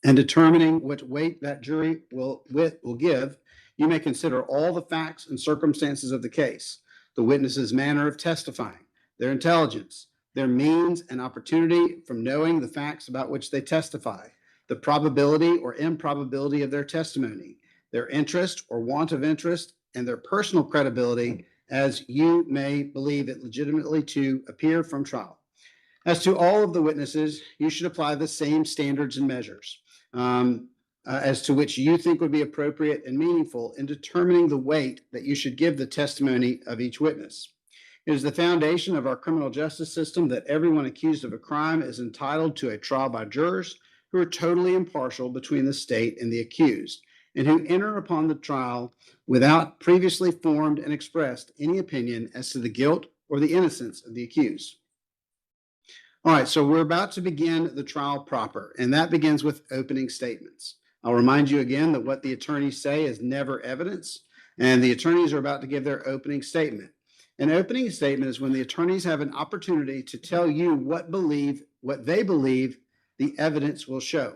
and determining what weight that jury will give, you may consider all the facts and circumstances of the case, the witness's manner of testifying, their intelligence, their means and opportunity from knowing the facts about which they testify, the probability or improbability of their testimony, their interest or want of interest, and their personal credibility as you may believe it legitimately to appear from trial. As to all of the witnesses, you should apply the same standards and measures as to which you think would be appropriate and meaningful in determining the weight that you should give the testimony of each witness. It is the foundation of our criminal justice system that everyone accused of a crime is entitled to a trial by jurors who are totally impartial between the state and the accused, and who enter upon the trial without previously formed and expressed any opinion as to the guilt or the innocence of the accused. All right, so we're about to begin the trial proper, and that begins with opening statements. I'll remind you again that what the attorneys say is never evidence, and the attorneys are about to give their opening statement. An opening statement is when the attorneys have an opportunity to tell you what they believe the evidence will show.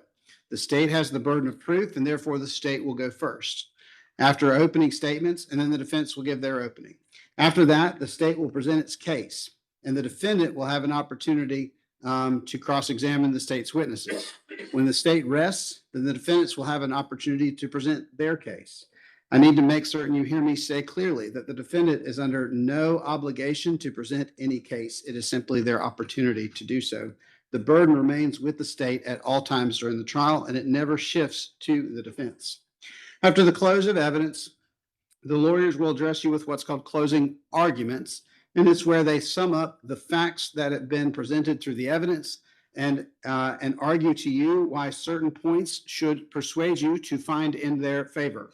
The state has the burden of proof, and therefore the state will go first. After opening statements, and then the defense will give their opening. After that, the state will present its case, and the defendant will have an opportunity to cross-examine the state's witnesses. When the state rests, then the defendants will have an opportunity to present their case. I need to make certain you hear me say clearly that the defendant is under no obligation to present any case. It is simply their opportunity to do so. The burden remains with the state at all times during the trial, and it never shifts to the defense. After the close of evidence, the lawyers will address you with what's called closing arguments, and it's where they sum up the facts that have been presented through the evidence and argue to you why certain points should persuade you to find in their favor.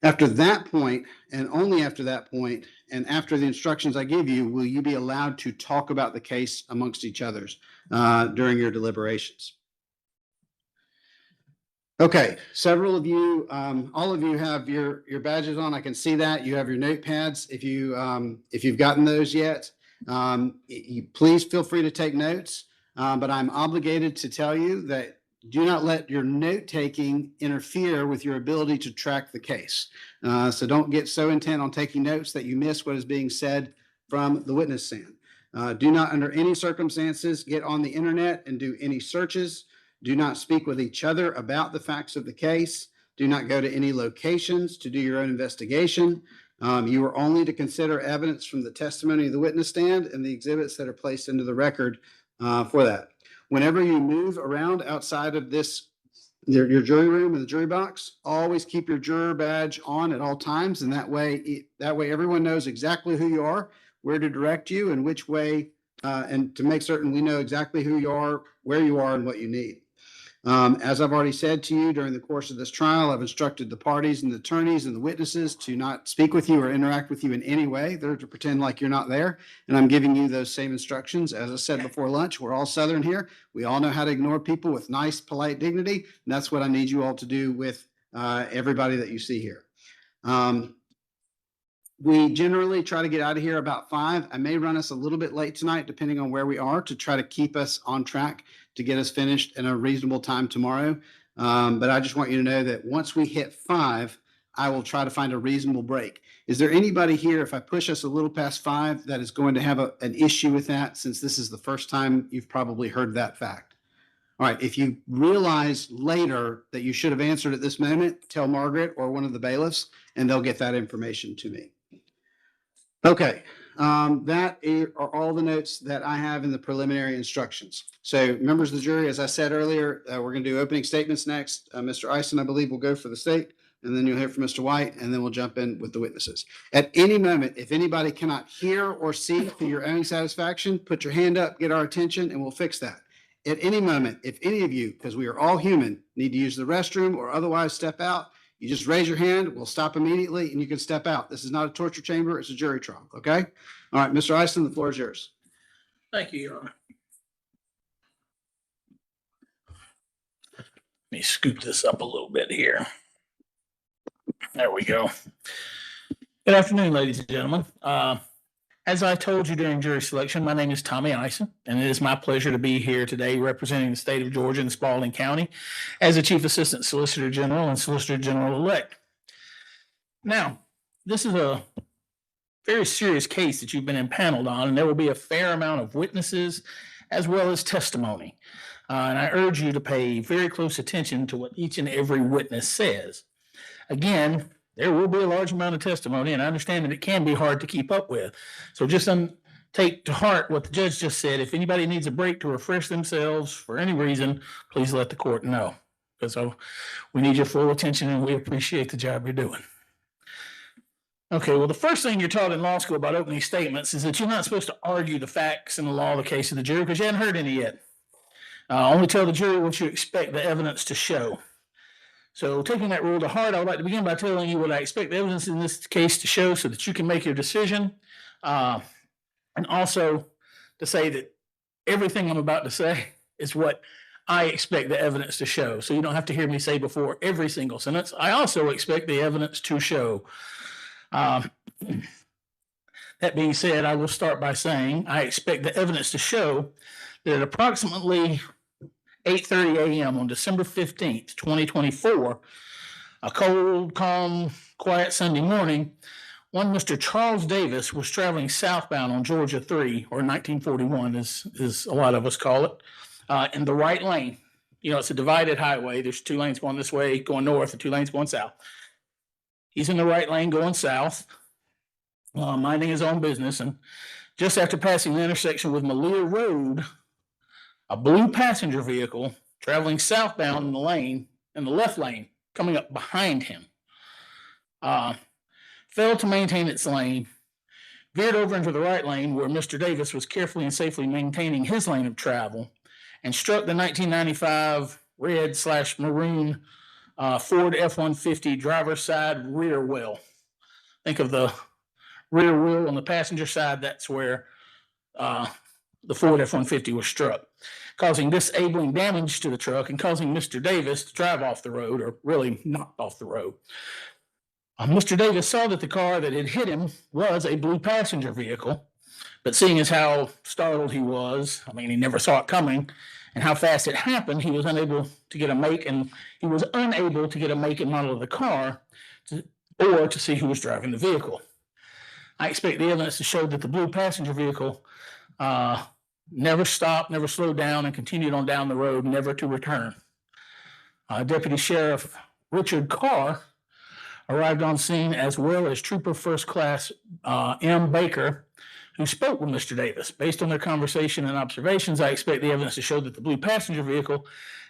After that point, and only after that point, and after the instructions I give you, will you be allowed to talk about the case amongst each others during your deliberations. Okay, several of you, all of you have your badges on. I can see that. You have your notepads. If you've gotten those yet, please feel free to take notes. But I'm obligated to tell you that do not let your note-taking interfere with your ability to track the case. So don't get so intent on taking notes that you miss what is being said from the witness stand. Do not, under any circumstances, get on the internet and do any searches. Do not speak with each other about the facts of the case. Do not go to any locations to do your own investigation. You are only to consider evidence from the testimony of the witness stand and the exhibits that are placed into the record for that. Whenever you move around outside of your jury room and the jury box, always keep your juror badge on at all times, and that way everyone knows exactly who you are, where to direct you, and which way, and to make certain we know exactly who you are, where you are, and what you need. As I've already said to you during the course of this trial, I've instructed the parties and the attorneys and the witnesses to not speak with you or interact with you in any way. They're to pretend like you're not there, and I'm giving you those same instructions. As I said before lunch, we're all Southern here. We all know how to ignore people with nice, polite dignity, and that's what I need you all to do with everybody that you see here. We generally try to get out of here about 5. I may run us a little bit late tonight, depending on where we are, to try to keep us on track to get us finished in a reasonable time tomorrow. But I just want you to know that once we hit 5, I will try to find a reasonable break. Is there anybody here, if I push us a little past 5, that is going to have an issue with that, since this is the first time you've probably heard that fact? All right, if you realize later that you should have answered at this moment, tell Margaret or one of the bailiffs, and they'll get that information to me. Okay, that are all the notes that I have in the preliminary instructions. So members of the jury, as I said earlier, we're going to do opening statements next. Mr. Eisen, I believe, will go for the state, and then you'll hear from Mr. White, and then we'll jump in with the witnesses. At any moment, if anybody cannot hear or see to your own satisfaction, put your hand up, get our attention, and we'll fix that. At any moment, if any of you, because we are all human, need to use the restroom or otherwise step out, you just raise your hand, we'll stop immediately, and you can step out. This is not a torture chamber, it's a jury trial, okay? All right, Mr. Eisen, the floor is yours. Thank you, Your Honor. Let me scoop this up a little bit here. There we go. Good afternoon, ladies and gentlemen. Had As I told you during jury selection, my name is Tommy Ison, and it is my pleasure to be here today representing the state of Georgia and Spalding County as the Chief Assistant Solicitor General and Solicitor General-elect. Now, this is a very serious case that you've been impaneled on, and there will be a fair amount of witnesses as well as testimony. And I urge you to pay very close attention to what each and every witness says. Again, there will be a large amount of testimony, and I understand that it can be hard to keep up with. So just take to heart what the judge just said. If anybody needs a break to refresh themselves for any reason, please let the court know. Because we need your full attention, and we appreciate the job you're doing. Okay, well, the first thing you're taught in law school about opening statements is that you're not supposed to argue the facts and the law of the case of the jury because you haven't heard any yet. Only tell the jury what you expect the evidence to show. So taking that rule to heart, I would like to begin by telling you what I expect the evidence in this case to show so that you can make your decision. And also to say that everything I'm about to say is what I expect the evidence to show. So you don't have to hear me say before every single sentence. I also expect the evidence to show. That being said, I will start by saying I expect the evidence to show that at approximately 8:30 a.m. on December 15th, 2024, a cold, calm, quiet Sunday morning, one Mr. Charles Davis was traveling southbound on Georgia 3, or 1941 as a lot of us call it, in the right lane. You know, it's a divided highway. There's two lanes going this way, going north, and two lanes going south. He's in the right lane going south, minding his own business, and just after passing the intersection with Malia Road, a blue passenger vehicle traveling southbound in the left lane, coming up behind him, failed to maintain its lane, veered over into the right lane where Mr. Davis was carefully and safely maintaining his lane of travel, and struck the 1995 red/maroon Ford F-150 driver's side rear wheel. Think of the rear wheel on the passenger side. That's where the Ford F-150 was struck, causing disabling damage to the truck and causing Mr. Davis to drive off the road, or really knocked off the road. Mr. Davis saw that the car that had hit him was a blue passenger vehicle, but seeing as how startled he was, he never saw it coming, and how fast it happened, he was unable to get a make and model of the car or to see who was driving the vehicle. I expect the evidence to show that the blue passenger vehicle never stopped, never slowed down, and continued on down the road, never to return. Deputy Sheriff Richard Carr arrived on scene, as well as Trooper First Class M. Baker, who spoke with Mr. Davis. Based on their conversation and observations, I expect the evidence to show that the blue passenger vehicle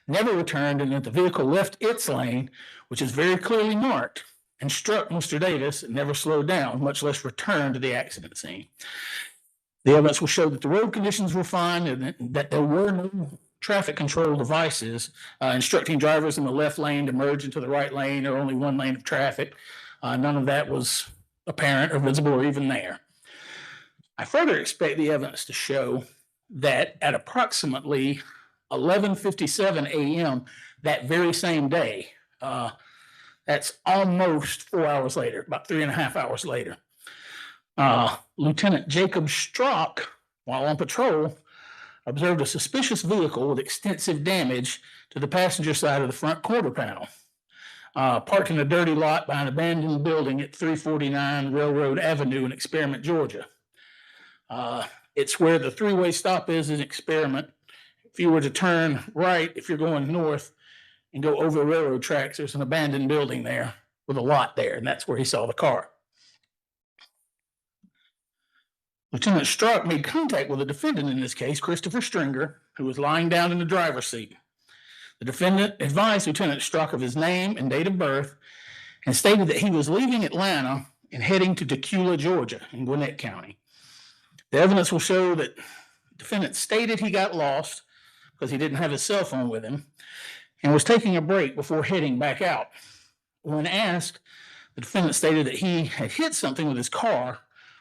never returned and that the vehicle left its lane, which is very clearly marked, and struck Mr. Davis and never slowed down, much less returned to the accident scene. The evidence will show that the road conditions were fine and that there were no traffic control devices instructing drivers in the left lane to merge into the right lane, or only one lane of traffic. None of that was apparent or visible or even there. I further expect the evidence to show that at approximately 11:57 a.m. that very same day, that's almost 4 hours later, about 3.5 hours later, Lieutenant Jacob Strock, while on patrol, observed a suspicious vehicle with extensive damage to the passenger side of the front quarter panel, parked in a dirty lot by an abandoned building at 349 Railroad Avenue in Experiment, Georgia. It's where the three-way stop is in Experiment. If you were to turn right, if you're going north and go over the railroad tracks, there's an abandoned building there with a lot there, and that's where he saw the car. Lieutenant Strock made contact with the defendant in this case, Christopher Stringer, who was lying down in the driver's seat. The defendant advised Lieutenant Strock of his name and date of birth and stated that he was leaving Atlanta and heading to Tequila, Georgia, in Gwinnett County. The evidence will show that the defendant stated he got lost because he didn't have his cell phone with him and was taking a break before heading back out. When asked, the defendant stated that he had hit something with his car,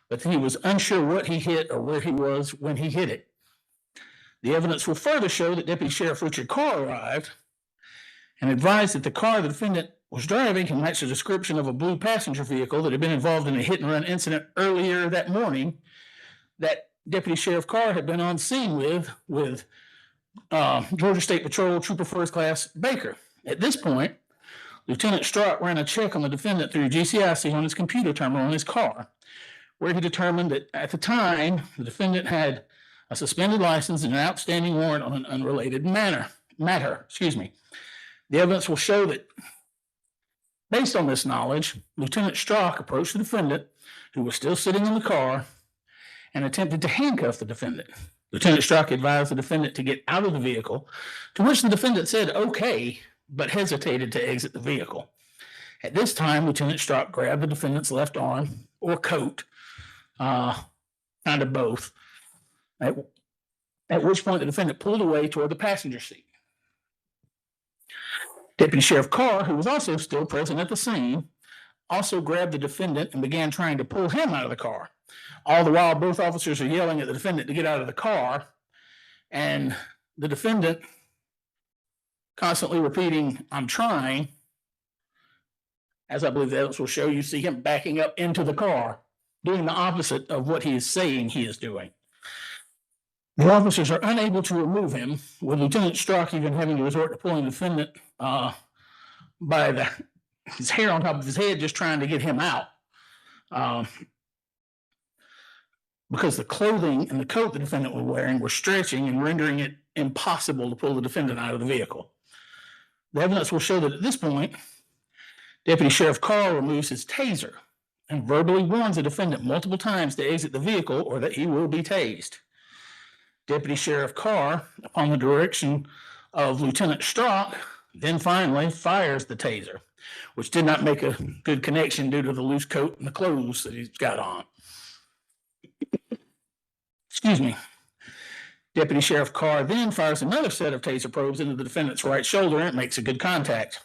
but that he was unsure what he hit or where he was when he hit it. The evidence will further show that Deputy Sheriff Richard Carr arrived and advised that the car the defendant was driving can match the description of a blue passenger vehicle that had been involved in a hit-and-run incident earlier that morning that Deputy Sheriff Carr had been on scene with Georgia State Patrol Trooper First Class Baker. At this point, Lieutenant Strzok ran a check on the defendant through GCIC on his computer terminal in his car, where he determined that at the time, the defendant had a suspended license and an outstanding warrant on an unrelated matter. The evidence will show that based on this knowledge, Lieutenant Strzok approached the defendant, who was still sitting in the car, and attempted to handcuff the defendant. Lieutenant Strzok advised the defendant to get out of the vehicle, to which the defendant said okay, but hesitated to exit the vehicle. At this time, Lieutenant Strzok grabbed the defendant's left arm or coat, kind of both, at which point the defendant pulled away toward the passenger seat. Deputy Sheriff Carr, who was also still present at the scene, also grabbed the defendant and began trying to pull him out of the car. All the while, both officers are yelling at the defendant to get out of the car, and the defendant constantly repeating, "I'm trying." As I believe the evidence will show, you see him backing up into the car, doing the opposite of what he is saying he is doing. The officers are unable to remove him, with Lieutenant Strzok even having to resort to pulling the defendant by his hair on top of his head, just trying to get him out. Because the clothing and the coat the defendant was wearing were stretching and rendering it impossible to pull the defendant out of the vehicle. The evidence will show that at this point, Deputy Sheriff Carr removes his taser and verbally warns the defendant multiple times to exit the vehicle or that he will be tased. Deputy Sheriff Carr, upon the direction of Lieutenant Strzok, then finally fires the taser, which did not make a good connection due to the loose coat and the clothes that he's got on. Excuse me. Deputy Sheriff Carr then fires another set of taser probes into the defendant's right shoulder, and it makes a good contact.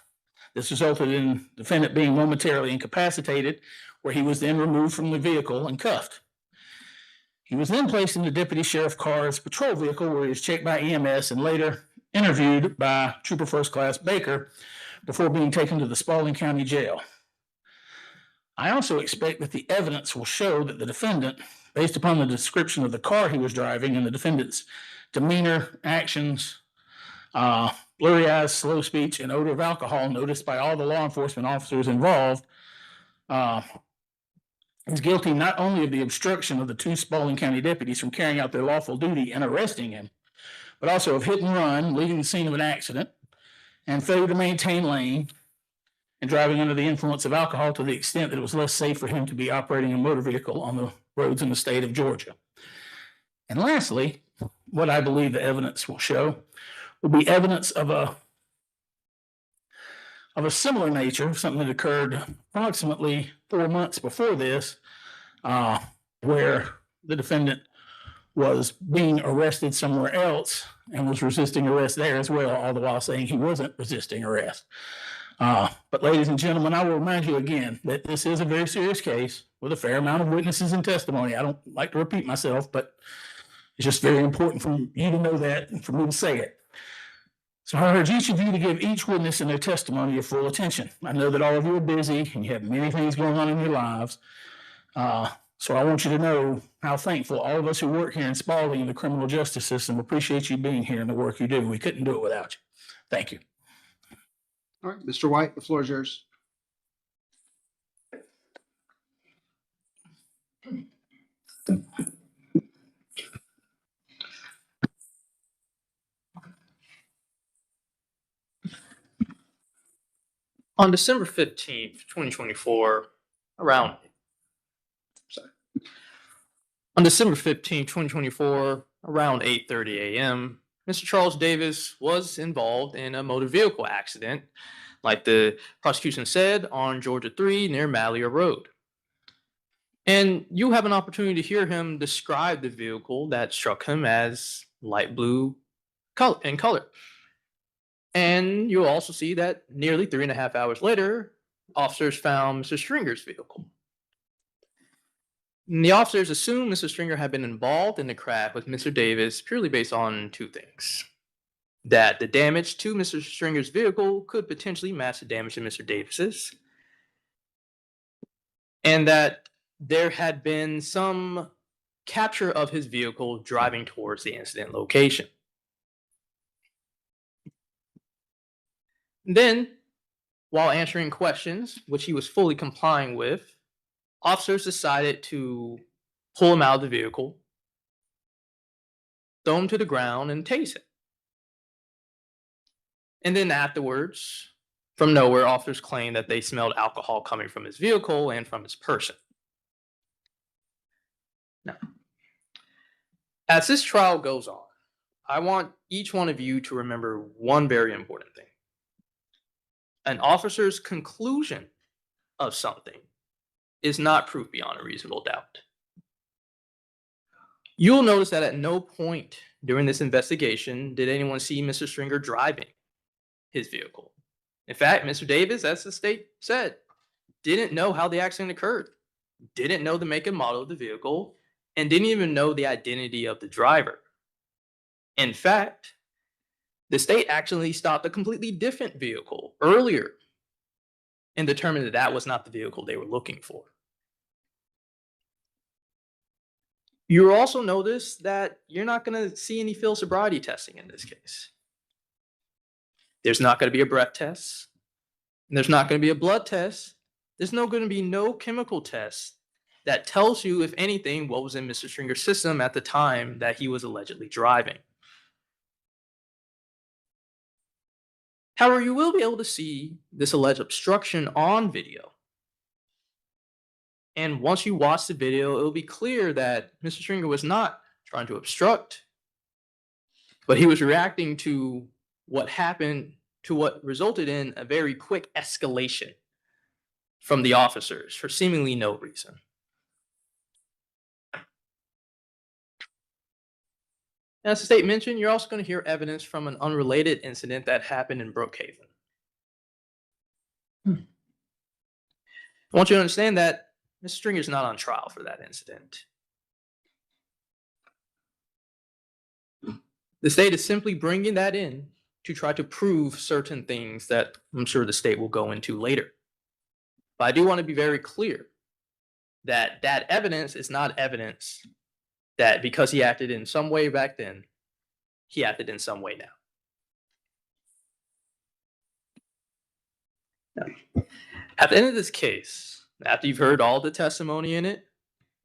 This resulted in the defendant being momentarily incapacitated, where he was then removed from the vehicle and cuffed. He was then placed into Deputy Sheriff Carr's patrol vehicle, where he was checked by EMS and later interviewed by Trooper First Class Baker before being taken to the Spalding County Jail. I also expect that the evidence will show that the defendant, based upon the description of the car he was driving and the defendant's demeanor, actions, blurry eyes, slow speech, and odor of alcohol noticed by all the law enforcement officers involved, is guilty not only of the obstruction of the two Spalding County deputies from carrying out their lawful duty and arresting him, but also of hit and run, leaving the scene of an accident, and failure to maintain lane, and driving under the influence of alcohol to the extent that it was less safe for him to be operating a motor vehicle on the roads in the state of Georgia. And lastly, what I believe the evidence will show will be evidence of a similar nature, something that occurred approximately 4 months before this, where the defendant was being arrested somewhere else and was resisting arrest there as well, all the while saying he wasn't resisting arrest. But ladies and gentlemen, I will remind you again that this is a very serious case with a fair amount of witnesses and testimony. I don't like to repeat myself, but it's just very important for you to know that and for me to say it. So I urge each of you to give each witness and their testimony your full attention. I know that all of you are busy and you have many things going on in your lives. So I want you to know how thankful all of us who work here in Spalding and the criminal justice system appreciate you being here and the work you do. We couldn't do it without you. Thank you. All right, Mr. White, the floor is yours. On December 15th, 2024, around 8:30 a.m., Mr. Charles Davis was involved in a motor vehicle accident, like the prosecution said, on Georgia 3 near Mallier Road. And you have an opportunity to hear him describe the vehicle that struck him as light blue in color. And you'll also see that nearly 3.5 hours later, officers found Mr. Stringer's vehicle. And the officers assumed Mr. Stringer had been involved in the crash with Mr. Davis purely based on two things. That the damage to Mr. Stringer's vehicle could potentially match the damage to Mr. Davis's, and that there had been some capture of his vehicle driving towards the incident location. Then, while answering questions, which he was fully complying with, officers decided to pull him out of the vehicle, throw him to the ground, and tase him. And then afterwards, from nowhere, officers claimed that they smelled alcohol coming from his vehicle and from his person. Now, as this trial goes on, I want each one of you to remember one very important thing. An officer's conclusion of something is not proof beyond a reasonable doubt. You'll notice that at no point during this investigation did anyone see Mr. Stringer driving his vehicle. In fact, Mr. Davis, as the state said, didn't know how the accident occurred, didn't know the make and model of the vehicle, and didn't even know the identity of the driver. In fact, the state actually stopped a completely different vehicle earlier and determined that that was not the vehicle they were looking for. You'll also notice that you're not going to see any field sobriety testing in this case. There's not going to be a breath test. And there's not going to be a blood test. There's going to be no chemical test that tells you, if anything, what was in Mr. Stringer's system at the time that he was allegedly driving. However, you will be able to see this alleged obstruction on video. And once you watch the video, it will be clear that Mr. Stringer was not trying to obstruct, but he was reacting to what happened, to what resulted in a very quick escalation from the officers for seemingly no reason. As the state mentioned, you're also going to hear evidence from an unrelated incident that happened in Brookhaven. I want you to understand that Mr. Stringer is not on trial for that incident. The state is simply bringing that in to try to prove certain things that I'm sure the state will go into later. But I do want to be very clear that that evidence is not evidence that because he acted in some way back then, he acted in some way now. At the end of this case, after you've heard all the testimony in it,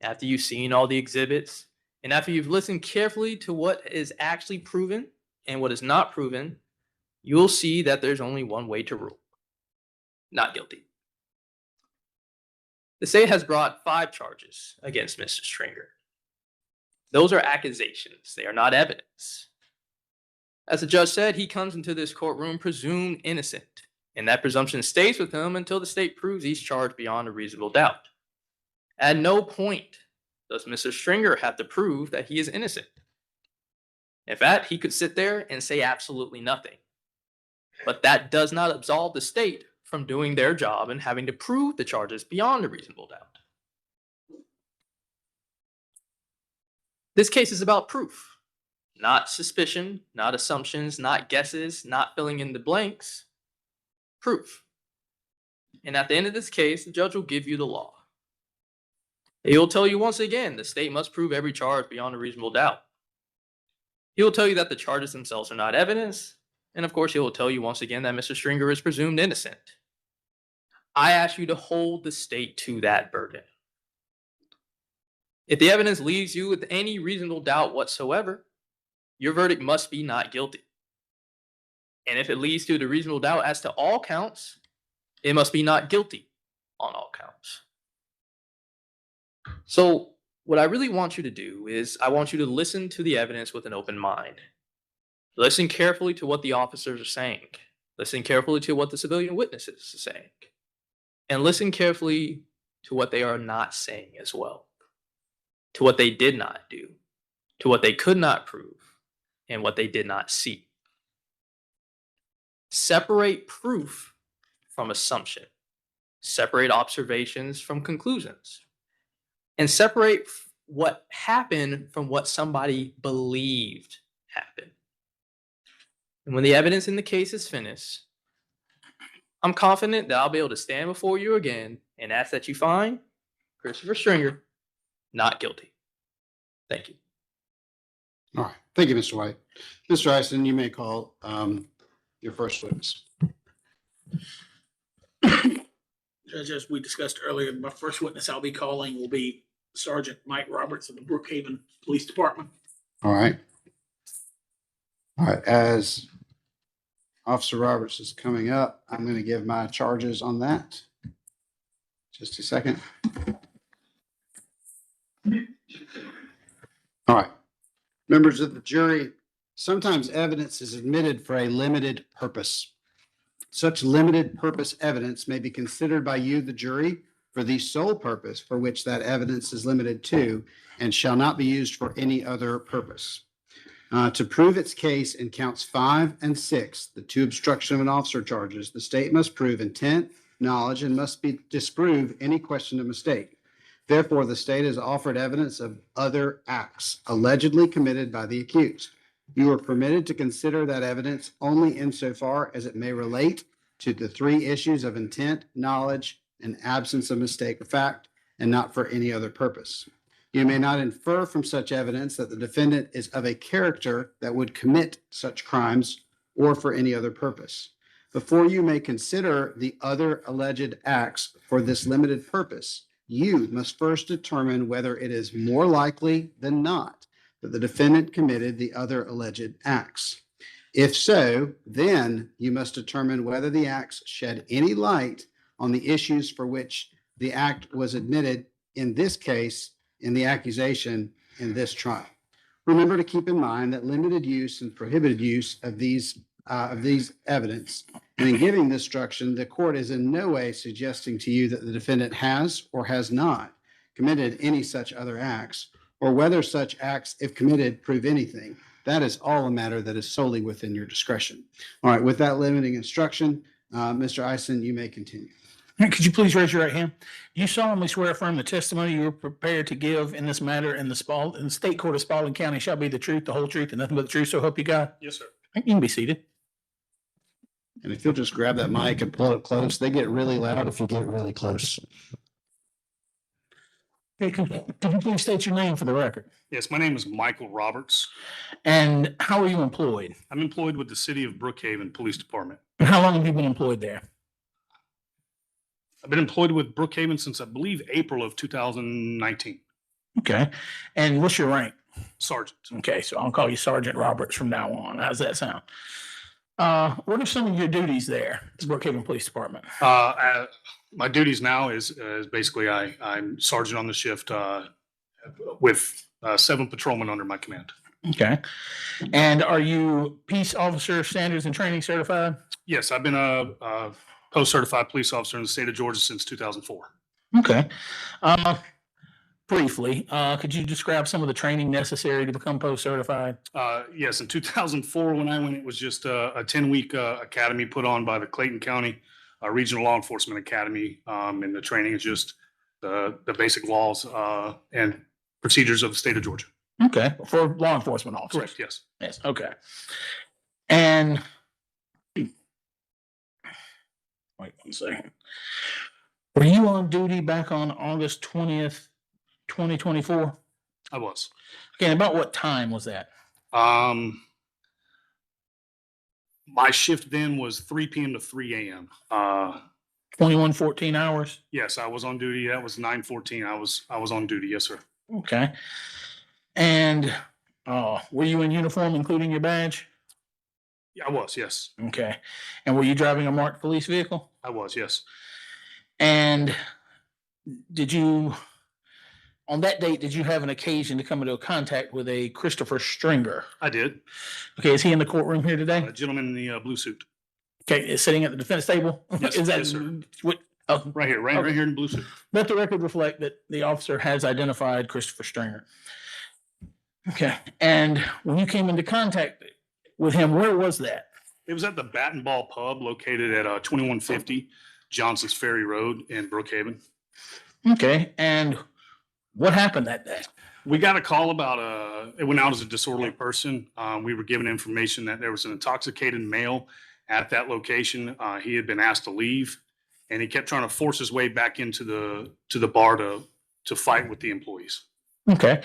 after you've seen all the exhibits, and after you've listened carefully to what is actually proven and what is not proven, you'll see that there's only one way to rule: not guilty. The state has brought 5 charges against Mr. Stringer. Those are accusations. They are not evidence. As the judge said, he comes into this courtroom presumed innocent, and that presumption stays with him until the state proves he's charged beyond a reasonable doubt. At no point does Mr. Stringer have to prove that he is innocent. In fact, he could sit there and say absolutely nothing. But that does not absolve the state from doing their job and having to prove the charges beyond a reasonable doubt. This case is about proof, not suspicion, not assumptions, not guesses, not filling in the blanks. Proof. And at the end of this case, the judge will give you the law. He'll tell you once again, the state must prove every charge beyond a reasonable doubt. He'll tell you that the charges themselves are not evidence. And of course, he will tell you once again that Mr. Stringer is presumed innocent. I ask you to hold the state to that burden. If the evidence leaves you with any reasonable doubt whatsoever, your verdict must be not guilty. And if it leads to the reasonable doubt as to all counts, it must be not guilty on all counts. So what I really want you to do is I want you to listen to the evidence with an open mind. Listen carefully to what the officers are saying. Listen carefully to what the civilian witnesses are saying. And listen carefully to what they are not saying as well. To what they did not do. To what they could not prove. And what they did not see. Separate proof from assumption. Separate observations from conclusions. And separate what happened from what somebody believed happened. And when the evidence in the case is finished, I'm confident that I'll be able to stand before you again and ask that you find Christopher Stringer not guilty. Thank you. All right. Thank you, Mr. White. Mr. Ison, you may call your first witness. Judge, as we discussed earlier, my first witness I'll be calling will be Sergeant Mike Roberts of the Brookhaven Police Department. All right. All right. As Officer Roberts is coming up, I'm going to give my charges on that. Just a second. All right. Members of the jury, sometimes evidence is admitted for a limited purpose. Such limited purpose evidence may be considered by you, the jury, for the sole purpose for which that evidence is limited to, and shall not be used for any other purpose. To prove its case in counts 5 and 6, the 2 obstruction of an officer charges, the state must prove intent, knowledge, and must disprove any question of mistake. Therefore, the state has offered evidence of other acts allegedly committed by the accused. You are permitted to consider that evidence only insofar as it may relate to the 3 issues of intent, knowledge, and absence of mistake or fact, and not for any other purpose. You may not infer from such evidence that the defendant is of a character that would commit such crimes or for any other purpose. Before you may consider the other alleged acts for this limited purpose, you must first determine whether it is more likely than not that the defendant committed the other alleged acts. If so, then you must determine whether the acts shed any light on the issues for which the act was admitted in this case, in the accusation in this trial. Remember to keep in mind that limited use and prohibited use of these evidence. And in giving this instruction, the court is in no way suggesting to you that the defendant has or has not committed any such other acts, or whether such acts, if committed, prove anything. That is all a matter that is solely within your discretion. All right, with that limiting instruction, Mr. Ison, you may continue. Could you please raise your right hand? You solemnly swear affirm the testimony you are prepared to give in this matter in the state court of Spalding County shall be the truth, the whole truth, and nothing but the truth, so help you God? Yes, sir. You can be seated. And if you'll just grab that mic and pull it close, they get really loud if you get really close. Okay, could you please state your name for the record? Yes, my name is Michael Roberts. And how are you employed? I'm employed with the City of Brookhaven Police Department. And how long have you been employed there? I've been employed with Brookhaven since I believe April of 2019. Okay. And what's your rank? Sergeant. Okay, so I'll call you Sergeant Roberts from now on. How's that sound? What are some of your duties there at Brookhaven Police Department? My duties now is basically I'm sergeant on the shift with 7 patrolmen under my command. Okay. And are you peace officer standards and training certified? Yes, I've been a post-certified police officer in the state of Georgia since 2004. Okay. Briefly, could you describe some of the training necessary to become post-certified? Yes, in 2004, when I went, it was just a 10-week academy put on by the Clayton County Regional Law Enforcement Academy. And the training is just the basic laws and procedures of the state of Georgia. Okay, for law enforcement officers. Correct, yes. Yes, okay. And wait 1 second. Were you on duty back on August 20th, 2024? I was. Okay, and about what time was that? My shift then was 3 p.m. to 3 a.m. 14 hours? Yes, I was on duty. That was 9:14. I was on duty. Yes, sir. Okay. And were you in uniform, including your badge? Yeah, I was. Yes, Okay. And were you driving a marked police vehicle? I was. Yes. And did you, on that date, did you have an occasion to come into contact with a Christopher Stringer? I did. Okay, is he in the courtroom here today? A gentleman in the blue suit. Okay, is sitting at the defense table? Yes, Is that yes, sir. what? Oh, Right here, right here in the blue suit. let the record reflect that the officer has identified Christopher Stringer. Okay, and when you came into contact with him, where was that? It was at the Bat and Ball Pub located at 2150 Johnson's Ferry Road in Brookhaven. Okay, and what happened that day? We got a call about it went out as a disorderly person. We were given information that there was an intoxicated male at that location. He had been asked to leave, and he kept trying to force his way back into the bar to fight with the employees. Okay,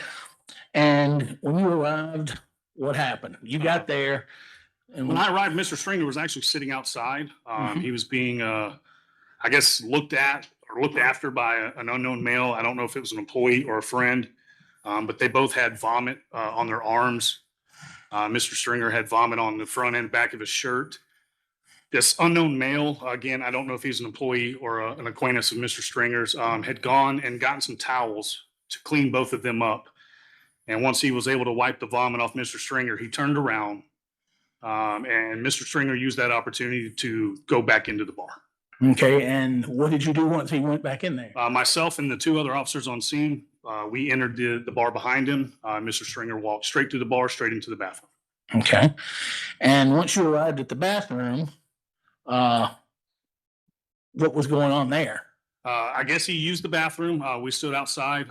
And when you arrived, what happened? You got there and When I arrived, Mr. Stringer was actually sitting outside. He was being, I guess, looked at or looked after by an unknown male. I don't know if it was an employee or a friend, but they both had vomit on their arms. Mr. Stringer had vomit on the front and back of his shirt. This unknown male, again, I don't know if he's an employee or an acquaintance of Mr. Stringer's, had gone and gotten some towels to clean both of them up. And once he was able to wipe the vomit off Mr. Stringer, he turned around and Mr. Stringer used that opportunity to go back into the bar. okay, and what did you do once he went back in there? Myself and the two other officers on scene, we entered the bar behind him. Mr. Stringer walked straight through the bar, straight into the bathroom. Okay. And once you arrived at the bathroom, what was going on there? I guess he used the bathroom. We stood outside.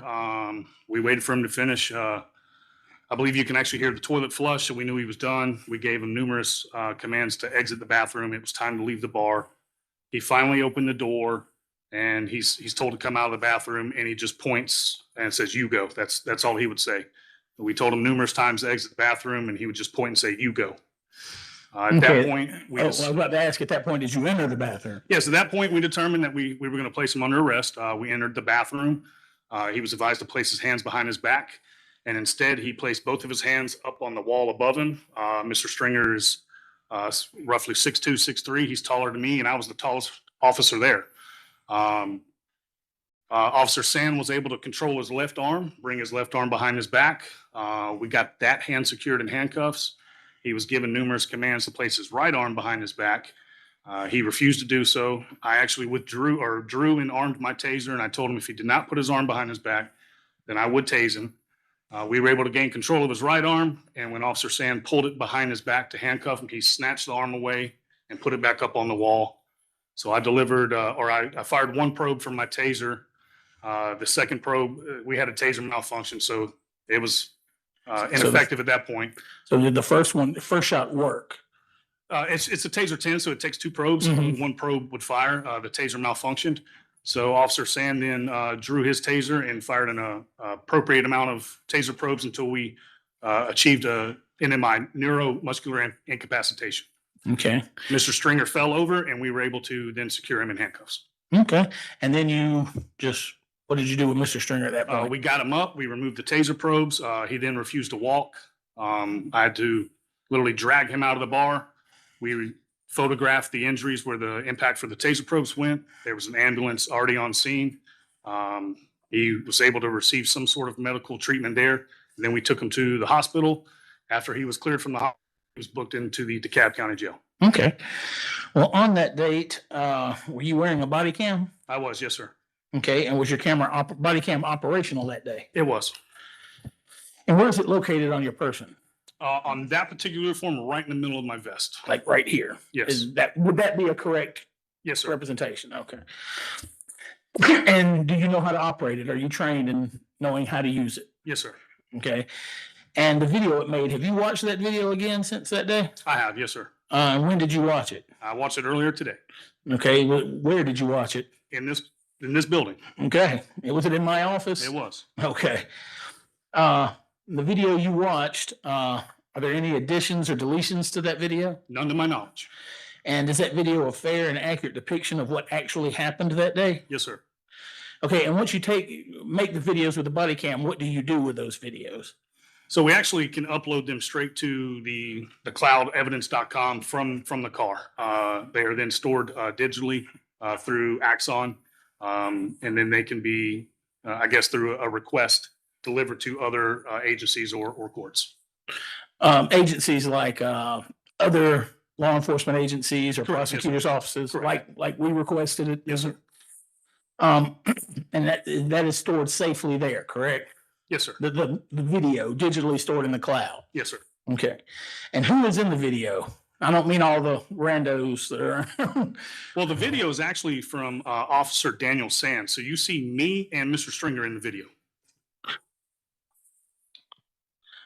We waited for him to finish. I believe you can actually hear the toilet flush, so we knew he was done. We gave him numerous commands to exit the bathroom. It was time to leave the bar. He finally opened the door, and he's told to come out of the bathroom, and he just points and says, "You go." That's all he would say. We told him numerous times to exit the bathroom, and he would just point and say, "You go." At that Okay. point, we I was about to ask, at that point, did you enter the bathroom? yes, at that point, we determined that we were going to place him under arrest. We entered the bathroom. He was advised to place his hands behind his back, and instead he placed both of his hands up on the wall above him. Mr. Stringer is roughly 6'2", 6'3". He's taller than me, and I was the tallest officer there. Officer Sand was able to control his left arm, bring his left arm behind his back. We got that hand secured in handcuffs. He was given numerous commands to place his right arm behind his back. He refused to do so. I actually drew and armed my taser, and I told him if he did not put his arm behind his back, then I would tase him. We were able to gain control of his right arm, and when Officer Sand pulled it behind his back to handcuff him, he snatched the arm away and put it back up on the wall. So I delivered, I fired one probe from my taser. The second probe, we had a taser malfunction, so it was ineffective at that point. So did the first shot work? It's a taser 10, so it takes two probes. Mhm. Only one probe would fire. The taser malfunctioned. So Officer Sand then drew his taser and fired an appropriate amount of taser probes until we achieved a NMI, neuromuscular incapacitation. Okay. Mr. Stringer fell over, and we were able to then secure him in handcuffs. Okay. And then what did you do with Mr. Stringer at that point? We got him up. We removed the taser probes. He then refused to walk. I had to literally drag him out of the bar. We photographed the injuries where the impact for the taser probes went. There was an ambulance already on scene. He was able to receive some sort of medical treatment there. And then we took him to the hospital. After he was cleared from the hospital, he was booked into the DeKalb County Jail. Okay. Well, on that date, were you wearing a body cam? I was, yes, sir. Okay. And was your body cam operational that day? It was. And where is it located on your person? On that particular uniform, right in the middle of my vest. Like right here? Yes. Would that be a correct Yes, sir. representation? Okay. And do you know how to operate it? Are you trained in knowing how to use it? Yes, sir. Okay. And the video it made, have you watched that video again since that day? I have, yes, sir. When did you watch it? I watched it earlier today Okay. Where did you watch it? in this building. Okay. Was it in my office? It was. Okay. The video you watched, are there any additions or deletions to that video? None to my knowledge. And is that video a fair and accurate depiction of what actually happened that day? Yes, sir. Okay, and once you make the videos with the body cam, what do you do with those videos? So we actually can upload them straight to the cloudevidence.com from the car. They are then stored digitally through Axon, and then they can be, I guess, through a request delivered to other agencies or courts. Agencies like other law enforcement agencies or Correct, yes, sir. prosecutors' offices, Correct. like we requested it. Yes, sir. And that is stored safely there, correct? Yes, sir. The video digitally stored in the cloud. Yes, sir. Okay. And who is in the video? I don't mean all the randos that are. Well, the video is actually from Officer Daniel Sands. So you see me and Mr. Stringer in the video.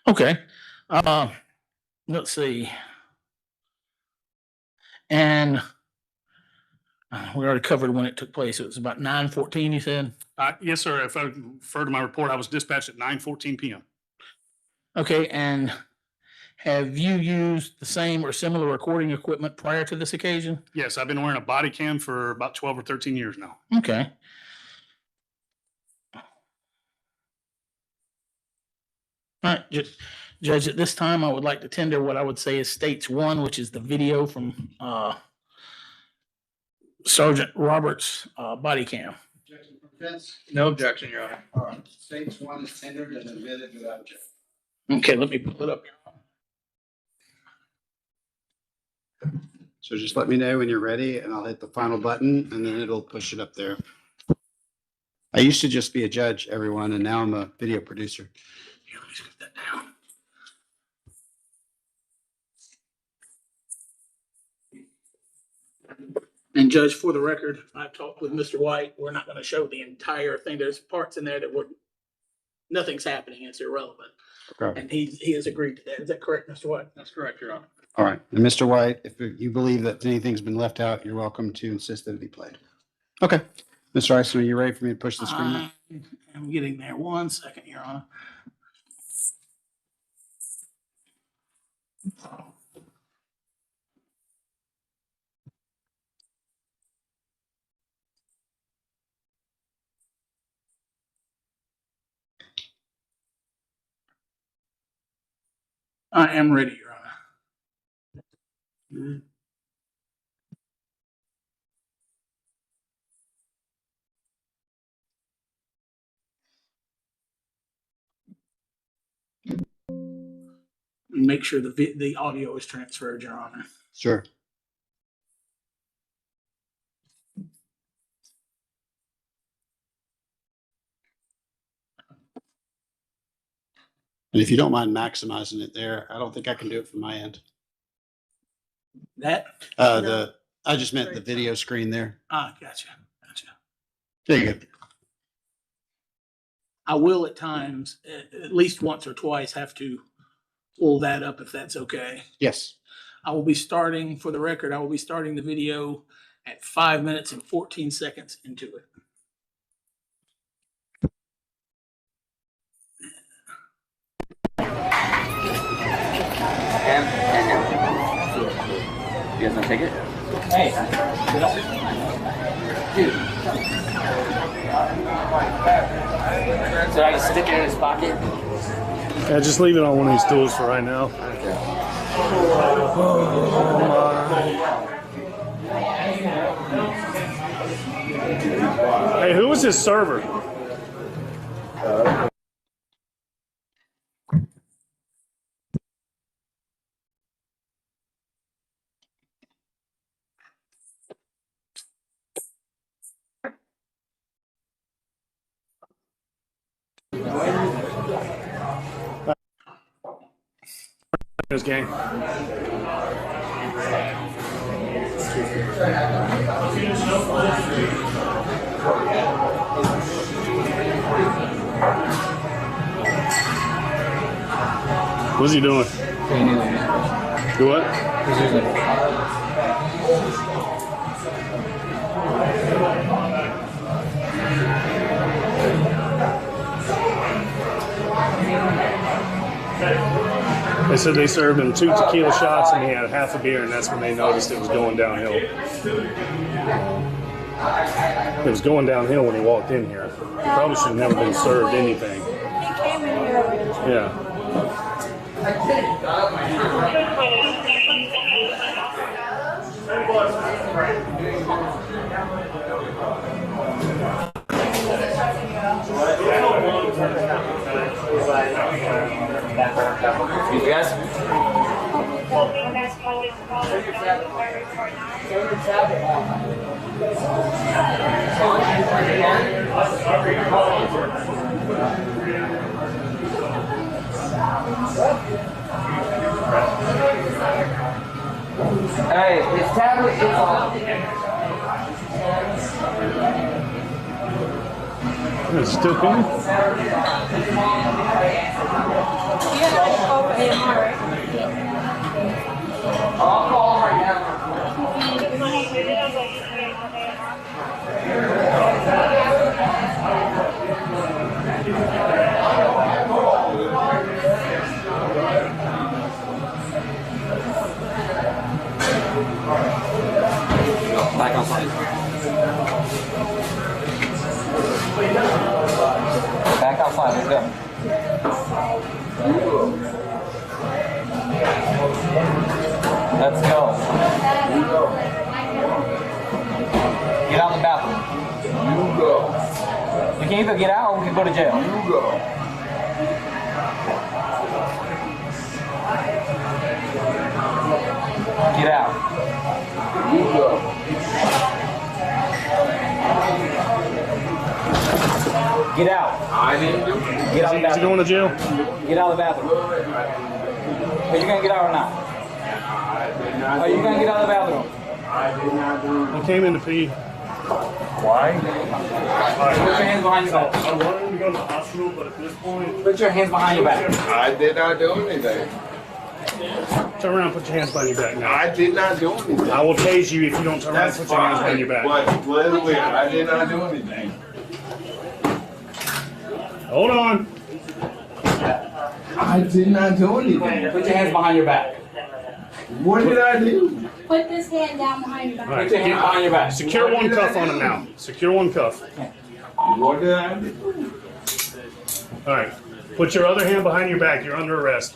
Okay. Let's see. And we already covered when it took place. It was about 9:14, you said? Yes, sir. If I refer to my report, I was dispatched at 9:14 p.m. Okay, and have you used the same or similar recording equipment prior to this occasion? Yes, I've been wearing a body cam for about 12 or 13 years now. Okay. All right, Judge, at this time, I would like to tender what I would say is states one, which is the video from Sergeant Roberts' body cam. Objection from defense? No objection, Your Honor. All right, states one is tendered and admitted without objection. Okay, let me pull it up. So just let me know when you're ready and I'll hit the final button and then it'll push it up there. I used to just be a judge, everyone, and now I'm a video producer. Here, let me scoot that down. And Judge, for the record, I talked with Mr. White. We're not going to show the entire thing. There's parts in there that nothing's happening. It's irrelevant. Okay. And he has agreed to that. Is that correct, Mr. White? That's correct, Your Honor. All right. And Mr. White, if you believe that anything's been left out, you're welcome to insist that it be played. Okay. Mr. Ison, are you ready for me to push the screen? I'm getting there. 1 second, Your Honor. I am ready, Your Honor. Make sure the audio is transferred, Your Honor. Sure. And if you don't mind maximizing it there, I don't think I can do it from my end. That? I just meant the video screen there. Gotcha. There you go. I will at times, at least once or twice, have to pull that up if that's okay. Yes. I will be starting, for the record, I will be starting the video at 5 minutes and 14 seconds into it. You guys want to take it? Hey, dude. So I can stick it in his pocket? Yeah, just leave it on one of these stools for right now. Hey, who was his server? This game. What's he doing? Do what? They said they served him 2 tequila shots and he had half a beer, and that's when they noticed it was going downhill. It was going downhill when he walked in here. Probably should have never been served anything. He came in here. Yeah. Excuse me, guys. Hey, his tablet is on. It's still coming? You had to call for AMR, right? I'll call him right now. Back outside. Back outside. Let's go. Let's go. Get out of the bathroom. You go. We can either get out or we can go to jail. You go. Get out. You go. Get out. I didn't do it. Get out of the Is he bathroom. going to jail? Get out of the bathroom. Are you gonna get out or not? Are you gonna get out of the bathroom? He came in to pee. Why? Put your hands behind your back. I wanted him to go to the hospital, but at this point, Put your hands behind your back. I did not do anything. turn around, put your hands behind your back now. I did not do anything. I will tase you if you don't turn around, That's and put your hands behind fine. your back. But literally, I did not do anything. Hold on. I did not do anything. Put your hands behind your back. What did I do? Put this hand down behind your All back. right, Put your hands behind your back. secure one cuff on him now. Secure one cuff. What did I do? All right. Put your other hand behind your back. You're under arrest.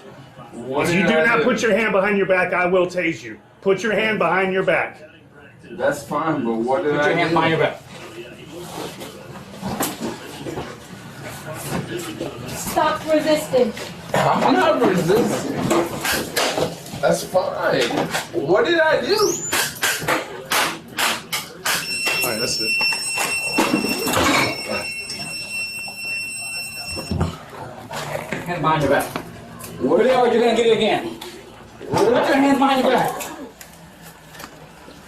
What If you did do I not put your hand behind your back, I will tase you. Put your hand behind your back. That's fine, but what did Put your I hands do? behind your back. Stop resisting. I'm not resisting. That's fine. What did I do? All right, that's it. Hands behind your back. What Put did it out, I you're gonna get it again. Put your hands behind your back.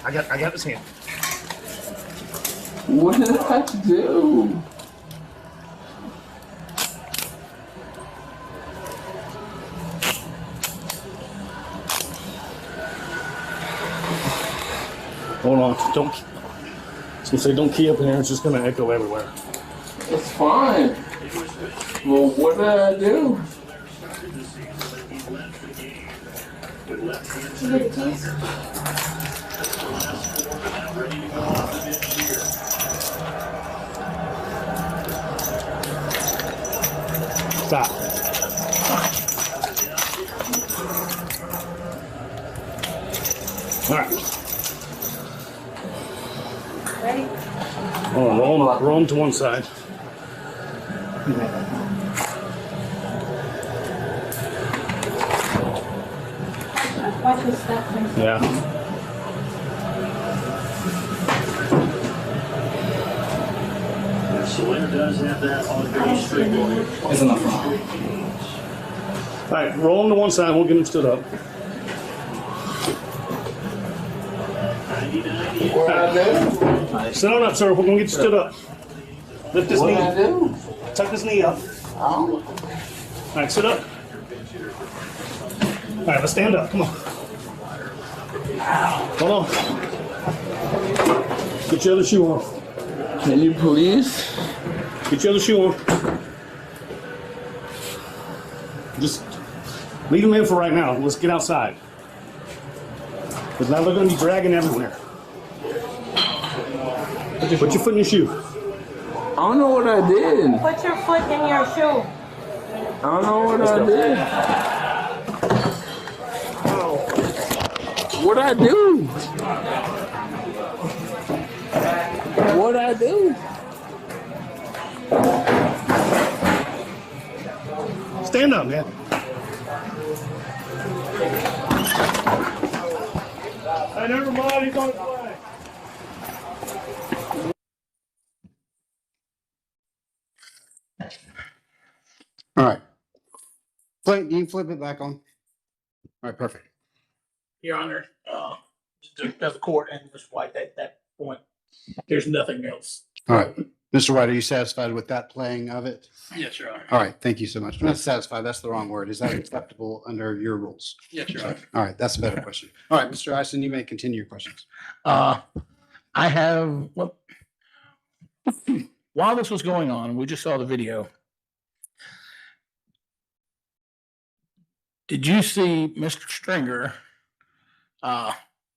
I got this hand. What did I do? Hold on. Don't. I was gonna say don't key up in here. It's just gonna echo everywhere. It's fine. Well, what did I do? You get a tease? Stop. All right. Ready? Hold on. Roll them to one side. Watch this stuff. please. Yeah. It's enough. All right. Roll them to one side. We'll get them stood up. What did I do? Sit on up, sir. We're gonna get you stood up. Lift this What knee. did I do? Tuck this knee up. Oh. All right. Sit up. All right. Let's stand up. Come on. Hold on. Get your other shoe on. Can you please? Get your other shoe on. Just leave them in for right now. Let's get outside. Because now they're going to be dragging everywhere. Put your foot in your shoe. I don't know what I did. Put your foot in your shoe. I don't know what I did. What'd I do? What'd I do? Stand up, man. Hey, never mind. He's on his way. All right. Flip, you can flip it back on. All right, perfect. Your Honor, just the court and Mr. White, that point, there's nothing else. All right. Mr. White, are you satisfied with that playing of it? Yes, Your Honor. All right, thank you so much. Not satisfied, that's the wrong word. Is that acceptable under your rules? Yes, Your Honor. All right, that's a better question. All right, Mr. Ison, you may continue your questions. I have, well, while this was going on, we just saw the video. Did you see Mr. Stringer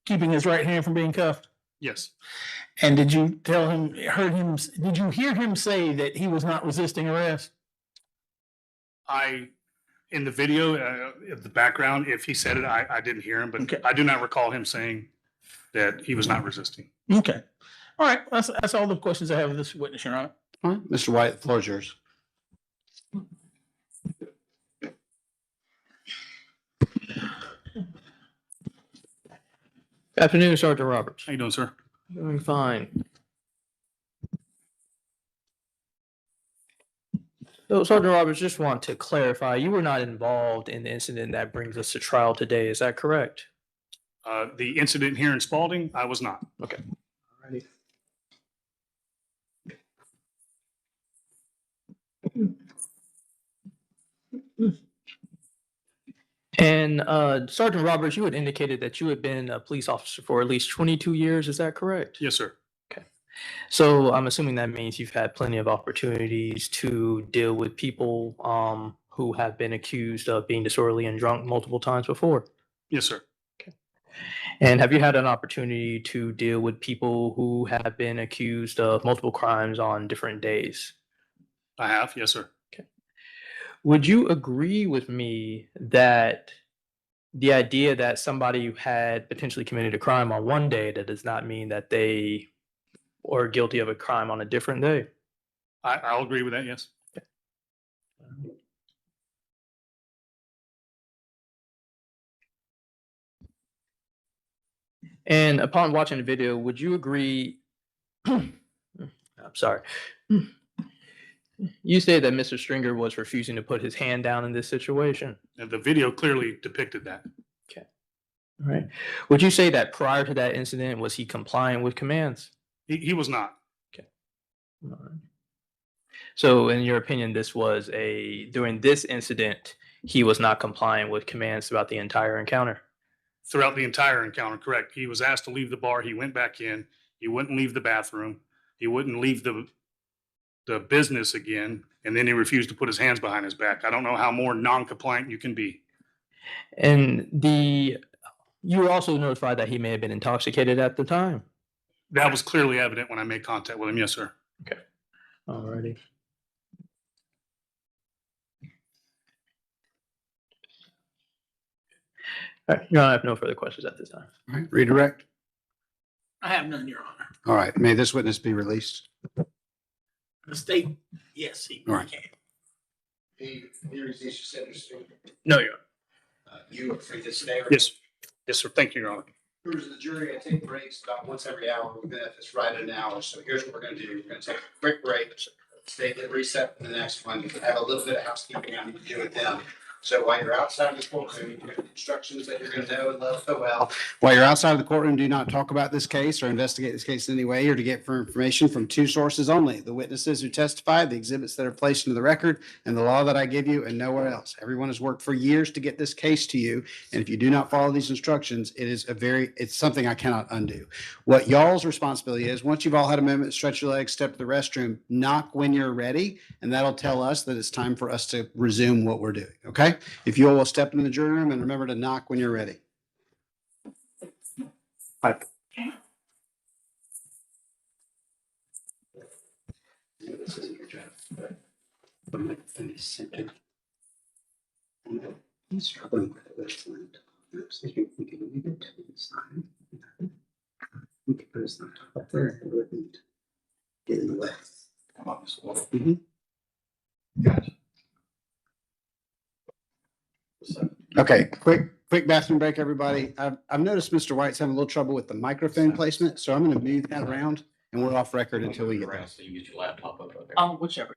keeping his right hand from being cuffed? Yes. And did you did you hear him say that he was not resisting arrest? In the video, the background, if he said it, I didn't hear him, Okay. but I do not recall him saying that he was not resisting. Okay. All right. That's all the questions I have of this witness, Your Honor. All right, Mr. White, the floor is yours. Good afternoon, Sergeant Roberts. How you doing, sir? Doing fine. So, Sergeant Roberts, just want to clarify, you were not involved in the incident that brings us to trial today. Is that correct? The incident here in Spalding, I was not. Okay. Alrighty. And Sergeant Roberts, you had indicated that you had been a police officer for at least 22 years. Is that correct? Yes, sir. So I'm assuming that means you've had plenty of opportunities to deal with people who have been accused of being disorderly and drunk multiple times before. Yes, sir. And have you had an opportunity to deal with people who have been accused of multiple crimes on different days? I have. Yes, sir. Would you agree with me that the idea that somebody had potentially committed a crime on one day, that does not mean that they are guilty of a crime on a different day? I'll agree with that. Yes. And upon watching the video, would you agree? I'm sorry. You say that Mr. Stringer was refusing to put his hand down in this situation. And the video clearly depicted that. All right. Would you say that prior to that incident, was he complying with commands? He was not. All right. So, in your opinion, during this incident, he was not complying with commands throughout the entire encounter? Throughout the entire encounter, correct. He was asked to leave the bar. He went back in. He wouldn't leave the bathroom. He wouldn't leave the business again. And then he refused to put his hands behind his back. I don't know how more non-compliant you can be. And you were also notified that he may have been intoxicated at the time. That was clearly evident when I made contact with him. Yes, sir. Okay. Alrighty. All right. Your Honor, I have no further questions at this time. All right, redirect. I have none, Your Honor. All right, may this witness be released? The state, yes, he All right. can. He released your sentence. No, Your Honor. You are free to stay. Yes. Yes, sir. Thank you, Your Honor. Members of the jury, I take breaks about once every hour, even if it's right at an hour. So here's what we're going to do. We're going to take a quick break, stay at reset for the next one. I have a little bit of housekeeping I need to do with them. So while you're outside the courtroom, you have instructions that you're going to know and love so well. While you're outside of the courtroom, do not talk about this case or investigate this case in any way, or to get information from two sources only: the witnesses who testified, the exhibits that are placed into the record, and the law that I give you, and nowhere else. Everyone has worked for years to get this case to you, and if you do not follow these instructions, it's something I cannot undo. What y'all's responsibility is, once you've all had a moment to stretch your legs, step to the restroom, knock when you're ready, and that'll tell us that it's time for us to resume what we're doing. Okay? If you all will step in the jury room and remember to knock when you're ready. Bye. This isn't your job. But I'm finish center. I'm struggling with it, but it's not. We can leave it to the side. We can put it on top up there and it wouldn't get in the way. Mm-hmm. Gotcha. Okay, quick bathroom break, everybody. I've noticed Mr. White's having a little trouble with the microphone placement, so I'm going to move that around and we're off record until we get there. So you get your laptop up there. Whichever.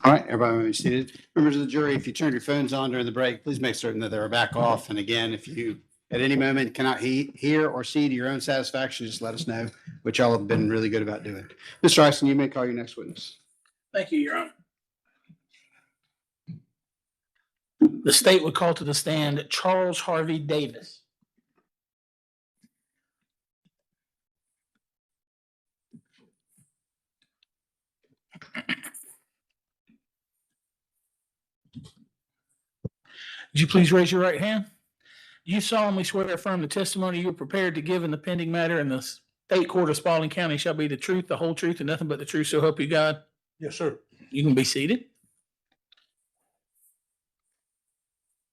All right, everybody may be seated. Members of the jury, if you turn your phones on during the break, please make certain that they're back off. And again, if you at any moment cannot hear or see to your own satisfaction, just let us know, which y'all have been really good about doing. Mr. Ison, you may call your next witness. Thank you, Your Honor. The state would call to the stand Charles Harvey Davis. Would you please raise your right hand? Do you solemnly swear to affirm the testimony you are prepared to give in the pending matter in the state court of Spalding County shall be the truth, the whole truth, and nothing but the truth, so help you God? Yes, sir. You can be seated.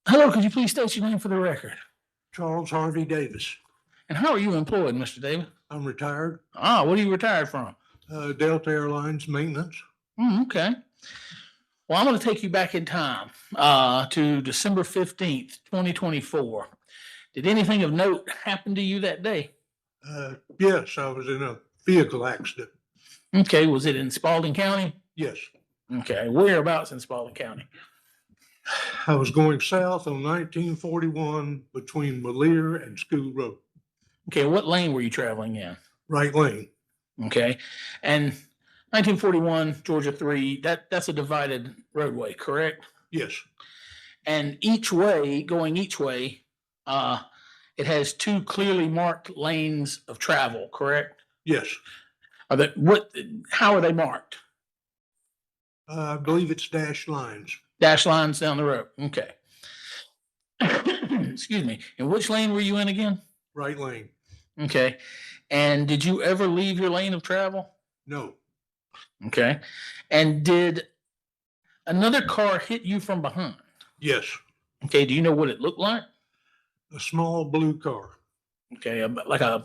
Hello, could you please state your name for the record? Charles Harvey Davis. And how are you employed, Mr. Davis? I'm retired. What are you retired from? Delta Airlines maintenance. Okay. Well, I'm going to take you back in time to December 15th, 2024. Did anything of note happen to you that day? Yes, I was in a vehicle accident. Okay. Was it in Spalding County? Yes. Okay. Whereabouts in Spalding County? I was going south on 1941 between Malier and School Road. Okay. What lane were you traveling in? Right lane. Okay. And 1941, Georgia 3, that's a divided roadway, correct? Yes. And each way, going each way, it has two clearly marked lanes of travel, correct? Yes. How are they marked? I believe it's dashed lines. Dash lines down the road. Okay. Excuse me. And which lane were you in again? Right lane. Okay. And did you ever leave your lane of travel? No. Okay. And did another car hit you from behind? Yes. Okay. Do you know what it looked like? A small blue car. Okay. Like a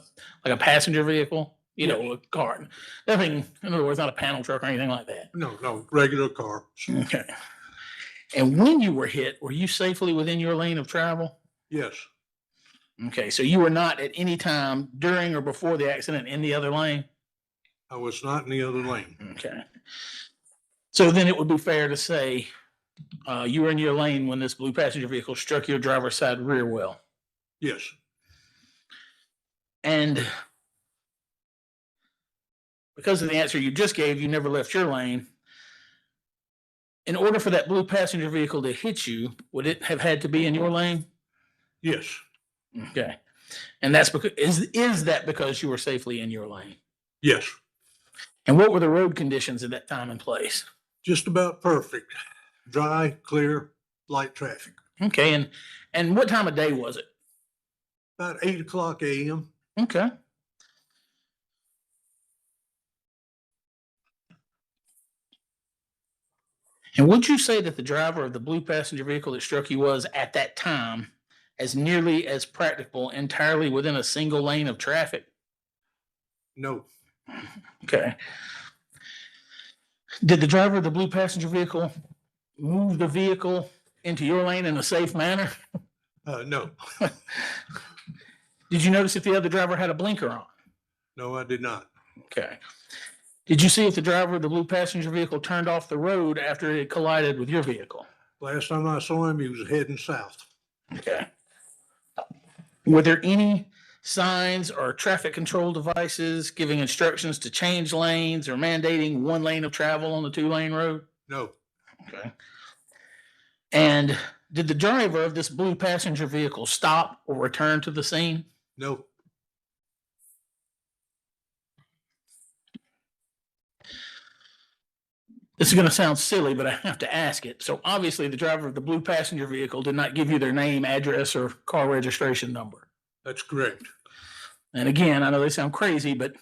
passenger vehicle, a car. Nothing, in other words, not a panel truck or anything like that. No, regular car. Okay. And when you were hit, were you safely within your lane of travel? Yes. Okay. So you were not at any time during or before the accident in the other lane? I was not in the other lane. Okay. So then it would be fair to say you were in your lane when this blue passenger vehicle struck your driver's side rear wheel. Yes. And because of the answer you just gave, you never left your lane. In order for that blue passenger vehicle to hit you, would it have had to be in your lane? Yes. Okay. And that's because is that because you were safely in your lane? Yes. And what were the road conditions at that time and place? Just about perfect. Dry, clear, light traffic. Okay. And what time of day was it? About 8:00 a.m. Okay. And would you say that the driver of the blue passenger vehicle that struck you was at that time as nearly as practicable entirely within a single lane of traffic? No. Okay. Did the driver of the blue passenger vehicle move the vehicle into your lane in a safe manner? No. Did you notice if the other driver had a blinker on? No, I did not. Okay. Did you see if the driver of the blue passenger vehicle turned off the road after it collided with your vehicle? Last time I saw him, he was heading south. Okay. Were there any signs or traffic control devices giving instructions to change lanes or mandating one lane of travel on the 2-lane road? No. Okay. And did the driver of this blue passenger vehicle stop or return to the scene? No. This is going to sound silly, but I have to ask it. So obviously the driver of the blue passenger vehicle did not give you their name, address, or car registration number. That's correct. And again, I know they sound crazy, but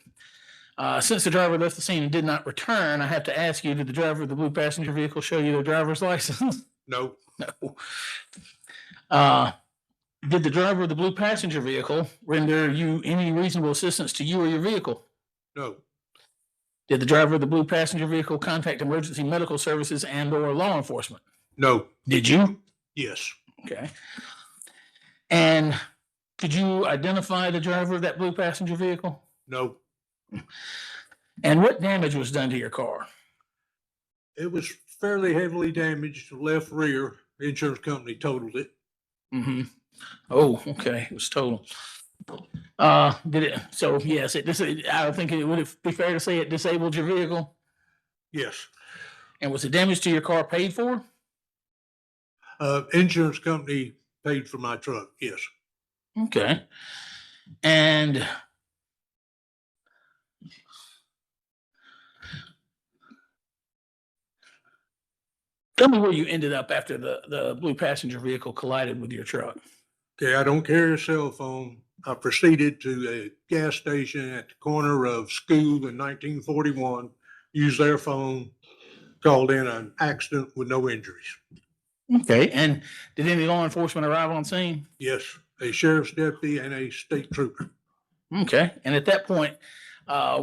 since the driver left the scene and did not return, I have to ask you, did the driver of the blue passenger vehicle show you their driver's license? No. No. Did the driver of the blue passenger vehicle render you any reasonable assistance to you or your vehicle? No. Did the driver of the blue passenger vehicle contact emergency medical services and or law enforcement? No. Did you? Yes. Okay. And could you identify the driver of that blue passenger vehicle? No. And what damage was done to your car? It was fairly heavily damaged left rear. The insurance company totaled it. Mm-hmm. Oh, okay, it was total. Did it, so yes, I don't think would it be fair to say it disabled your vehicle? Yes. And was the damage to your car paid for? Insurance company paid for my truck. Yes. Okay. And tell me where you ended up after the blue passenger vehicle collided with your truck. Okay. I don't carry a cell phone. I proceeded to a gas station at the corner of School in 1941, used their phone, called in an accident with no injuries. Okay. And did any law enforcement arrive on scene? Yes. A sheriff's deputy and a state trooper. Okay. And at that point,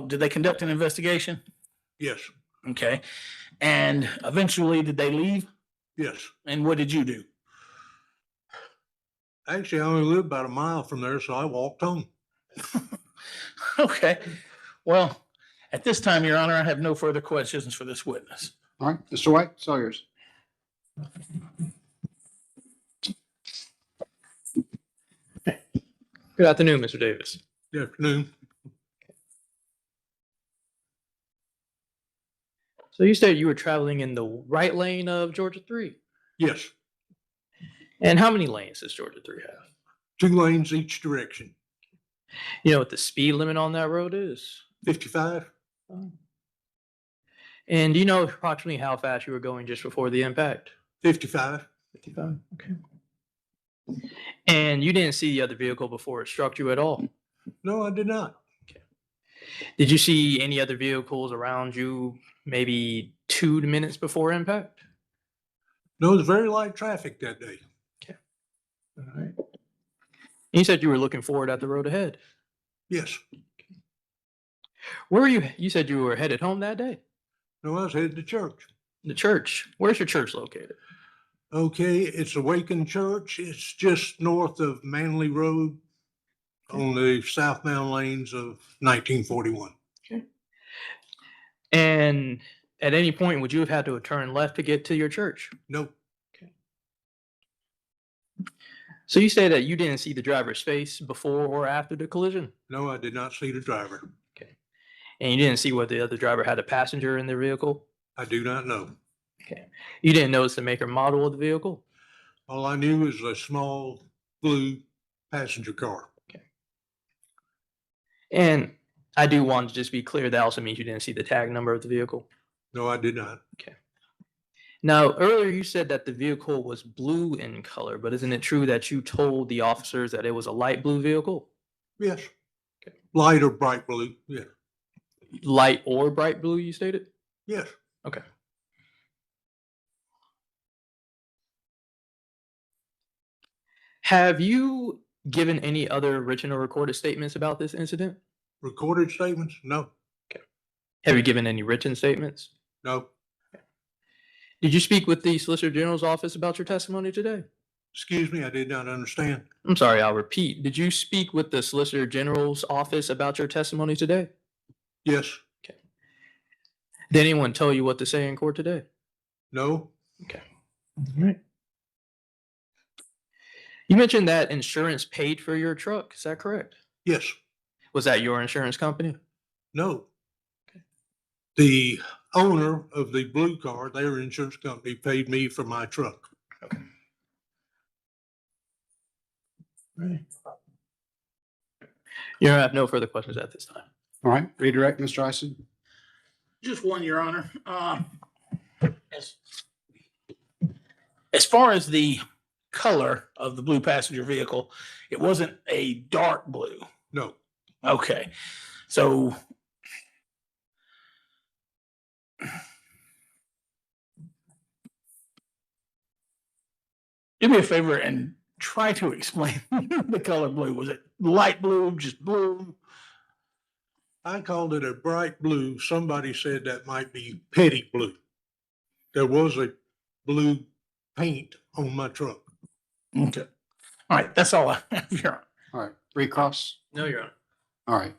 did they conduct an investigation? Yes. Okay. And eventually, did they leave? Yes. And what did you do? Actually, I only live about a mile from there, so I walked home. Okay. Well, at this time, Your Honor, I have no further questions for this witness. All right, Mr. White, it's all yours. Good afternoon, Mr. Davis. Good afternoon. So you said you were traveling in the right lane of Georgia 3. Yes. And how many lanes does Georgia 3 have? 2 lanes each direction. You know what the speed limit on that road is? 55. And do you know approximately how fast you were going just before the impact? 55. 55. Okay. And you didn't see the other vehicle before it struck you at all? No, I did not. Did you see any other vehicles around you maybe 2 minutes before impact? No, it was very light traffic that day. All right. You said you were looking forward at the road ahead. Yes. Where were you? You said you were headed home that day. No, I was headed to church. The church. Where's your church located? Okay, it's Awakened Church. It's just north of Manley Road on the southbound lanes of 1941. Okay. And at any point, would you have had to turn left to get to your church? Nope. So you say that you didn't see the driver's face before or after the collision? No, I did not see the driver. Okay. And you didn't see whether the other driver had a passenger in their vehicle? I do not know. Okay. You didn't notice the make or model of the vehicle? All I knew was a small blue passenger car. Okay. And I do want to just be clear, that also means you didn't see the tag number of the vehicle? No, I did not. Okay. Now, earlier you said that the vehicle was blue in color, but isn't it true that you told the officers that it was a light blue vehicle? Yes. Okay. Light or bright blue. Yeah. Light or bright blue, you stated? Yes. Okay. Have you given any other written or recorded statements about this incident? Recorded statements? No. Have you given any written statements? No. Did you speak with the Solicitor General's office about your testimony today? Excuse me, I did not understand. I'm sorry, I'll repeat. Did you speak with the Solicitor General's office about your testimony today? Yes. Okay. Did anyone tell you what to say in court today? No. Okay. All right. You mentioned that insurance paid for your truck. Is that correct? Yes. Was that your insurance company? No. The owner of the blue car, their insurance company, paid me for my truck. Okay. Right. You have no further questions at this time. All right, redirect, Mr. Ison. Just one, Your Honor. As far as the color of the blue passenger vehicle, it wasn't a dark blue. No. Okay. So do me a favor and try to explain the color blue. Was it light blue, just blue? I called it a bright blue. Somebody said that might be petty blue. There was a blue paint on my truck. Okay. All right. That's all I have, Your Honor. All right, recross. No, Your Honor. All right.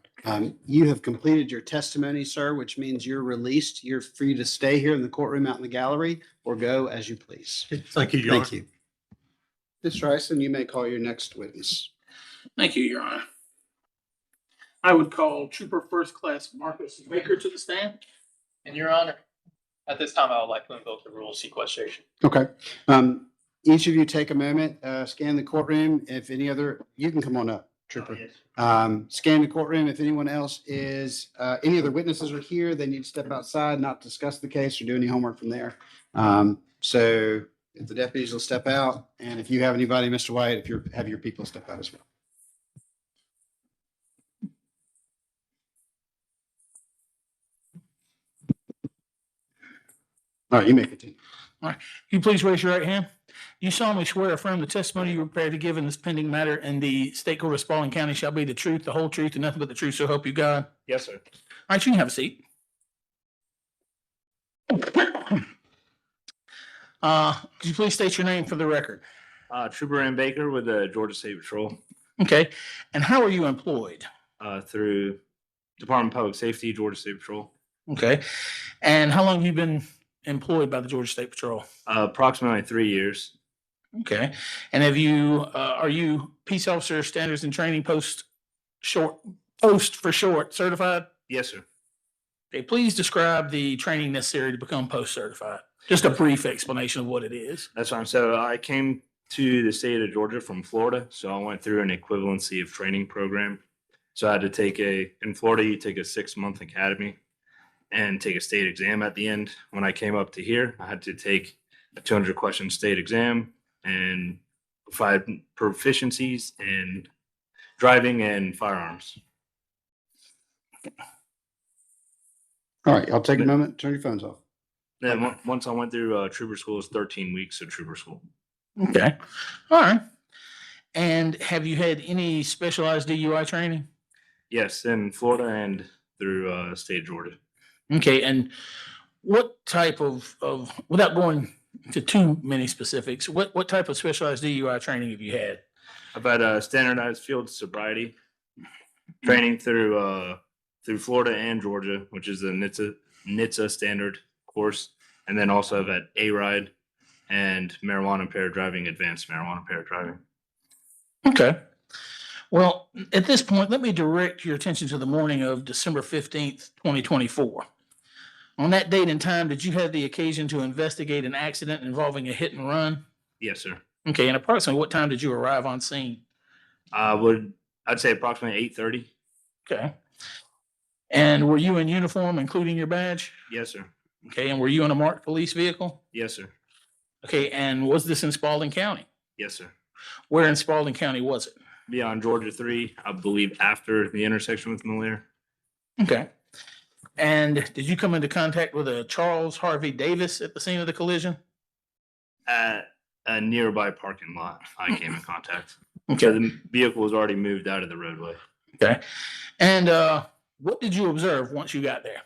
You have completed your testimony, sir, which means you're released. You're free to stay here in the courtroom out in the gallery or go as you please. Thank you, Your Honor. Thank you. Mr. Ison, you may call your next witness. Thank you, Your Honor. I would call Trooper First Class Marcus Baker to the stand. And Your Honor, at this time, I would like to invoke the rule of sequestration. Okay. Each of you take a moment, scan the courtroom. If any other, you can come on up, Trooper. Scan the courtroom. If anyone else is, any other witnesses are here, they need to step outside, not discuss the case or do any homework from there. So if the deputies will step out, and if you have anybody, Mr. White, if you have your people step out as well. All right, you may continue. You please raise your right hand. You solemnly swear or affirm the testimony you are prepared to give in this pending matter in the State Court of Spalding County shall be the truth, the whole truth, and nothing but the truth, so help you God. Yes, sir. All right, you can have a seat. Could you please state your name for the record? Trooper Ann Baker with the Georgia State Patrol, Okay, and how are you employed? through Department of Public Safety, Georgia State Patrol. Okay, and how long have you been employed by the Georgia State Patrol? Approximately 3 years. Okay, and have you, are you Peace Officer Standards and Training Post for short certified? Yes, sir. Okay, please describe the training necessary to become post certified. Just a brief explanation of what it is. That's fine. So I came to the state of Georgia from Florida. So I went through an equivalency of training program. So I had to take in Florida, you take a 6-month academy and take a state exam at the end. When I came up to here, I had to take a 200 question state exam and 5 proficiencies in driving and firearms. All right, I'll take a moment, turn your phones off. Then once I went through trooper school, it was 13 weeks of trooper school. Okay, all right. And have you had any specialized DUI training? Yes, in Florida and through state of Georgia. Okay, and what type of without going to too many specifics, what type of specialized DUI training have you had? I've had a standardized field sobriety training through Florida and Georgia, which is the NHTSA standard course, and then also I've had A-RIDE and marijuana impaired driving, advanced marijuana impaired driving. Okay. Well, at this point, let me direct your attention to the morning of December 15th, 2024. On that date and time, did you have the occasion to investigate an accident involving a hit and run? Yes, sir. Okay, and approximately what time did you arrive on scene? I'd say approximately 8:30. Okay. And were you in uniform, including your badge? Yes, sir. Okay, and were you in a marked police vehicle? Yes, sir. Okay, and was this in Spalding County? Yes, sir. Where in Spalding County was it? Beyond Georgia 3, I believe after the intersection with Miller. Okay. And did you come into contact with a Charles Harvey Davis at the scene of the collision? At a nearby parking lot, I came in contact. Okay. So the vehicle was already moved out of the roadway. Okay. And what did you observe once you got there?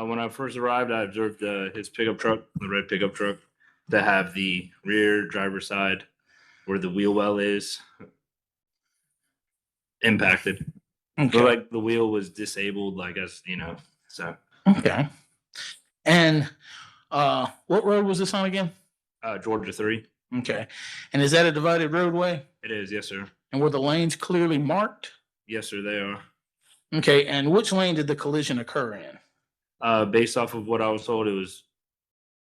When I first arrived, I observed his pickup truck, the red pickup truck, that have the rear driver's side where the wheel well is impacted. Okay. But like the wheel was disabled, I guess, so. Okay. And what road was this on again? Georgia 3. Okay. And is that a divided roadway? It is, yes, sir. And were the lanes clearly marked? Yes, sir, they are. Okay. And which lane did the collision occur in? Based off of what I was told, it was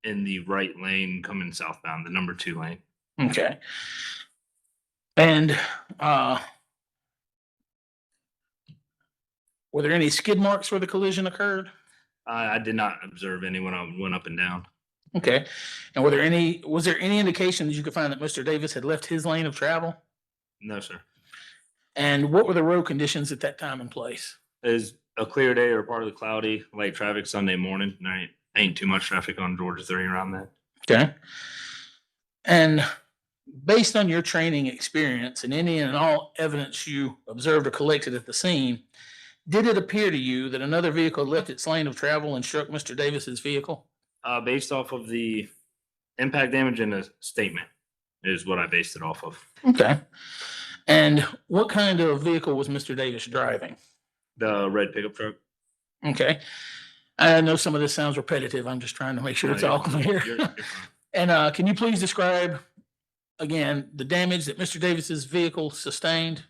in the right lane coming southbound, the number 2 lane. Okay. And were there any skid marks where the collision occurred? I did not observe any when I went up and down. Okay. And was there any indication that you could find that Mr. Davis had left his lane of travel? No, sir. And what were the road conditions at that time in place? It was a clear day or partly cloudy, light traffic Sunday morning. And ain't too much traffic on Georgia 3 around that. Okay. And based on your training experience and any and all evidence you observed or collected at the scene, did it appear to you that another vehicle left its lane of travel and struck Mr. Davis's vehicle? Based off of the impact damage in the statement is what I based it off of. Okay. And what kind of vehicle was Mr. Davis driving? The red pickup truck. Okay. I know some of this sounds repetitive. I'm just trying to make sure it's all clear. You're fine. And can you please describe again the damage that Mr. Davis's vehicle sustained?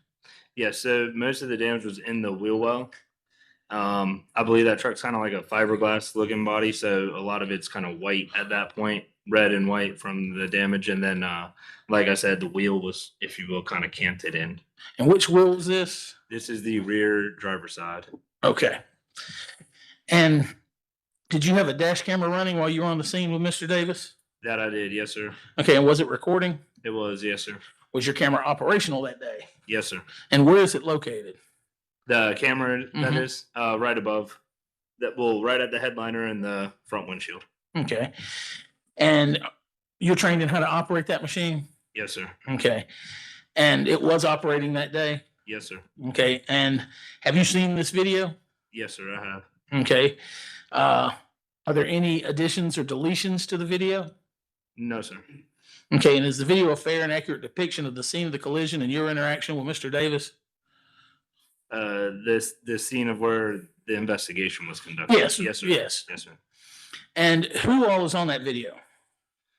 Yeah, so most of the damage was in the wheel well. I believe that truck's kind of like a fiberglass looking body, so a lot of it's kind of white at that point, red and white from the damage. And then, like I said, the wheel was, if you will, kind of canted in. And which wheel is this? This is the rear driver's side. Okay. And did you have a dash camera running while you were on the scene with Mr. Davis? That I did, yes, sir. Okay, and was it recording? It was, yes, sir. Was your camera operational that day? Yes, sir. And where is it located? The camera that Mhm. is right above that, well, right at the headliner and the front windshield. Okay. And you're trained in how to operate that machine? Yes, sir. Okay. And it was operating that day? Yes, sir. Okay. And have you seen this video? Yes, sir. I have. Okay. Are there any additions or deletions to the video? No, sir. Okay. And is the video a fair and accurate depiction of the scene of the collision and your interaction with Mr. Davis? The scene of where the investigation was conducted. Yes. Yes, sir. Yes. Yes, sir. And who all is on that video?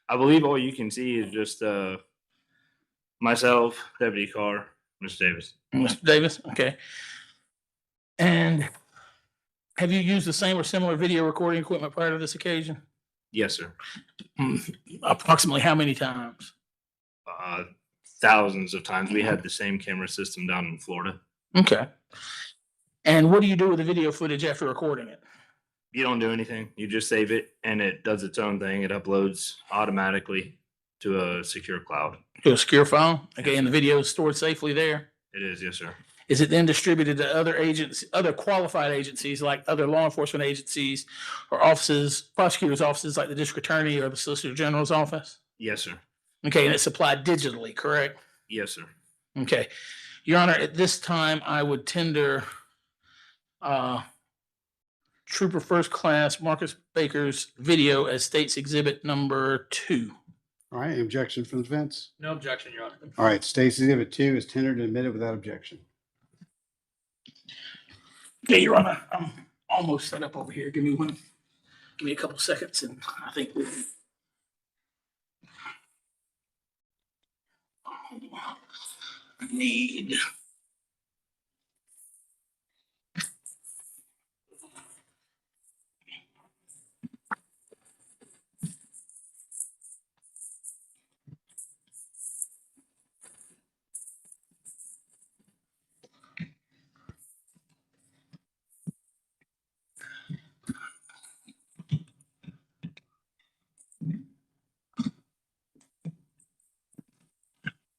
I believe all you can see is just myself, Deputy Carr, Mr. Davis. Mr. Davis? Okay. And have you used the same or similar video recording equipment prior to this occasion? Yes, sir. Approximately how many times? Thousands of times. We had the same camera system down in Florida. Okay. And what do you do with the video footage after recording it? You don't do anything. You just save it, and it does its own thing. It uploads automatically to a secure cloud. To a secure file? Okay, and the video is stored safely there? It is, yes, sir. Is it then distributed to other agents, other qualified agencies like other law enforcement agencies or offices, prosecutors' offices like the district attorney or the solicitor general's office? Yes, sir. Okay, and it's supplied digitally, correct? Yes, sir. Okay. Your Honor, at this time, I would tender Trooper First Class Marcus Baker's video as State's Exhibit number 2. All right, any objection from the defense? No objection, Your Honor. All right, State's Exhibit 2 is tendered and admitted without objection. Okay, Your Honor, I'm almost set up over here. Give me a couple seconds and I think we need.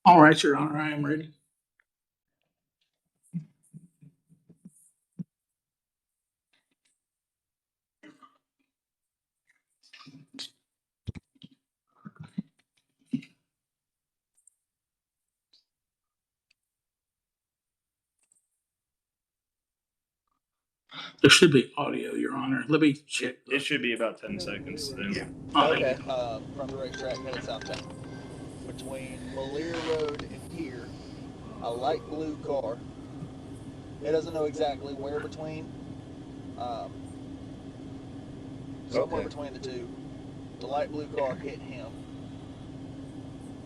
All right, Your Honor, I am ready. There should be audio, Your Honor. Let me check. It should be about 10 seconds then. Yeah. Okay, from the racetrack headed southbound. Between Malier Road and here, a light blue car. It doesn't know exactly where between. Somewhere between the two. The light blue car hit him.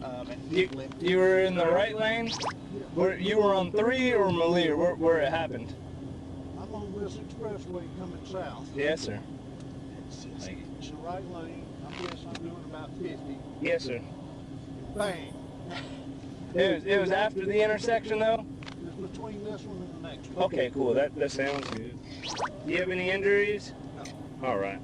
And he limped. You were in the right lane? Where you were on 3 or Malier? Where it happened? I'm on this expressway coming south. Yes, sir. It's the right lane. I guess I'm doing about 50. Yes, sir. Bang. It was after the intersection though? It's between this one and the next one. Okay, cool. That sounds good. Do you have any injuries? No. All right.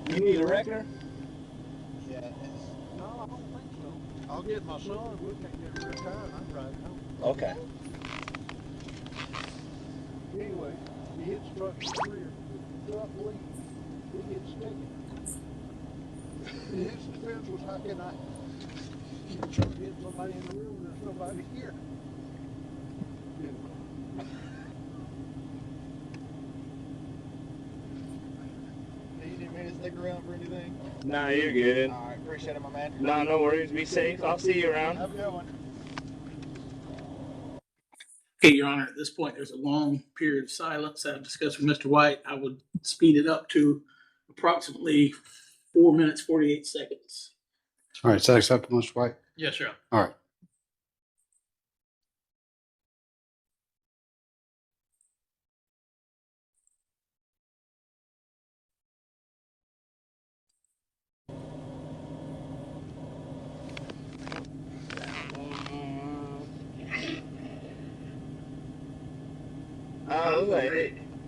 You need a wrecker? Yeah. No, I don't think so. I'll get my son. We can't get a rear tire and I'm driving home. Okay. Anyway, he hits the truck in the rear. The truck leaves. He gets sticky. His defense was, how can I get somebody in the room and there's nobody here? Do you need me to stick around for anything? Nah, you're good. All right, appreciate it, my man. Nah, no worries. Be safe. I'll see you around. Have a good one. Okay, Your Honor, at this point, there's a long period of silence that I've discussed with Mr. White. I would speed it up to approximately 4 minutes, 48 seconds. All right, is that acceptable, Mr. White? Yes, sir. All right.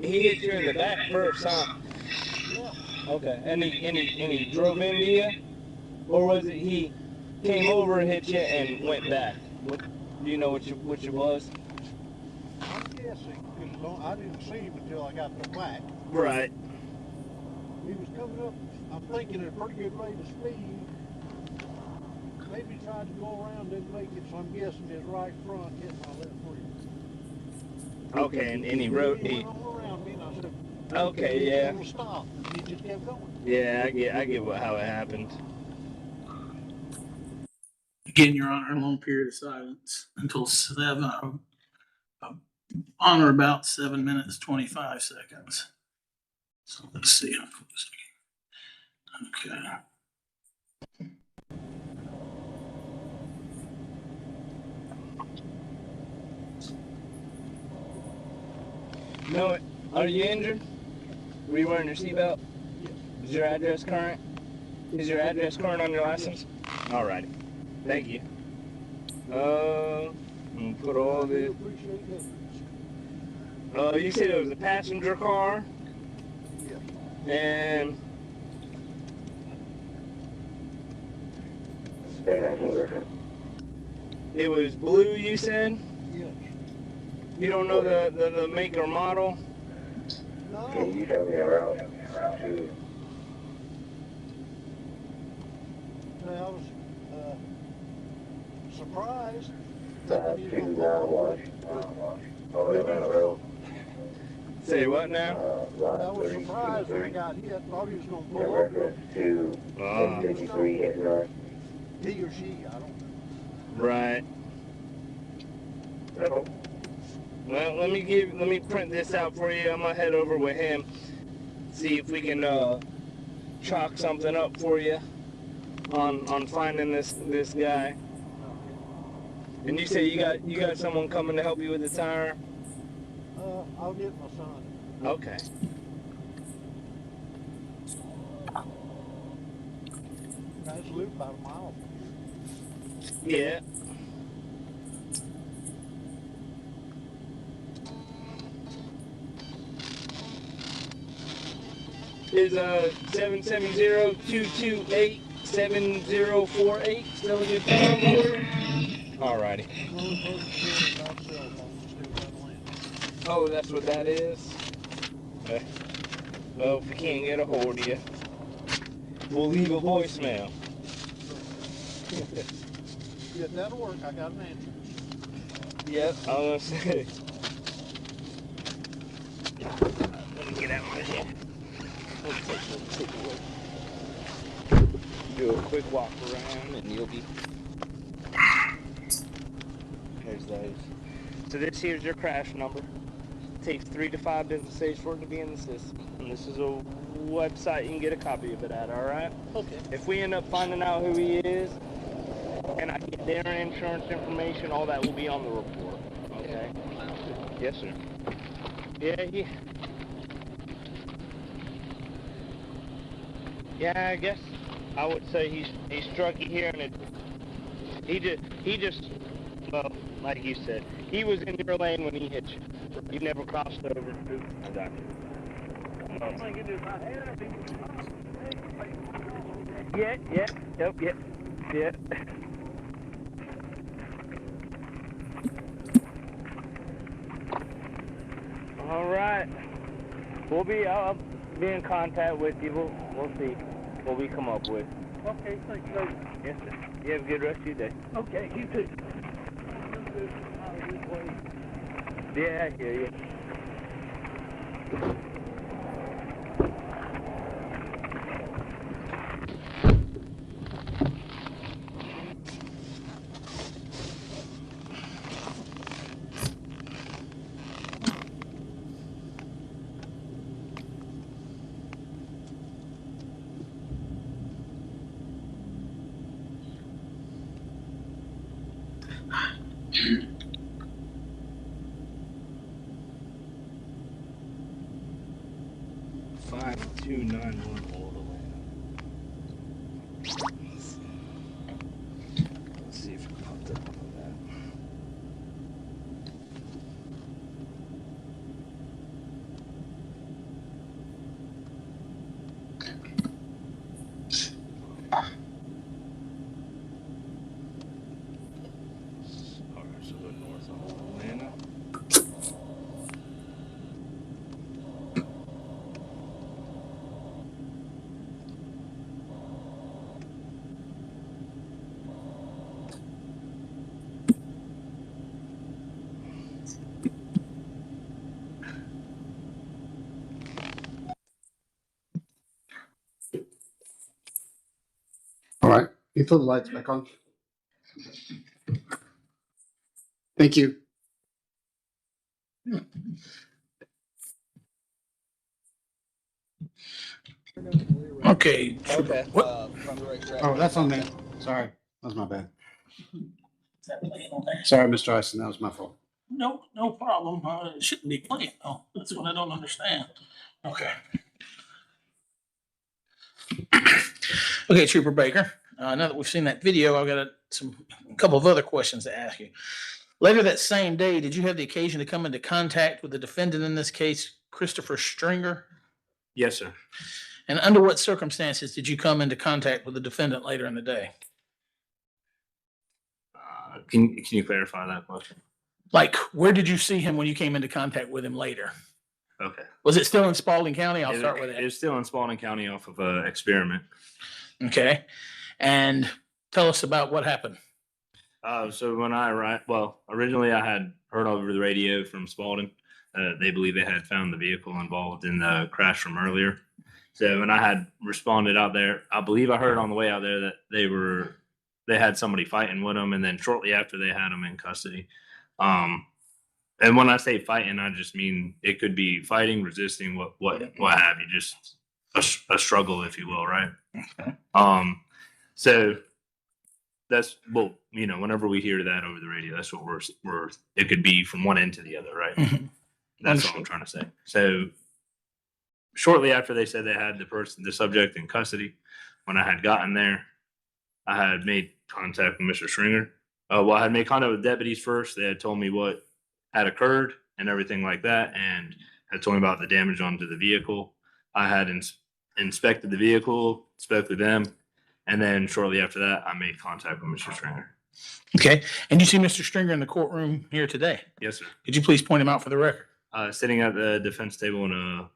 He hit you in the back first, huh? Okay. And he drove into you? Or was it he came over and hit you and went back? What, do you know which it was? I'm guessing, because I didn't see him until I got the back. Right. He was coming up, I'm thinking, at a pretty good rate of speed. Maybe tried to go around, didn't make it, so I'm guessing his right front hit my left rear. Okay, and he rode. He went all around me, and I said, Okay, yeah. Stop. And he just kept going. Yeah, I get how it happened. Again, Your Honor, a long period of silence until on or about 7 minutes, 25 seconds. So let's see how close we get. Okay. No, are you injured? Were you wearing your seatbelt? Is your address current? Is your address current on your license? Alrighty. Thank you. Put all the. You said it was a passenger car? Yeah. And. It was blue, you said? Yes. You don't know the make or model? No. Can you tell me around to I was surprised. 5291 over the road? Say what now? I was surprised when I got hit. Thought he was going to In pull up. reference to 1053 hit north. He or she, I don't know. Right. Well, let me print this out for you. I'm gonna head over with him, see if we can chalk something up for you on finding this guy. And you say you got someone coming to help you with the tire? I'll get my son. Okay. Nice loop about a mile. Yeah. Is 770-228-7048 still a good phone number? Alrighty. Oh, that's what that is? Okay. Well, if we can't get a hold of you, we'll leave a voicemail. Yeah, that'll work. I got an answer. Yep, I was gonna say. Let me get out of here. Take a look. Do a quick walk around and you'll be. There's those. So this here's your crash number. It takes 3 to 5 business days for it to be in the system. And this is a website you can get a copy of it at, alright? Okay. If we end up finding out who he is, and I get their insurance information, all that will be on the report. Okay? Yes, sir. Yeah, I guess I would say he struck you here, and he just, well, like you said, he was in your lane when he hit you. You never crossed over. Exactly. Yeah. All right. I'll be in contact with you. We'll see what we come up with. Okay, thank you. Yes, sir. You have a good rest of your day. Okay, you too. Yeah, I hear you. Let's see if it popped up on that. All right, so go north on Atlanta. All right, you put the lights back on. Thank you. Okay. Okay, What? from the racetrack. Oh, that's on me. Sorry, that was my bad. Sorry, Mr. Ison, that was my fault. No, no problem. It shouldn't be playing though. That's what I don't understand. Okay. Okay, Trooper Baker. Now that we've seen that video, I've got a couple of other questions to ask you. Later that same day, did you have the occasion to come into contact with the defendant in this case, Christopher Stringer? Yes, sir. And under what circumstances did you come into contact with the defendant later in the day? Can you clarify that question? Like, where did you see him when you came into contact with him later? Okay. Was it still in Spalding County? I'll start with It that. was still in Spalding County off of Experiment. Okay. And tell us about what happened. So when I arrived, well, originally I had heard over the radio from Spalding. They believe they had found the vehicle involved in the crash from earlier. So when I had responded out there, I believe I heard on the way out there that they had somebody fighting with them, and then shortly after they had them in custody. And when I say fighting, I just mean it could be fighting, resisting, what have you, just a struggle, if you will, right? So that's, well, whenever we hear that over the radio, that's what we're it could be from one end to the other, right? Mhm. That's all I'm trying to say. So shortly after they said they had the subject in custody, when I had gotten there, I had made contact with Mr. Stringer. Well, I had made contact with deputies first. They had told me what had occurred and everything like that, and had told me about the damage onto the vehicle. I had inspected the vehicle, spoke with them, and then shortly after that, I made contact with Mr. Stringer. Okay. And you see Mr. Stringer in the courtroom here today. Yes, sir. Could you please point him out for the record? Sitting at the defense table in a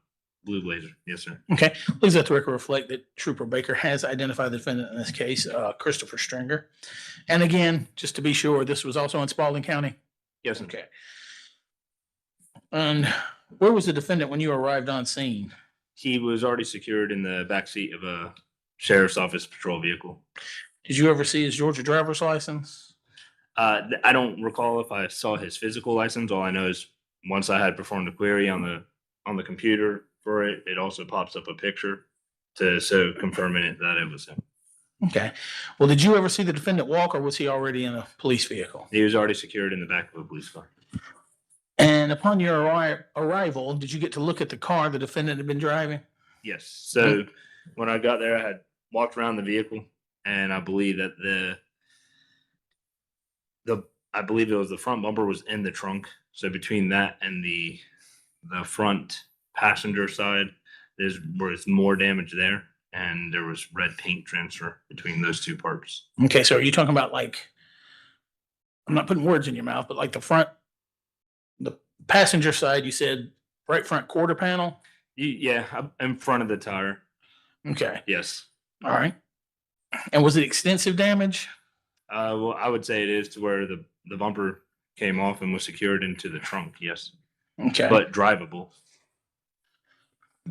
blue blazer. Yes, sir. Okay. Please let the record reflect that Trooper Baker has identified the defendant in this case, Christopher Stringer. And again, just to be sure, this was also in Spalding County? Yes, sir. Okay. And where was the defendant when you arrived on scene? He was already secured in the back seat of a sheriff's office patrol vehicle. Did you ever see his Georgia driver's license? I don't recall if I saw his physical license. All I know is once I had performed a query on the computer for it, it also pops up a picture so confirming it that it was him. Okay. Well, did you ever see the defendant walk, or was he already in a police vehicle? He was already secured in the back of a police car. And upon your arrival, did you get to look at the car the defendant had been driving? Yes. So when I got there, I had walked around the vehicle, and I believe that I believe it was the front bumper was in the trunk. So between that and the front passenger side, was more damage there, and there was red paint transfer between those two parts. Okay, so are you talking about, like, I'm not putting words in your mouth, but like the passenger side, you said right front quarter panel? Yeah, in front of the tire. Okay, Yes. all right. And was it extensive damage? Well, I would say it is to where the bumper came off and was secured into the trunk. Yes, Okay. but drivable.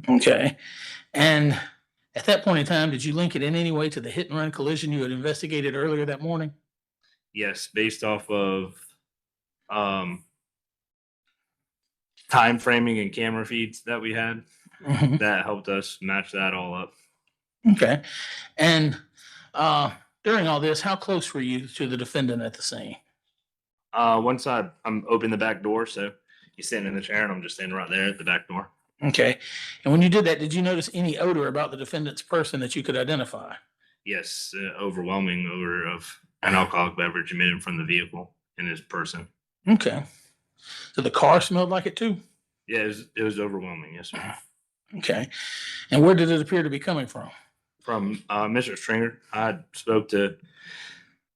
Okay. And at that point in time, did you link it in any way to the hit and run collision you had investigated earlier that morning? Yes, based off of um, time framing and camera feeds that we had, Mhm. that helped us match that all up. Okay. And during all this, how close were you to the defendant at the scene? Once I'm open the back door, so he's sitting in the chair and I'm just standing right there at the back door. Okay. And when you did that, did you notice any odor about the defendant's person that you could identify? Yes, overwhelming odor of an alcoholic beverage emitting from the vehicle in his person. Okay. So the car smelled like it too? Yeah, it was overwhelming. Yes, sir. Okay. And where did it appear to be coming from? From Mr. Stringer, I spoke to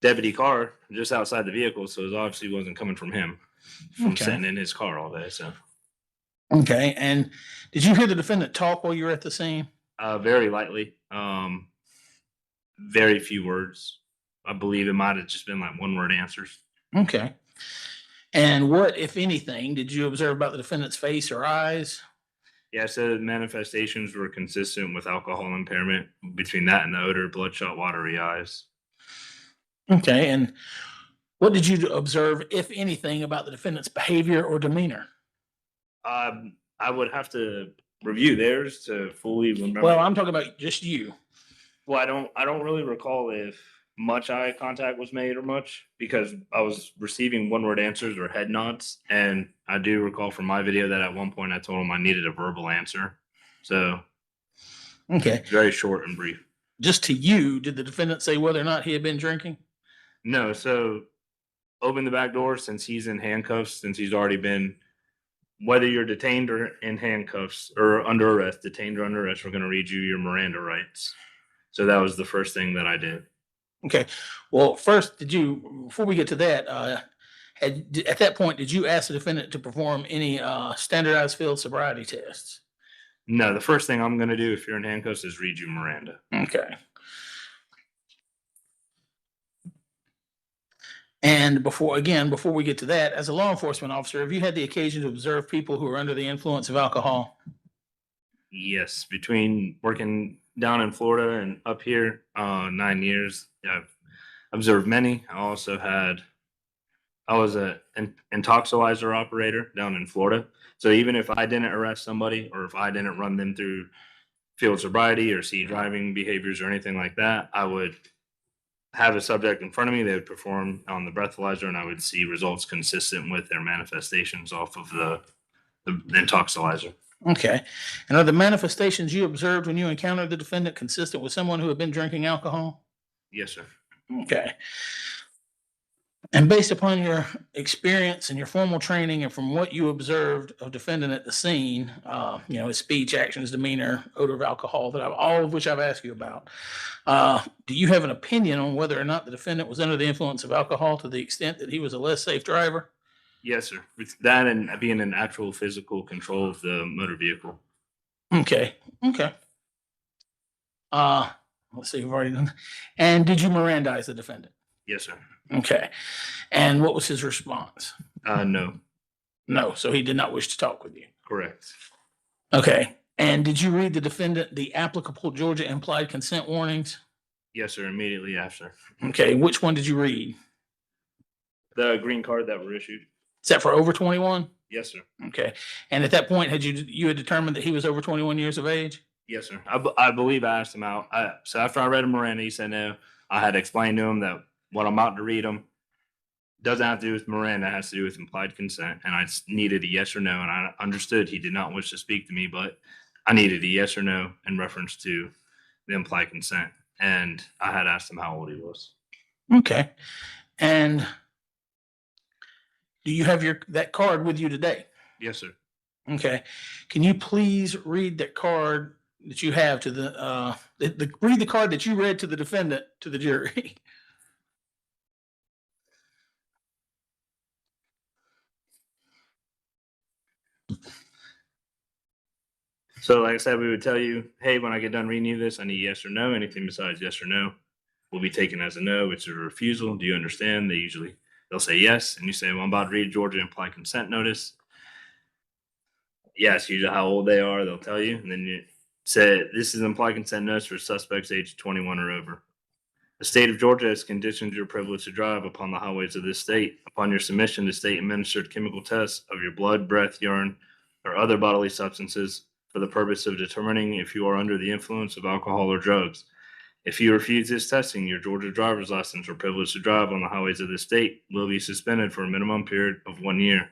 Deputy Carr just outside the vehicle, so it obviously wasn't coming from him, from Okay. sitting in his car all day. So Okay. And did you hear the defendant talk while you were at the scene? very lightly, very few words. I believe it might have just been like one word answers. Okay. And what, if anything, did you observe about the defendant's face or eyes? Yeah, so the manifestations were consistent with alcohol impairment. Between that and the odor, bloodshot, watery eyes. Okay. And what did you observe, if anything, about the defendant's behavior or demeanor? I would have to review theirs to fully remember. Well, I'm talking about just you. Well, I don't really recall if much eye contact was made or much, because I was receiving one word answers or head nods. And I do recall from my video that at one point I told him I needed a verbal answer. So Okay. very short and brief. Just to you, did the defendant say whether or not he had been drinking? No, so open the back door since he's in handcuffs, since he's already been, whether you're detained or in handcuffs or under arrest, detained or under arrest, we're going to read you your Miranda rights. So that was the first thing that I did. Okay. Well, first, before we get to that, at that point, did you ask the defendant to perform any standardized field sobriety tests? No, the first thing I'm going to do if you're in handcuffs is read you Miranda. Okay. And before we get to that, as a law enforcement officer, have you had the occasion to observe people who are under the influence of alcohol? Yes, between working down in Florida and up here, 9 years, I've observed many. I was an intoxilizer operator down in Florida. So even if I didn't arrest somebody or if I didn't run them through field sobriety or see driving behaviors or anything like that, I would have a subject in front of me. They would perform on the breathalyzer and I would see results consistent with their manifestations off of the intoxilizer. Okay. And are the manifestations you observed when you encountered the defendant consistent with someone who had been drinking alcohol? Yes, sir. Okay. And based upon your experience and your formal training and from what you observed of defendant at the scene, his speech, actions, demeanor, odor of alcohol, all of which I've asked you about, do you have an opinion on whether or not the defendant was under the influence of alcohol to the extent that he was a less safe driver? Yes, sir. With that and being in actual physical control of the motor vehicle. Okay. Let's see, you've already done. And did you Mirandize the defendant? Yes, sir. Okay. And what was his response? No. No. So he did not wish to talk with you. Correct. Okay. And did you read the defendant the applicable Georgia implied consent warnings? Yes, sir. Immediately after. Okay. Which one did you read? The green card that were issued. Is that for over 21? Yes, sir. Okay. And at that point, had you had determined that he was over 21 years of age? Yes, sir. I believe I asked him out. So after I read him Miranda, he said no. I had explained to him that what I'm about to read him doesn't have to do with Miranda, it has to do with implied consent. And I needed a yes or no. And I understood he did not wish to speak to me, but I needed a yes or no in reference to the implied consent. And I had asked him how old he was. Okay. And do you have that card with you today? Yes, sir. Okay. Can you please read that card that you have to read the card that you read to the defendant to the jury? So like I said, we would tell you, hey, when I get done reading you this, I need yes or no. Anything besides yes or no, will be taken as a no. It's a refusal. Do you understand? They'll say yes. And you say, well, I'm about to read Georgia implied consent notice. Yes, usually how old they are, they'll tell you. And then you say, this is implied consent notice for suspects age 21 or over. The state of Georgia has conditioned your privilege to drive upon the highways of this state. Upon your submission to state-administered chemical tests of your blood, breath, urine, or other bodily substances for the purpose of determining if you are under the influence of alcohol or drugs. If you refuse this testing, your Georgia driver's license or privilege to drive on the highways of this state will be suspended for a minimum period of 1 year.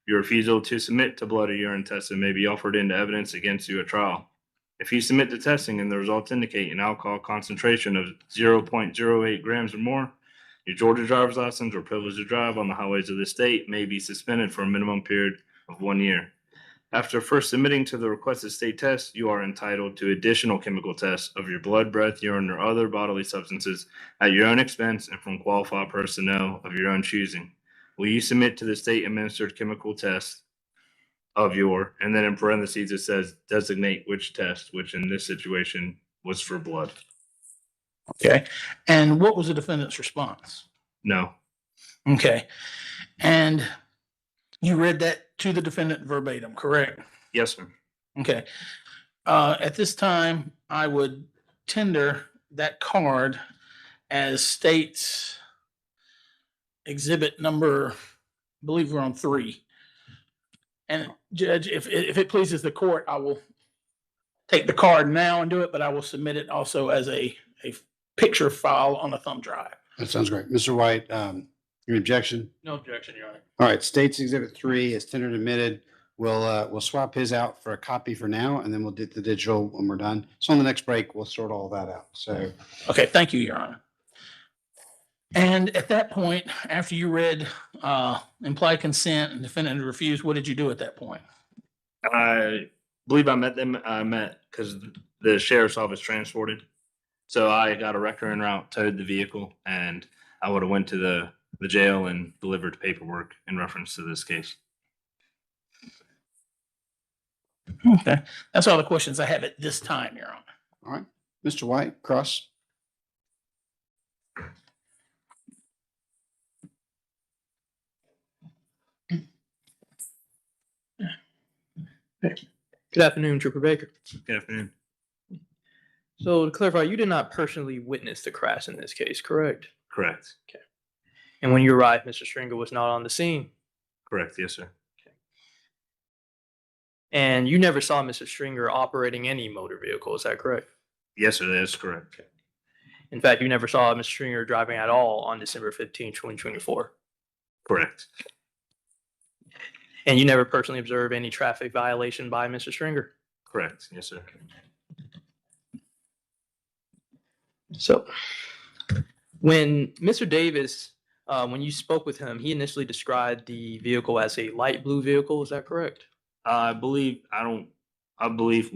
Your refusal to submit to blood or urine testing may be offered into evidence against you at trial. If you submit to testing and the results indicate an alcohol concentration of 0.08 grams or more, your Georgia driver's license or privilege to drive on the highways of the state may be suspended for a minimum period of 1 year. After first submitting to the requested state test, you are entitled to additional chemical tests of your blood, breath, urine, or other bodily substances at your own expense and from qualified personnel of your own choosing. Will you submit to the state-administered chemical test of your, and then in parentheses it says designate which test, which in this situation was for blood. Okay. And what was the defendant's response? No. Okay. And you read that to the defendant verbatim, correct? Yes, sir. Okay. At this time, I would tender that card as state's exhibit number, I believe we're on 3. And Judge, if it pleases the court, I will take the card now and do it, but I will submit it also as a picture file on a thumb drive. That sounds great. Mr. White, your objection? No objection, Your Honor. All right, State's Exhibit 3 is tendered and admitted. We'll swap his out for a copy for now, and then we'll do the digital when we're done. So on the next break, we'll sort all that out. So, Okay, thank you, Your Honor. And at that point, after you read implied consent and defendant refused, what did you do at that point? I believe I met them. I met because the sheriff's office transported. So I got a wrecker en route, towed the vehicle, and I would have went to the jail and delivered paperwork in reference to this case. Okay, that's all the questions I have at this time, Your Honor. all right, Mr. White, cross. Good afternoon, Trooper Baker. Good afternoon. So to clarify, you did not personally witness the crash in this case, correct? Correct. And when you arrived, Mr. Stringer was not on the scene. Correct. Yes, sir. And you never saw Mr. Stringer operating any motor vehicle, is that correct? Yes, sir. That is correct. In fact, you never saw Mr. Stringer driving at all on December 15, 2024. Correct. And you never personally observed any traffic violation by Mr. Stringer. Correct. Yes, sir. So when Mr. Davis, when you spoke with him, he initially described the vehicle as a light blue vehicle. Is that correct? I believe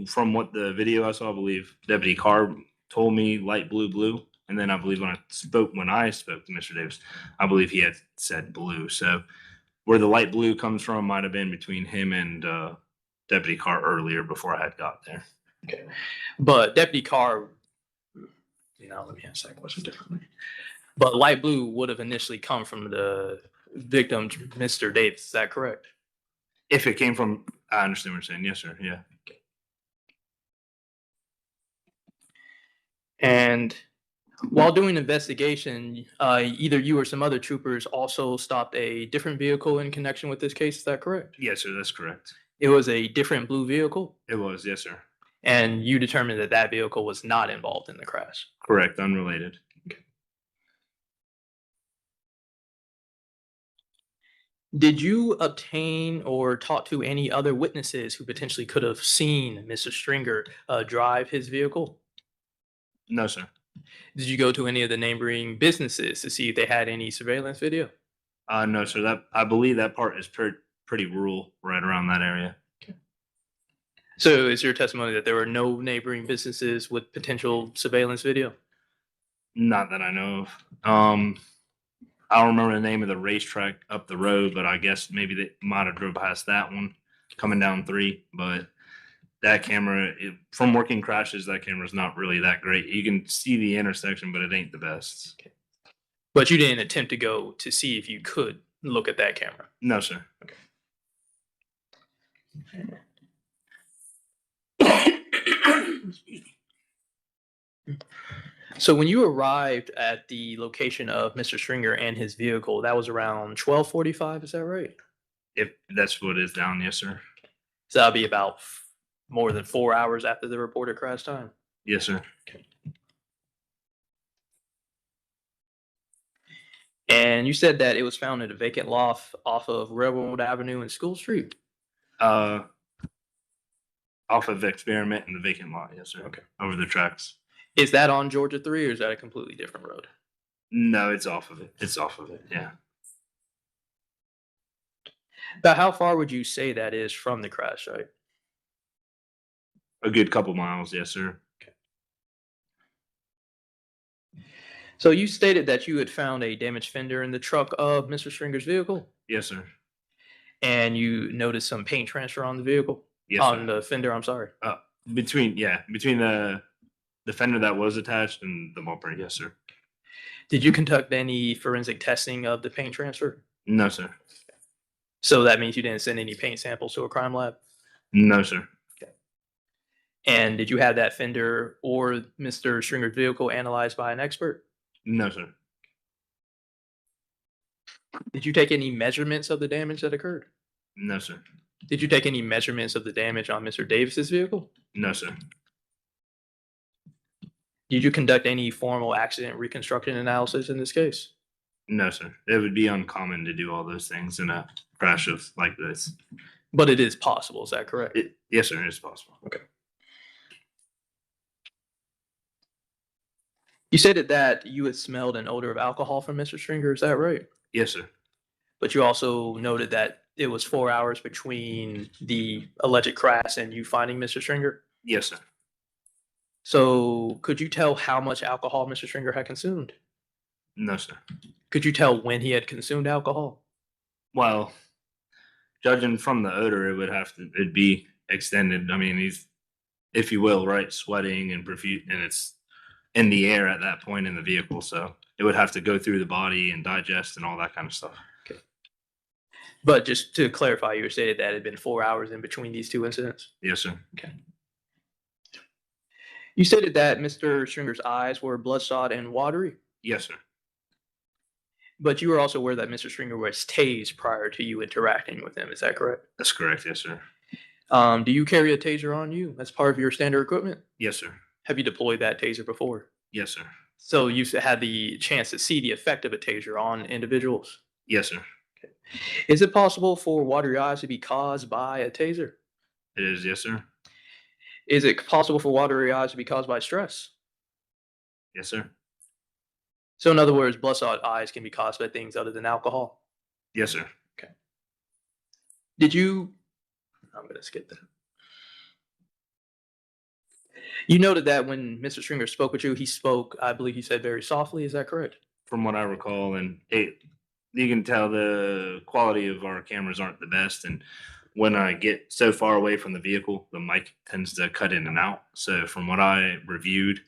from what the video I saw, I believe Deputy Carr told me light blue. And then I believe when I spoke to Mr. Davis, I believe he had said blue. So where the light blue comes from might have been between him and Deputy Carr earlier before I had got there. Okay. But Deputy Carr, let me ask that question differently. But light blue would have initially come from the victim, Mr. Davis. Is that correct? If it came from, I understand what you're saying. Yes, sir. Yeah. Okay. And while doing investigation, either you or some other troopers also stopped a different vehicle in connection with this case. Is that correct? Yes, sir. That's correct. It was a different blue vehicle, It was. Yes, sir. and you determined that that vehicle was not involved in the crash. Correct. Unrelated. Did you obtain or talk to any other witnesses who potentially could have seen Mr. Stringer drive his vehicle? No, sir. Did you go to any of the neighboring businesses to see if they had any surveillance video? No, sir. I believe that part is pretty rural, right around that area. So is your testimony that there were no neighboring businesses with potential surveillance video? Not that I know of. I don't remember the name of the racetrack up the road, but I guess maybe they might have drove past that one coming down 3. But that camera, from working crashes, that camera's not really that great. You can see the intersection, but it ain't the best. But you didn't attempt to go to see if you could look at that camera. No, sir. So when you arrived at the location of Mr. Stringer and his vehicle, that was around 12:45, is that right? If that's what is down, yes, sir. So that'll be about more than 4 hours after the reported crash time. Yes, sir. And you said that it was found in a vacant loft off of Railroad Avenue and School Street. Off of Experiment in the vacant lot, yes, sir. Okay. Over the tracks. Is that on Georgia 3 or is that a completely different road? No, it's off of it. It's off of it. Yeah. About how far would you say that is from the crash site? A good couple miles, yes, sir. So you stated that you had found a damaged fender in the truck of Mr. Stringer's vehicle, Yes, sir. and you noticed some paint transfer on the vehicle, Yes, on sir. the fender. I'm sorry. Between the fender that was attached and the bumper, yes, sir. Did you conduct any forensic testing of the paint transfer? No, sir. So that means you didn't send any paint samples to a crime lab. No, sir. And did you have that fender or Mr. Stringer's vehicle analyzed by an expert? No, sir. Did you take any measurements of the damage that occurred? No, sir. Did you take any measurements of the damage on Mr. Davis's vehicle? No, sir. Did you conduct any formal accident reconstruction analysis in this case? No, sir. It would be uncommon to do all those things in a crash of like this. But it is possible, is that correct? Yes, sir. It's possible. Okay. You stated that you had smelled an odor of alcohol from Mr. Stringer, is that right? Yes, sir. But you also noted that it was 4 hours between the alleged crash and you finding Mr. Stringer. Yes, sir. So could you tell how much alcohol Mr. Stringer had consumed? No, sir. Could you tell when he had consumed alcohol? Well, judging from the odor, it'd be extended. I mean, he's, if you will, right, sweating and profuse, and it's in the air at that point in the vehicle. So it would have to go through the body and digest and all that kind of stuff. But just to clarify, you stated that it had been 4 hours in between these two incidents. Yes, sir. Okay. You stated that Mr. Stringer's eyes were bloodshot and watery, Yes, sir. but you were also aware that Mr. Stringer was tased prior to you interacting with him. Is that correct? That's correct. Yes, sir. Do you carry a taser on you as part of your standard equipment? Yes, sir. Have you deployed that taser before? Yes, sir. So you've had the chance to see the effect of a taser on individuals. Yes, sir. Is it possible for watery eyes to be caused by a taser? It is. Yes, sir. Is it possible for watery eyes to be caused by stress? Yes, sir. So in other words, bloodshot eyes can be caused by things other than alcohol. Yes, sir. Did you? I'm going to skip that. You noted that when Mr. Stringer spoke with you, he spoke, I believe he said very softly. Is that correct? From what I recall, and you can tell the quality of our cameras aren't the best. And when I get so far away from the vehicle, the mic tends to cut in and out. So from what I reviewed,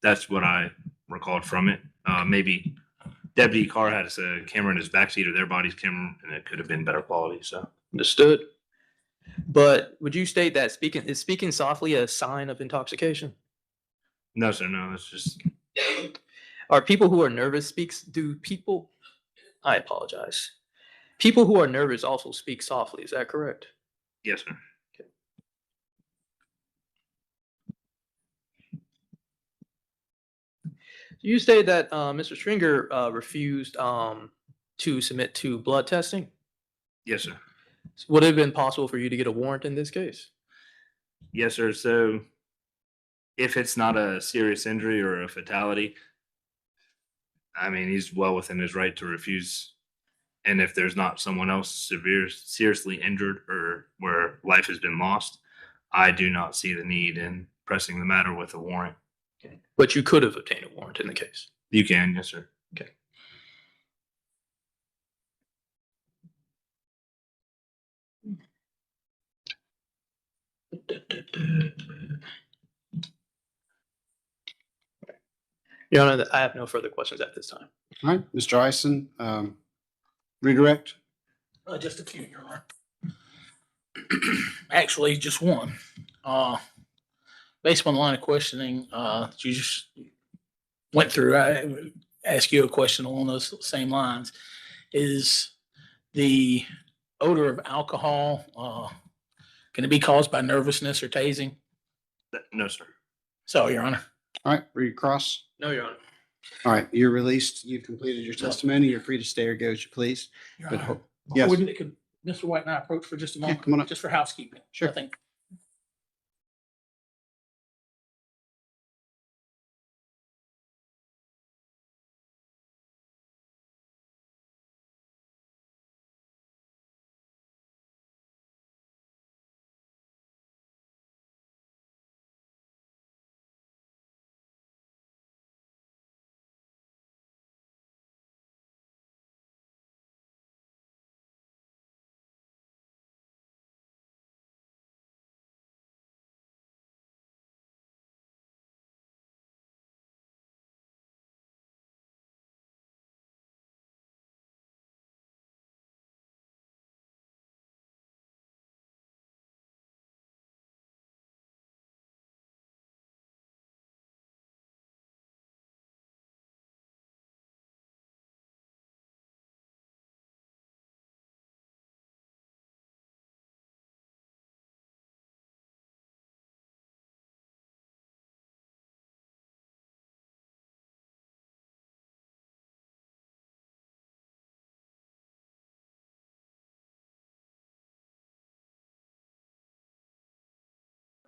that's what I recalled from it. Maybe Deputy Carr had a camera in his backseat or their body's camera, and it could have been better quality. So Understood. But would you state that speaking softly a sign of intoxication? no, sir, no, it's just Are people who are nervous I apologize. People who are nervous also speak softly. Is that correct? yes, sir. You stated that Mr. Stringer refused to submit to blood testing. Yes, sir. Would it have been possible for you to get a warrant in this case? Yes, sir. So if it's not a serious injury or a fatality, I mean, he's well within his right to refuse. And if there's not someone else seriously injured or where life has been lost, I do not see the need in pressing the matter with a warrant. But you could have obtained a warrant in the case. You can, yes, sir. Okay. Your Honor, I have no further questions at this time. All right, Mr. Ison, redirect. Just a few, Your Honor. Actually, just one. Based on the line of questioning that you just went through, I ask you a question along those same lines. Is the odor of alcohol can it be caused by nervousness or tasing? No, sir. So, Your Honor. All right, read across. No, Your Honor. All right, you're released. You've completed your testimony. You're free to stay or go as you please. Your But Honor, ho- yes. could Mr. White and I approach for just a Yeah, moment? come on up. Just for housekeeping. Sure. I think.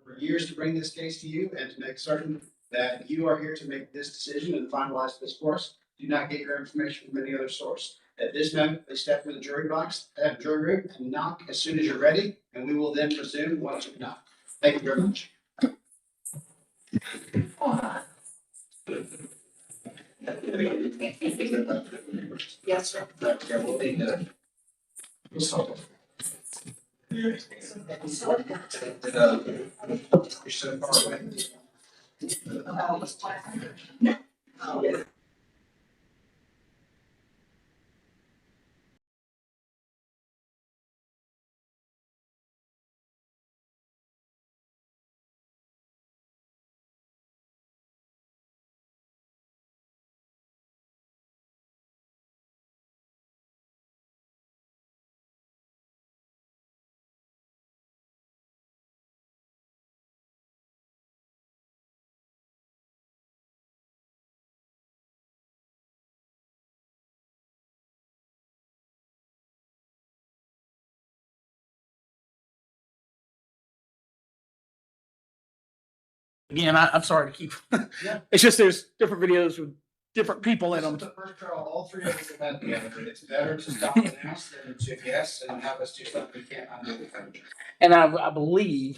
For years to bring this case to you and to make certain that you are here to make this decision and finalize this course. Do not get your information from any other source. At this moment, please step in the jury box, jury room, and knock as soon as you're ready, and we will then resume once you're done. Thank you very much. Yes, sir. Again, I'm sorry to keep. Yeah. It's just there's different videos with different people in This is them. the first trial all three of us have had together. It's better to stop and ask than to guess and have us do something we can't undo the future. And I believe,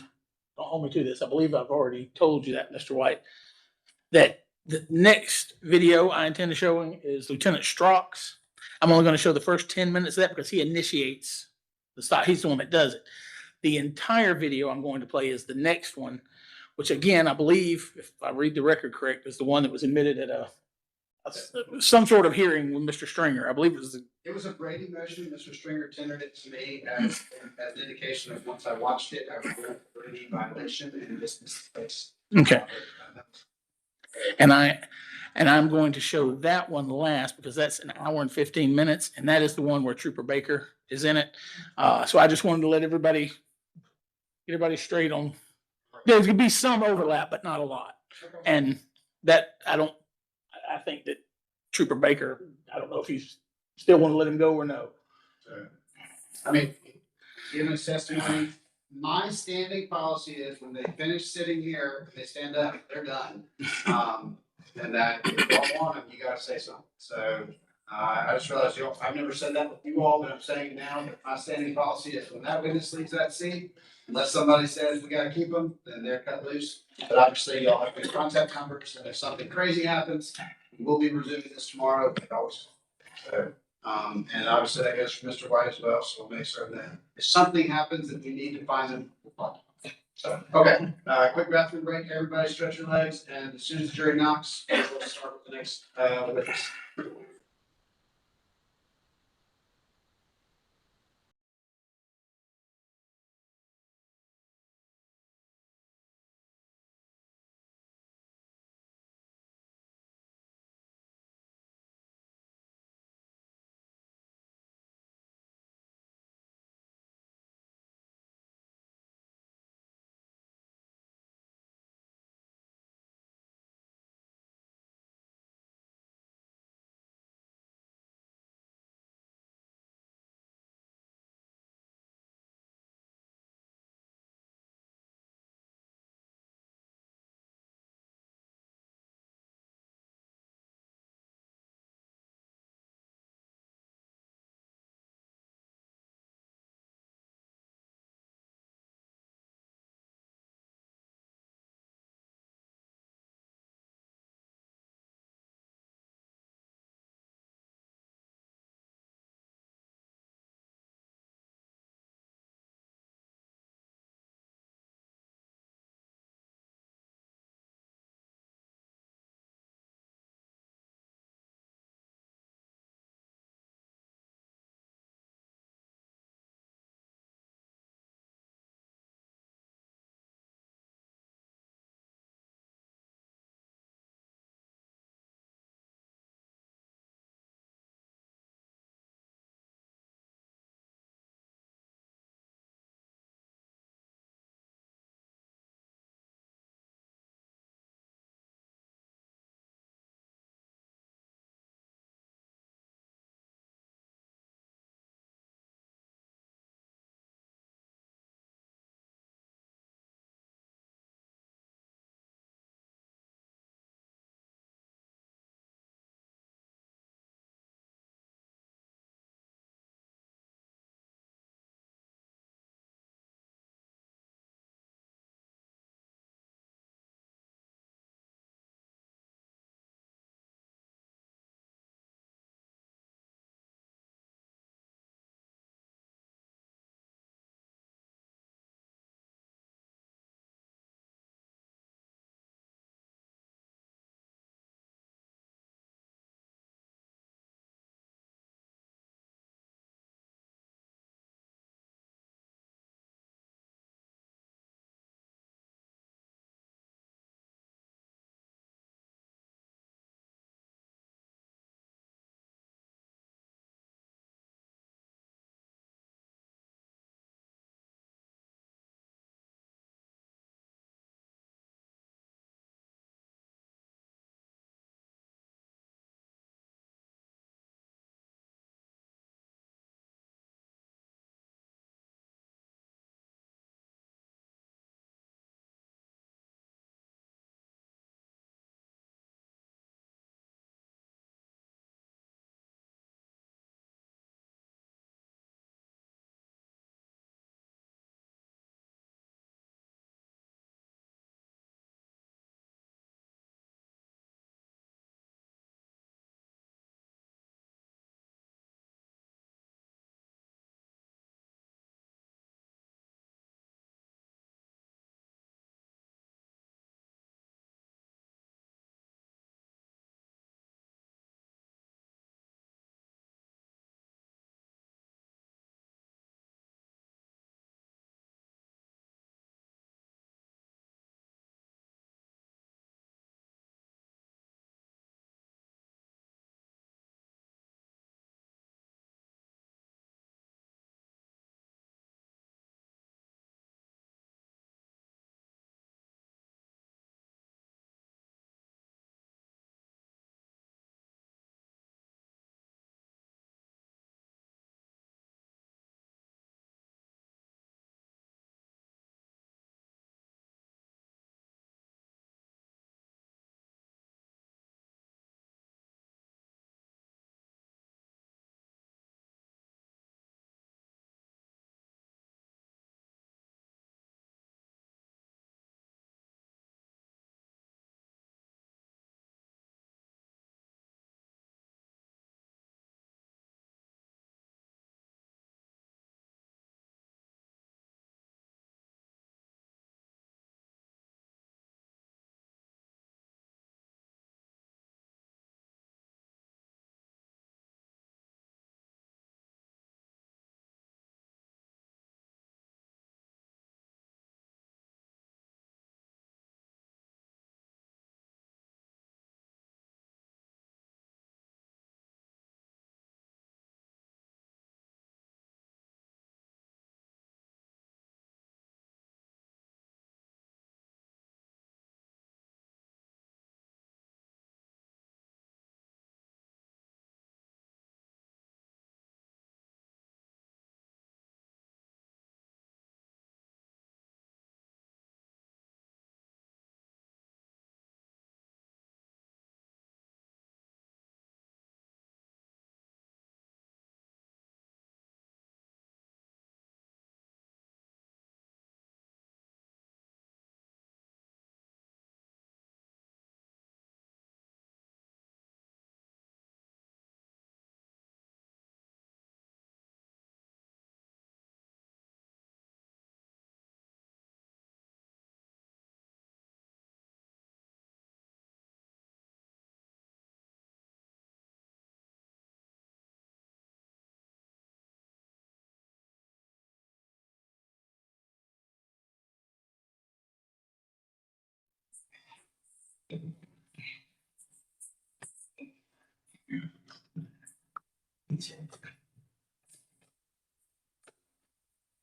don't hold me to this, I believe I've already told you that, Mr. White, that the next video I intend to showing is Lieutenant Strauch's. I'm only going to show the first 10 minutes of that because he initiates the stop. He's the one that does it. The entire video I'm going to play is the next one, which again, I believe, if I read the record correct, is the one that was admitted at some sort of hearing with Mr. Stringer. I believe it was It was a Brady motion. Mr. Stringer tendered it to me as an indication of once I watched it, I would a Brady violation and dismiss the case. okay. And I'm going to show that one last because that's an hour and 15 minutes, and that is the one where Trooper Baker is in it. So I just wanted to let get everybody straight on. There's gonna be some overlap, but not a lot. And that I think that Trooper Baker, I don't know if you still want to let him go or no. I mean, given his testimony, my standing policy is when they finish sitting here, they stand up, they're done. And that if you all want them, you gotta say something. So, I just realized I've never said that with you all, but I'm saying it now, that my standing policy is when that witness leaves that seat, unless somebody says we gotta keep them, then they're cut loose. But obviously, y'all have good contact numbers, and if something crazy happens, we'll be resuming this tomorrow, like always. So, and obviously that goes for Mr. White as well, so we'll make sure that if something happens that we need to find them, we'll find them. So, okay, quick bathroom break, everybody stretch your legs, and as soon as the jury knocks, we'll start with the next, witness.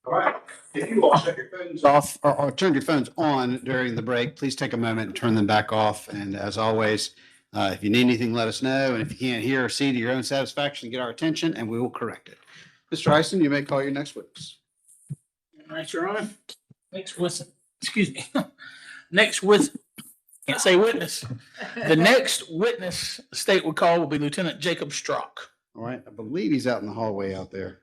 All right. If you all shut your phones off or turned your phones on during the break, please take a moment and turn them back off. And as always, if you need anything, let us know. And if you can't hear or see to your own satisfaction, get our attention and we will correct it. Mr. Ison, you may call your next witness. All right, Your Honor. Next witness, excuse me. Next witness, can't say witness. The next witness the state would call will be Lieutenant Jacob Strock. All right. I believe he's out in the hallway out there.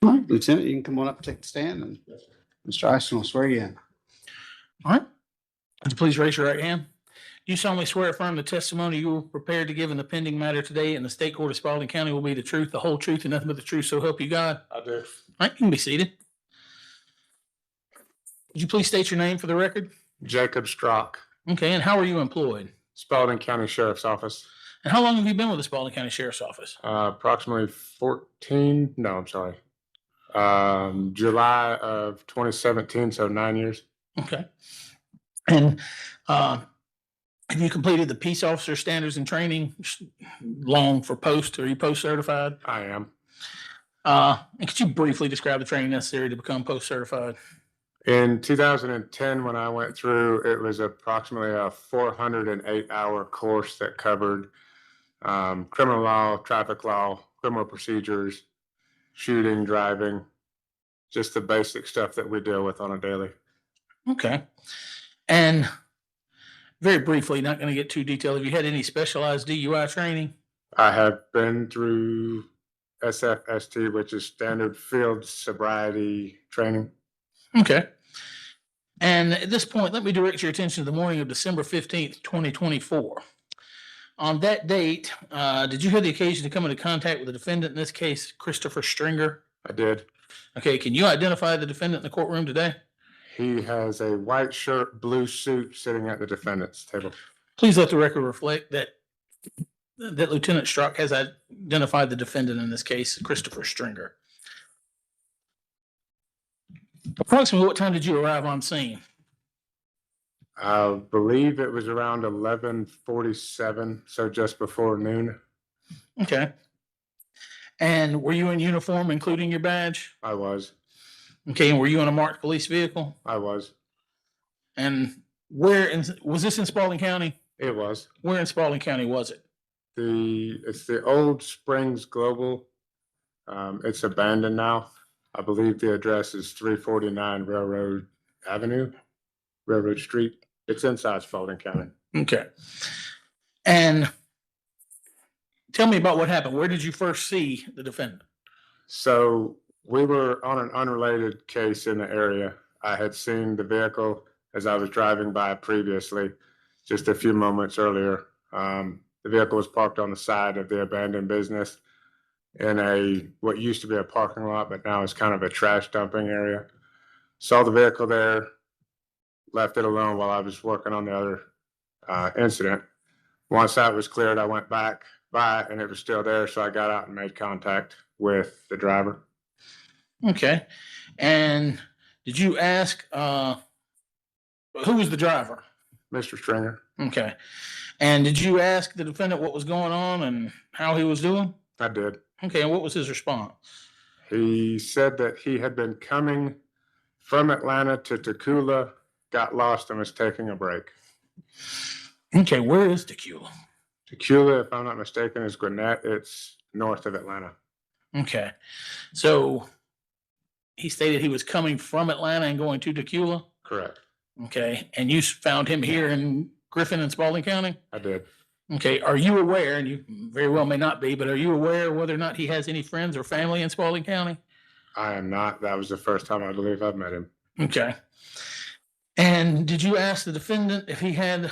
All right, Lieutenant, you can come on up and take the stand and Mr. Ison will swear you in. All right. Would you please raise your right hand? You solemnly swear affirm the testimony you were prepared to give in the pending matter today in the state court of Spalding County will be the truth, the whole truth, and nothing but the truth, so help you God. I do. All right, you can be seated. Would you please state your name for the record? Jacob Strock, Okay, and how are you employed? Spalding County Sheriff's Office. And how long have you been with the Spalding County Sheriff's Office? Approximately 14, no, I'm sorry. July of 2017, so 9 years. Okay. And have you completed the peace officer standards and training long for post? Are you post certified? I am. And could you briefly describe the training necessary to become post certified? In 2010, when I went through, it was approximately a 408-hour course that covered criminal law, traffic law, criminal procedures, shooting, driving, just the basic stuff that we deal with on a daily. Okay. And very briefly, not going to get too detailed, have you had any specialized DUI training? I have been through SFST, which is Standard Field Sobriety Training. Okay. And at this point, let me direct your attention to the morning of December 15th, 2024. On that date, did you have the occasion to come into contact with the defendant, in this case, Christopher Stringer? I did. Okay, can you identify the defendant in the courtroom today? He has a white shirt, blue suit sitting at the defendant's table. Please let the record reflect that Lieutenant Strock has identified the defendant in this case, Christopher Stringer. Approximately what time did you arrive on scene? I believe it was around 11:47, so just before noon. Okay. And were you in uniform, including your badge? I was. Okay, and were you in a marked police vehicle? I was. And was this in Spalding County? It was. Where in Spalding County was it? It's the old Springs Global. It's abandoned now. I believe the address is 349 Railroad Street. It's inside Spalding County. Okay. And tell me about what happened. Where did you first see the defendant? So we were on an unrelated case in the area. I had seen the vehicle as I was driving by previously, just a few moments earlier. The vehicle was parked on the side of the abandoned business in what used to be a parking lot, but now is kind of a trash dumping area. Saw the vehicle there, left it alone while I was working on the other incident. Once that was cleared, I went back by and it was still there, so I got out and made contact with the driver. Okay. And did you ask who was the driver? Mr. Stringer. Okay. And did you ask the defendant what was going on and how he was doing? I did. Okay, and what was his response? He said that he had been coming from Atlanta to Tacula, got lost and was taking a break. Okay, where is Tequila? Tacula, if I'm not mistaken, is Gwinnett. It's north of Atlanta. Okay. So he stated he was coming from Atlanta and going to Tequila? Correct. Okay. And you found him here in Griffin and Spalding County? I did. Okay, are you aware, and you very well may not be, but are you aware whether or not he has any friends or family in Spalding County? I am not. That was the first time I believe I've met him. Okay. And did you ask the defendant if he had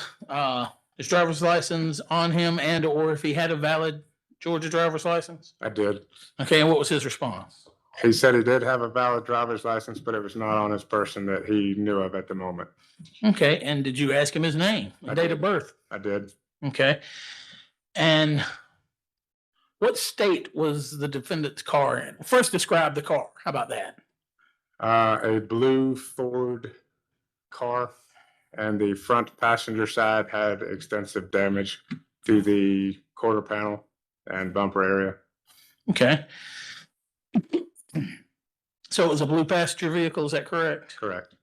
his driver's license on him and or if he had a valid Georgia driver's license? I did. Okay, and what was his response? He said he did have a valid driver's license, but it was not on his person that he knew of at the moment. Okay, and did you ask him his name and date of birth? I did. Okay. And what state was the defendant's car in? First, describe the car. How about that? A blue Ford car, and the front passenger side had extensive damage to the quarter panel and bumper area. Okay. So it was a blue passenger vehicle, is that correct? Correct.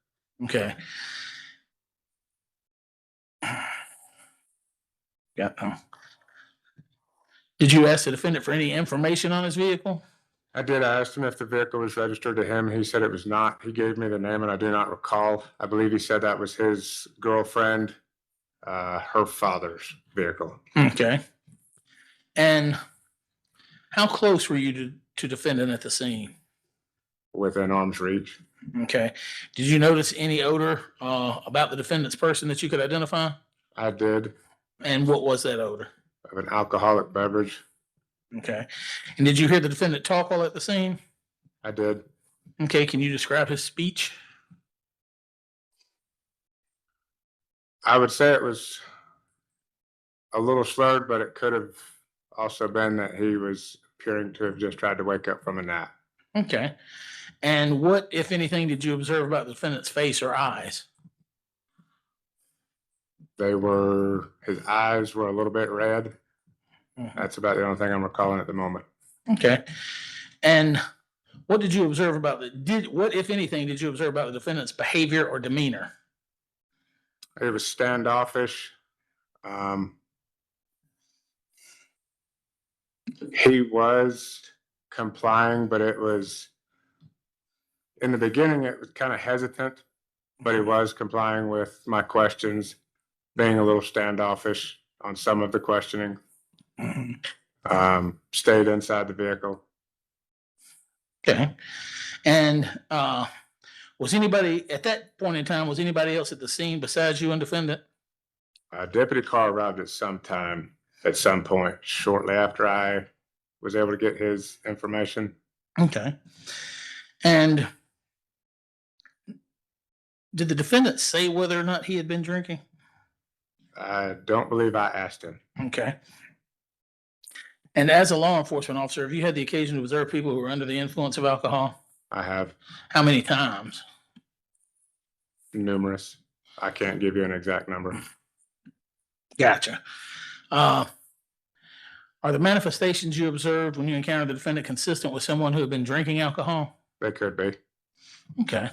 Okay. Got them. Did you ask the defendant for any information on his vehicle? I did. I asked him if the vehicle was registered to him. He said it was not. He gave me the name and I do not recall. I believe he said that was his girlfriend, her father's vehicle. Okay. And how close were you to defendant at the scene? Within arm's reach. Okay. Did you notice any odor about the defendant's person that you could identify? I did. And what was that odor? Of an alcoholic beverage. Okay. And did you hear the defendant talk while at the scene? I did. Okay. Can you describe his speech? I would say it was a little slurred, but it could have also been that he was appearing to have just tried to wake up from a nap. Okay. And what, if anything, did you observe about the defendant's face or eyes? His eyes were a little bit red. That's about the only thing I'm recalling at the moment. Okay. And what did you observe about what, if anything, did you observe about the defendant's behavior or demeanor? It was standoffish. He was complying, but it was, in the beginning, it was kind of hesitant, but he was complying with my questions, being a little standoffish on some of the questioning. Stayed inside the vehicle. Okay. And was anybody at that point in time, was anybody else at the scene besides you and defendant? A deputy car arrived at some point shortly after I was able to get his information. Okay. And did the defendant say whether or not he had been drinking? I don't believe I asked him. Okay. And as a law enforcement officer, have you had the occasion to observe people who are under the influence of alcohol? I have. How many times? Numerous. I can't give you an exact number. Gotcha. Are the manifestations you observed when you encountered the defendant consistent with someone who had been drinking alcohol? They could be. Okay.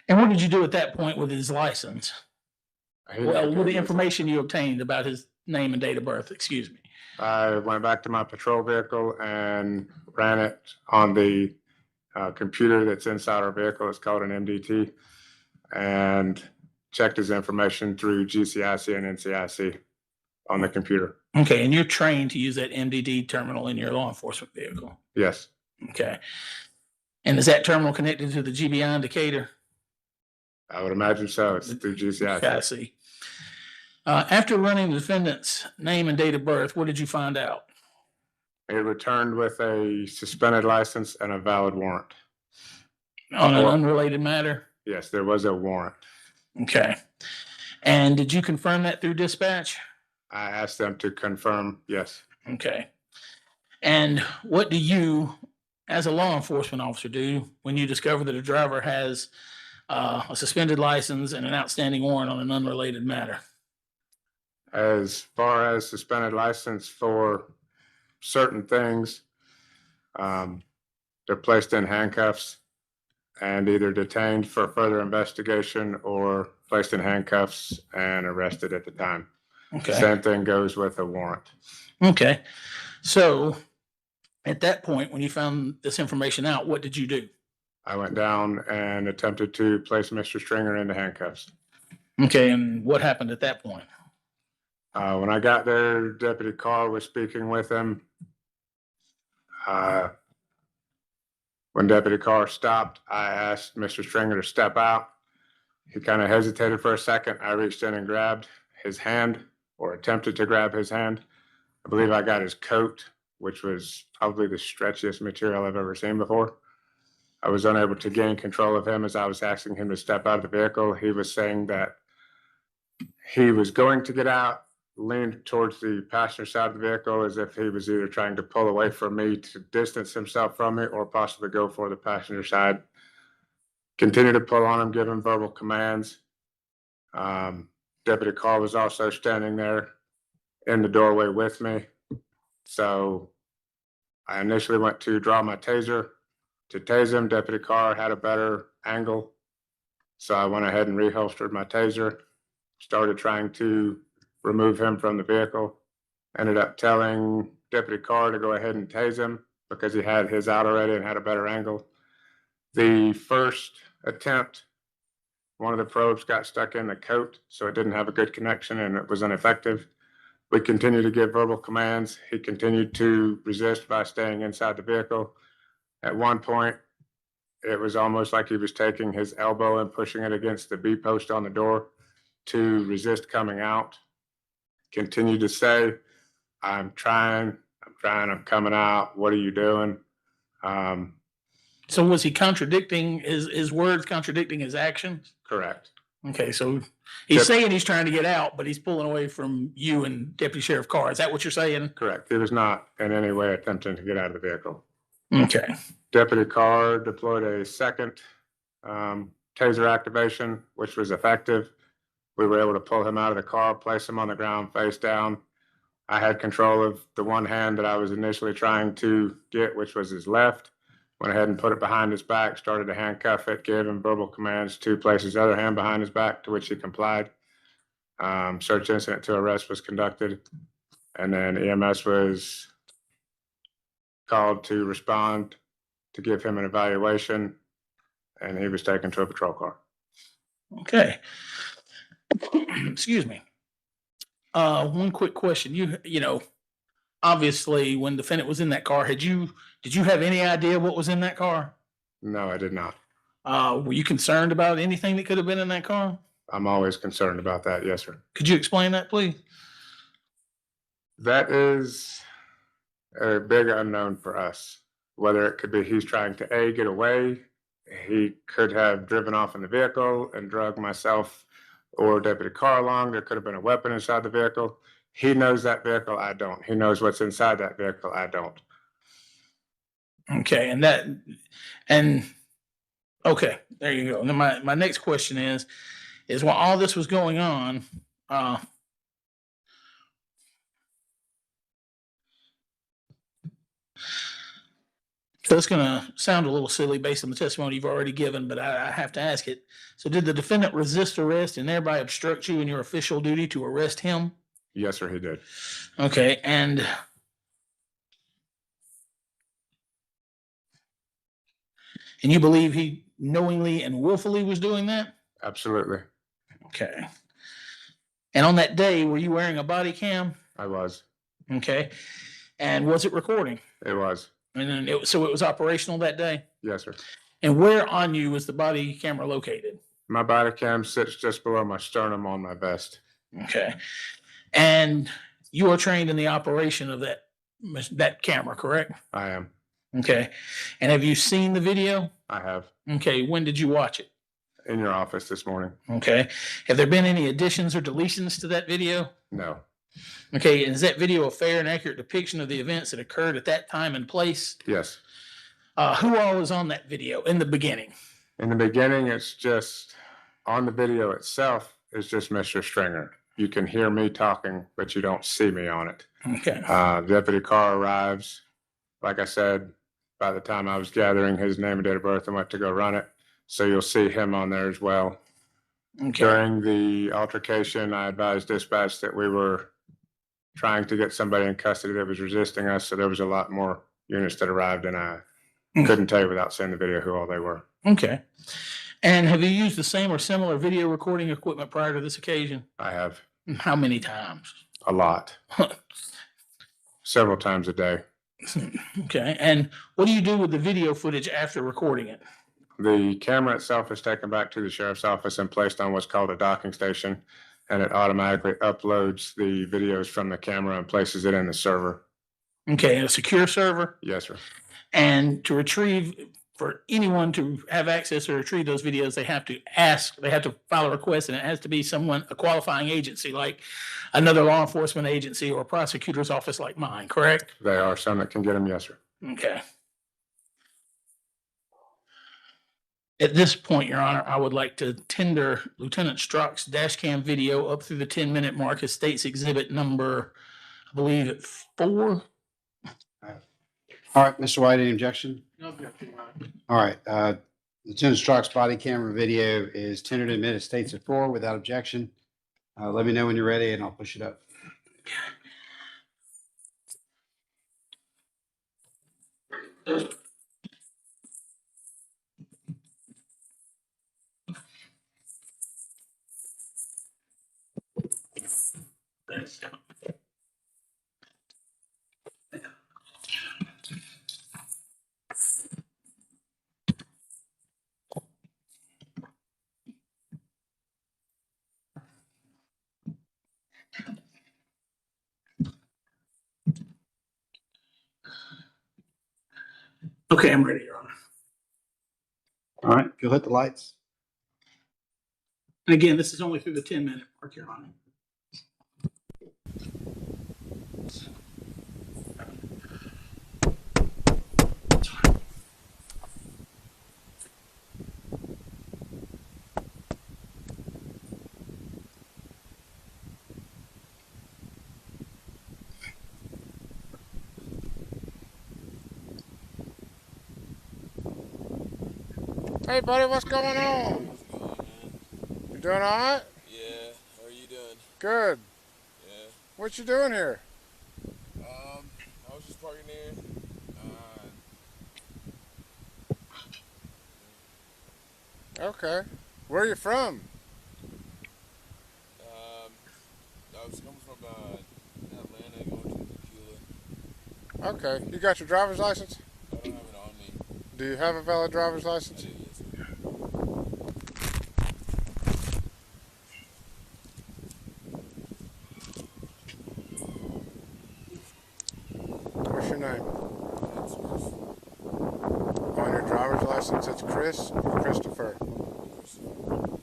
And what did you do at that point with his license? Well, with the information you obtained about his name and date of birth, excuse me. I went back to my patrol vehicle and ran it on the computer that's inside our vehicle. It's called an MDT, and checked his information through GCIC and NCIC on the computer. Okay, and you're trained to use that MDD terminal in your law enforcement vehicle? Yes. Okay. And is that terminal connected to the GBI indicator? I would imagine so. It's through GCIC. I see. After running the defendant's name and date of birth, what did you find out? It returned with a suspended license and a valid warrant. On an unrelated matter? Yes, there was a warrant. Okay. And did you confirm that through dispatch? I asked them to confirm, yes. Okay. And what do you, as a law enforcement officer, do when you discover that a driver has a suspended license and an outstanding warrant on an unrelated matter? As far as suspended license for certain things, they're placed in handcuffs and either detained for further investigation or placed in handcuffs and arrested at the time. Okay. Same thing goes with a warrant. Okay. So at that point, when you found this information out, what did you do? I went down and attempted to place Mr. Stringer into handcuffs. Okay, and what happened at that point? When I got there, Deputy Carr was speaking with him. When Deputy Carr stopped, I asked Mr. Stringer to step out. He kind of hesitated for a second. I reached in and grabbed his hand, or attempted to grab his hand. I believe I got his coat, which was probably the stretchiest material I've ever seen before. I was unable to gain control of him as I was asking him to step out of the vehicle. He was saying that he was going to get out, leaned towards the passenger side of the vehicle as if he was either trying to pull away from me to distance himself from me or possibly go for the passenger side. Continue to pull on him, give him verbal commands. Deputy Carr was also standing there in the doorway with me. So I initially went to draw my taser to tase him. Deputy Carr had a better angle. So I went ahead and reholstered my taser, started trying to remove him from the vehicle. Ended up telling Deputy Carr to go ahead and tase him because he had his out already and had a better angle. The first attempt, one of the probes got stuck in the coat, so it didn't have a good connection and it was ineffective. We continued to give verbal commands. He continued to resist by staying inside the vehicle. At one point, it was almost like he was taking his elbow and pushing it against the B post on the door to resist coming out. Continued to say, I'm trying, I'm coming out. What are you doing? So was he contradicting his words, contradicting his actions? Correct. Okay, so he's Yep. saying he's trying to get out, but he's pulling away from you and Deputy Sheriff Carr. Is that what you're saying? Correct. He was not in any way attempting to get out of the vehicle. Okay. Deputy Carr deployed a second taser activation, which was effective. We were able to pull him out of the car, place him on the ground face down. I had control of the one hand that I was initially trying to get, which was his left. Went ahead and put it behind his back, started to handcuff it, gave him verbal commands to place his other hand behind his back, to which he complied. Search incident to arrest was conducted, and then EMS was called to respond to give him an evaluation, and he was taken to a patrol car. Okay. Excuse me. One quick question. You know, obviously when the defendant was in that car, did you have any idea what was in that car? No, I did not. Were you concerned about anything that could have been in that car? I'm always concerned about that. Yes, sir. Could you explain that, please? That is a big unknown for us. Whether it could be he's trying to A, get away. He could have driven off in the vehicle and drug myself or Deputy Carr along. There could have been a weapon inside the vehicle. He knows that vehicle, I don't. He knows what's inside that vehicle, I don't. Okay, okay, there you go. And then my next question is while all this was going on, so it's going to sound a little silly based on the testimony you've already given, but I have to ask it. So did the defendant resist arrest and thereby obstruct you in your official duty to arrest him? Yes, sir, he did. Okay, and you believe he knowingly and willfully was doing that? Absolutely. Okay. And on that day, were you wearing a body cam? I was. Okay. And was it recording? It was. And then so it was operational that day? Yes, sir. And where on you was the body camera located? My body cam sits just below my sternum on my vest. Okay. And you are trained in the operation of that camera, correct? I am. Okay. And have you seen the video? I have. Okay. When did you watch it? In your office this morning. Okay. Have there been any additions or deletions to that video? No. Okay. And is that video a fair and accurate depiction of the events that occurred at that time and place? Yes. Who all was on that video in the beginning? In the beginning, it's just on the video itself, it's just Mr. Stringer. You can hear me talking, but you don't see me on it. Okay. Deputy Carr arrives. Like I said, by the time I was gathering his name and date of birth, I went to go run it. So you'll see him on there as well. Okay. During the altercation, I advised dispatch that we were trying to get somebody in custody that was resisting us. So there was a lot more units that arrived, and I couldn't tell you without seeing the video who all they were. Okay. And have you used the same or similar video recording equipment prior to this occasion? I have How many times? a lot, several times a day. Okay, and what do you do with the video footage after recording it? The camera itself is taken back to the sheriff's office and placed on what's called a docking station, and it automatically uploads the videos from the camera and places it in the server. Okay, a secure server? Yes, sir. And to retrieve, for anyone to have access or retrieve those videos, they have to file a request, and it has to be someone, a qualifying agency, like another law enforcement agency or a prosecutor's office like mine, correct? There are some that can get them, yes, sir. Okay. At this point, Your Honor, I would like to tender Lieutenant Strzok's dash cam video up through the 10-minute mark as State's Exhibit number, I believe, 4. All right, Mr. White, any objection? No objection, Your Honor. All right, Lieutenant Strzok's body camera video is tendered to admit. It states at 4 without objection. Let me know when you're ready and I'll push it up. Thanks. Okay, I'm ready, Your Honor. All right, you'll hit the lights. And again, this is only through the 10-minute mark, Your Honor. Hey, buddy, what's going on? You doing all right? Yeah, how are you doing? Good. Yeah. What you doing here? I was just parking here. Okay. Where are you from? I was coming from Atlanta going to Tequila. Okay. You got your driver's license? I don't have it on me. Do you have a valid driver's license? I do, yes, sir. What's your name? That's Chris. On your driver's license, it's Chris or Christopher? Christopher.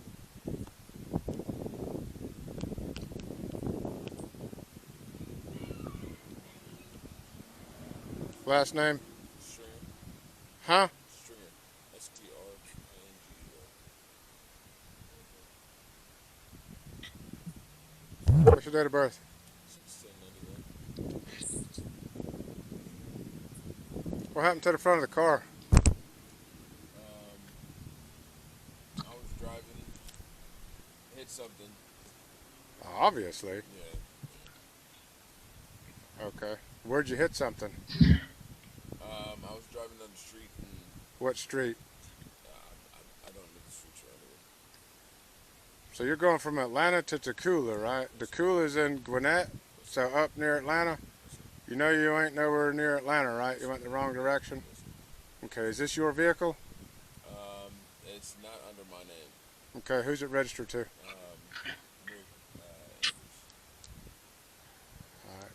Last name? Stringer. Huh? Stringer. S-T-R-I-N-G-E-R. What's your date of birth? 1691. What happened to the front of the car? I was driving, hit something. Obviously. Yeah. Okay. Where'd you hit something? I was driving down the street and What street? I don't know the streets right here. So you're going from Atlanta to Tequila, right? Tequila's in Gwinnett, so up near Atlanta. You know you ain't nowhere near Atlanta, right? You went the wrong direction. Okay, is this your vehicle? It's not under my name. Okay, who's it registered to?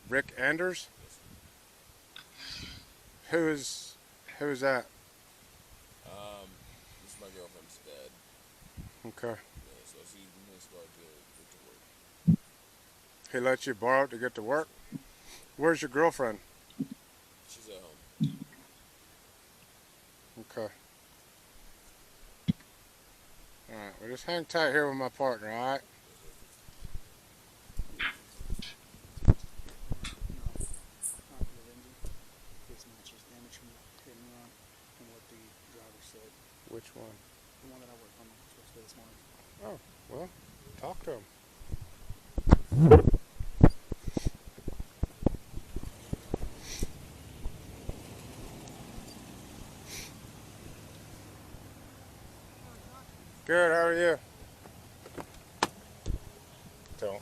Rick Andrews. Rick Anders? Who is that? This is my girlfriend's dad. Okay. Yeah, so she missed to get to work. He let you borrow it to get to work? Where's your girlfriend? She's at home. Okay. Alright, well just hang tight here with my partner, alright? Which one? The one that I worked on this morning. Oh, well, talk to him. Good, how are you? Don't.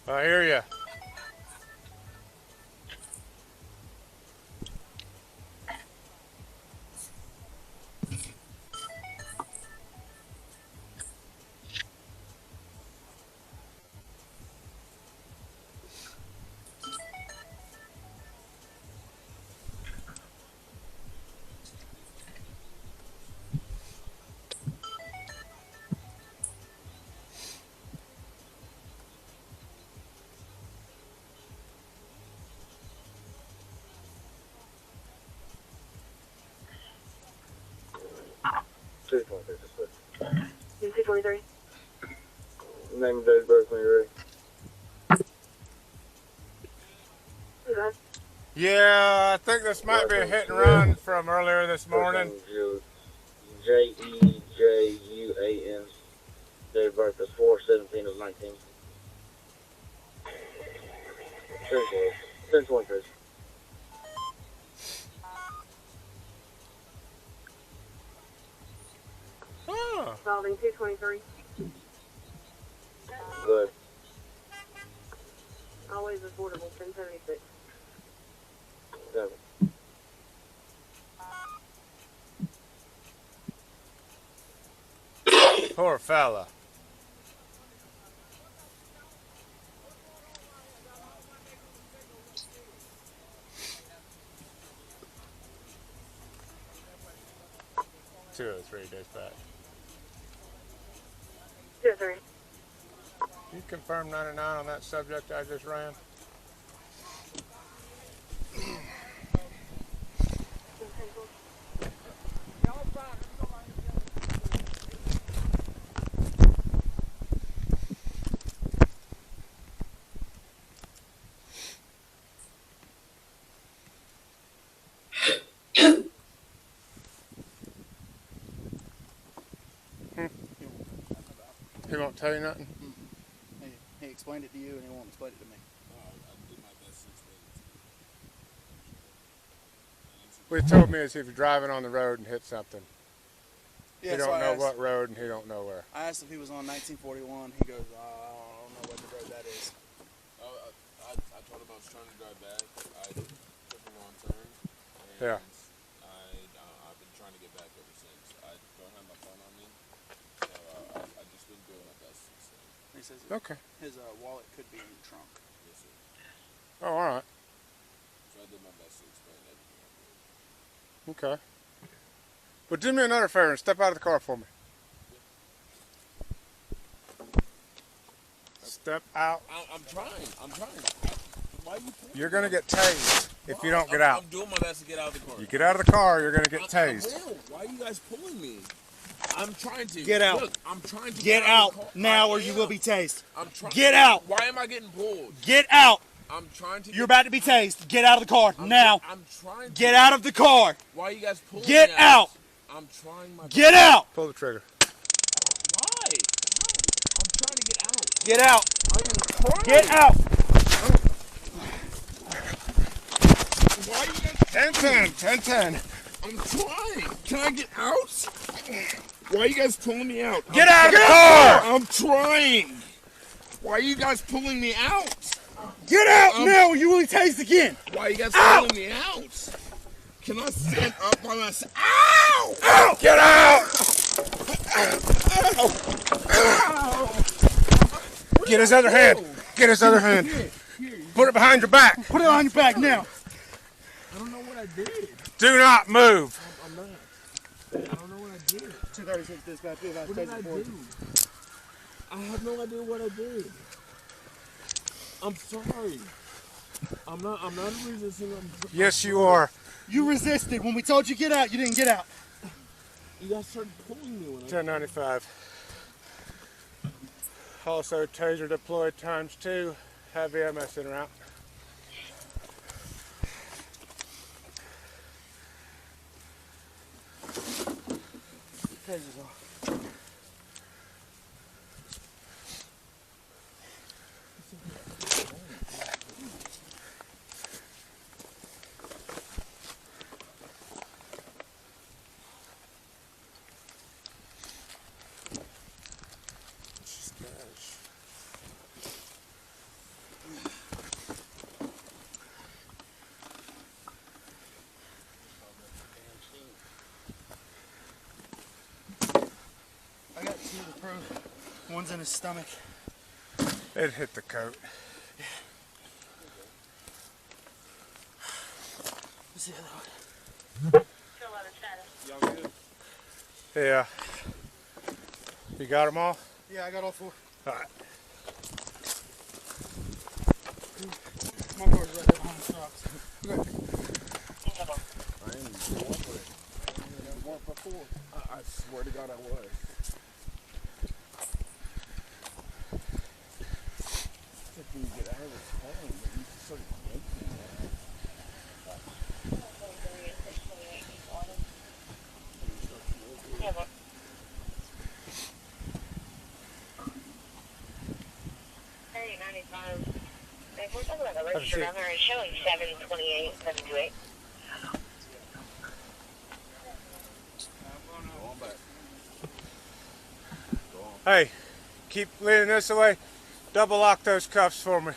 I hear you. C-23. Name, date, birth, when you're ready. Yeah, I think this might be a hit and run from earlier this morning. J-E-J-U-A-N. Date of birth is 4/17 of 19. 10-23. Huh. Spalding 223. Good. Always affordable, 1076. 7. Poor fella. Two or three days back. 2-3. You confirm 99 on that subject I just ran? He won't tell you nothing? He explained it to you and he won't explain it to me. What he told me is if you're driving on the road and hit something, Yeah, he so don't I know asked- what road and he don't know where. I asked if he was on 1941. He goes, I don't know what the road that is. I told him I was trying to drive back. I took a wrong turn. And Yeah. I've been trying to get back ever since. I don't have my phone on me. So I've just been doing my best since then. He says Okay. his wallet could be in the trunk. Yes, sir. Oh, all right. So I did my best to explain everything I did. Okay. But do me another favor and step out of the car for me. Step out. I'm trying. Why are you pulling You're going to get tased if you don't get out. I'm doing my best to get out of the car. You get out of the car, you're going to get tased. I will. Why are you guys pulling me? I'm trying to. Get out. Look, I'm trying to Get out. out Of the car. now I or you will am. be tased. I'm trying. Get out. Why am I getting pulled? Get out. I'm trying to. You're about to be tased. Get out of the car now. I'm trying to. Get out of the car. Why are you guys pulling Get me out. I'm trying my Get best. out. Pull the trigger. Why? I'm trying to get out. Get out. I'm trying. Get out. Why are you guys? 10-10. I'm trying. Can I get out? Why are you guys pulling me out? Get out of the car. I'm trying. Why are you guys pulling me out? Get out now or you will be tased again. Why are you guys pulling me out? Can I stand up by myself? Ow! Ow! Get out. Get his other hand. Get his other hand. Put it behind your back. Put it on your back now. I don't know what I did. Do not move. I'm not. I don't know what I did. 236 dispatch. What did I do? I have no idea what I did. I'm sorry. I'm not resisting. Yes, you are. You resisted. When we told you get out, you didn't get out. You guys started pulling me when I 1095. Also, taser deployed ×2. Have EMS in route. Pages off. I got two to prove. One's in his stomach. It hit the coat. What's the other one? Y'all good? Yeah. You got them all? Yeah, I got all four. All right. My car's right there behind the trucks. I ain't going for it. I went before. I swear to God I was. If you get out of this home, but you just sort of yanking that. If we're talking about the registered number, it's showing 728, 728. Hey, keep leaning this way. Double lock those cuffs for me.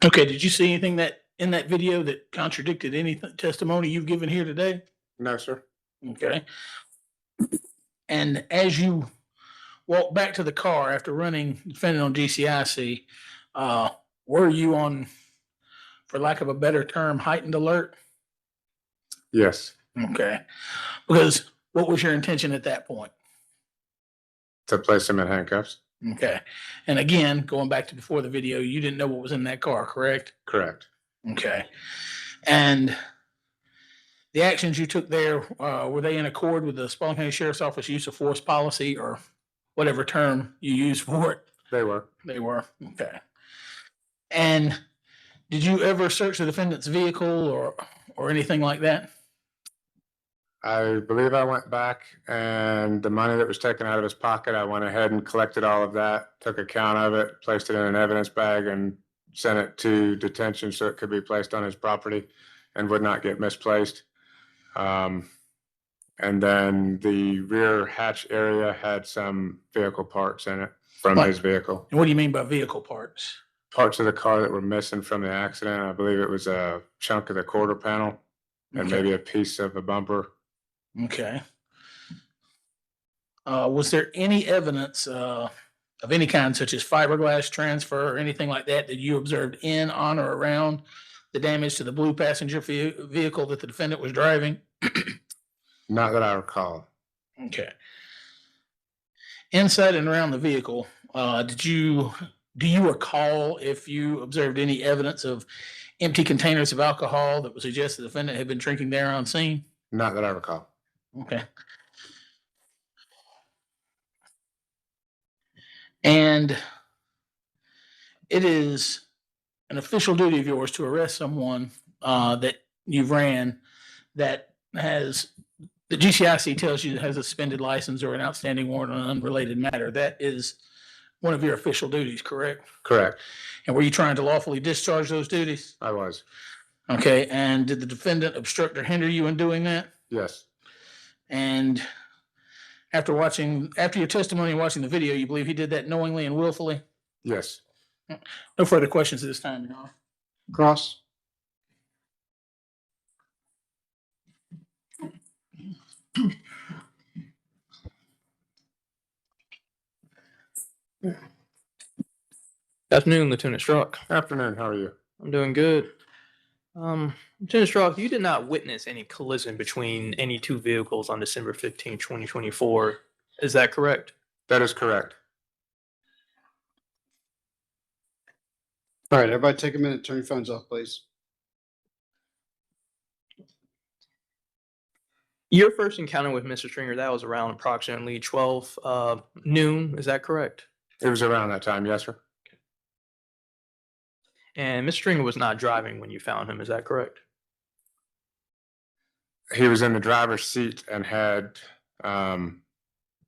Okay, did you see anything that in that video that contradicted any testimony you've given here today? No, sir. Okay. And as you walk back to the car after running defendant on GCIC, were you on, for lack of a better term, heightened alert? Yes. Okay. Because what was your intention at that point? To place him in handcuffs. Okay. And again, going back to before the video, you didn't know what was in that car, correct? Correct. Okay. And the actions you took there, were they in accord with the Spalding County Sheriff's Office use of force policy or whatever term you use for it? They were. They were. Okay. And did you ever search the defendant's vehicle or anything like that? I believe I went back and the money that was taken out of his pocket, I went ahead and collected all of that, took account of it, placed it in an evidence bag and sent it to detention so it could be placed on his property and would not get misplaced. And then the rear hatch area had some vehicle parts in it from his vehicle. And what do you mean by vehicle parts? Parts of the car that were missing from the accident. I believe it was a chunk of the quarter panel and Okay. maybe a piece of a bumper. Okay. Was there any evidence of any kind, such as fiberglass transfer or anything like that, that you observed in, on, or around the damage to the blue passenger vehicle that the defendant was driving? Not that I recall. Okay. Inside and around the vehicle, do you recall if you observed any evidence of empty containers of alcohol that would suggest the defendant had been drinking there on scene? Not that I recall. Okay. And it is an official duty of yours to arrest someone that you've ran that has, the GCIC tells you has a suspended license or an outstanding warrant on an unrelated matter. That is one of your official duties, correct? Correct. And were you trying to lawfully discharge those duties? I was. Okay, and did the defendant obstruct or hinder you in doing that? Yes. And after your testimony and watching the video, you believe he did that knowingly and willfully? Yes. No further questions at this time, Your Honor. Cross. Afternoon, Lieutenant Strzok. Afternoon, how are you? I'm doing good. Lieutenant Strzok, you did not witness any collision between any two vehicles on December 15, 2024. Is that correct? That is correct. All right, everybody take a minute, turn your phones off, please. Your first encounter with Mr. Stringer, that was around approximately 12 noon. Is that correct? It was around that time, yes, sir. And Mr. Stringer was not driving when you found him. Is that correct? He was in the driver's seat and had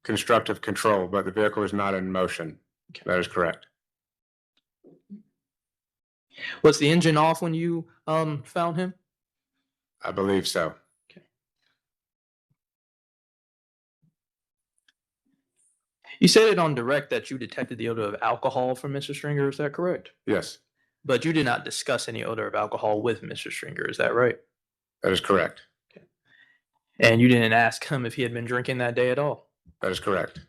constructive control, but the vehicle was not in motion. That is correct. Was the engine off when you found him? I believe so. You said it on direct that you detected the odor of alcohol from Mr. Stringer. Is that correct? Yes, But you did not discuss any odor of alcohol with Mr. Stringer. Is that right? that is correct. And you didn't ask him if he had been drinking that day at all? That is correct.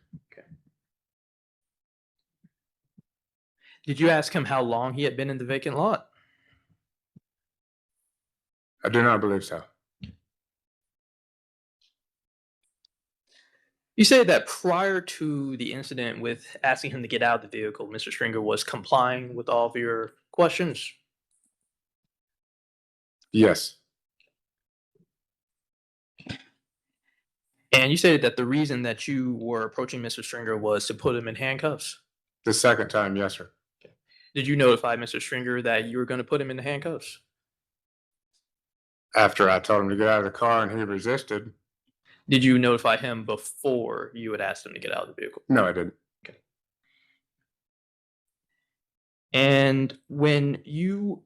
Did you ask him how long he had been in the vacant lot? I do not believe so. You said that prior to the incident with asking him to get out of the vehicle, Mr. Stringer was complying with all of your questions. Yes, And you said that the reason that you were approaching Mr. Stringer was to put him in handcuffs. the second time, yes, sir. Did you notify Mr. Stringer that you were going to put him in the handcuffs? After I told him to get out of the car and he resisted. Did you notify him before you had asked him to get out of the vehicle? No, I didn't. And when you